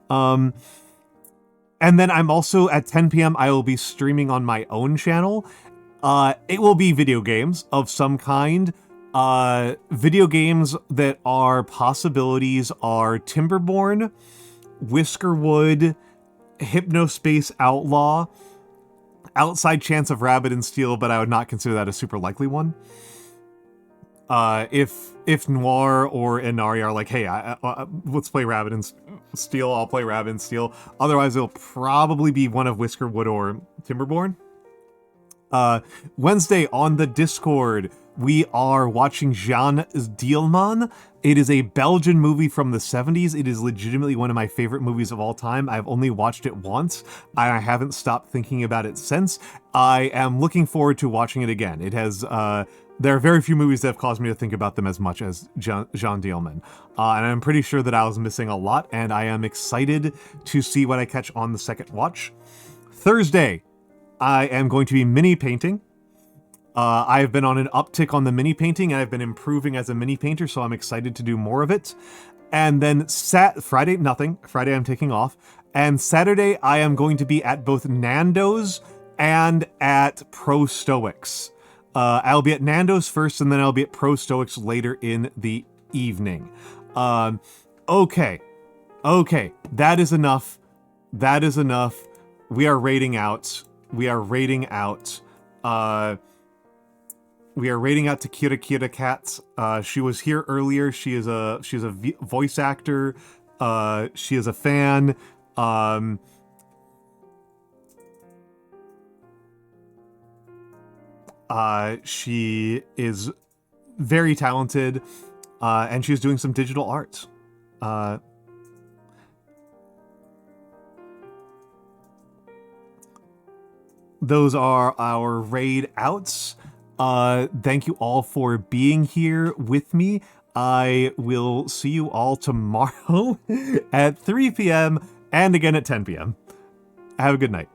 And then I'm also, at 10 p.m., I will be streaming on my own channel. It will be video games of some kind. Video games that are possibilities are Timberborn, Whiskerwood, Hypnospace Outlaw, outside chance of Rabbit and Steel, but I would not consider that a super likely one. If Noir or Inari are like, hey, let's play Rabbit and Steel, I'll play Rabbit and Steel. Otherwise, it'll probably be one of Whiskerwood or Timberborn. Wednesday on the Discord, we are watching Jean Dielman. It is a Belgian movie from the 70s. It is legitimately one of my favorite movies of all time. I've only watched it once, and I haven't stopped thinking about it since. I am looking forward to watching it again. It has, there are very few movies that have caused me to think about them as much as Jean Dielman. And I'm pretty sure that I was missing a lot, and I am excited to see what I catch on the second watch. Thursday, I am going to be mini painting. I have been on an uptick on the mini painting, and I've been improving as a mini painter, so I'm excited to do more of it. And then Friday, nothing. Friday, I'm taking off. And Saturday, I am going to be at both Nando's and at Pro Stoics. I'll be at Nando's first, and then I'll be at Pro Stoics later in the evening. Okay. That is enough. We are rating out. We are rating out to Kira Kira Cat. She was here earlier. She is a voice actor. She is a fan. She is very talented, and she's doing some digital art. Those are our raid outs. Thank you all for being here with me. I will see you all tomorrow at 3 p.m. and again at 10 p.m. Have a good night.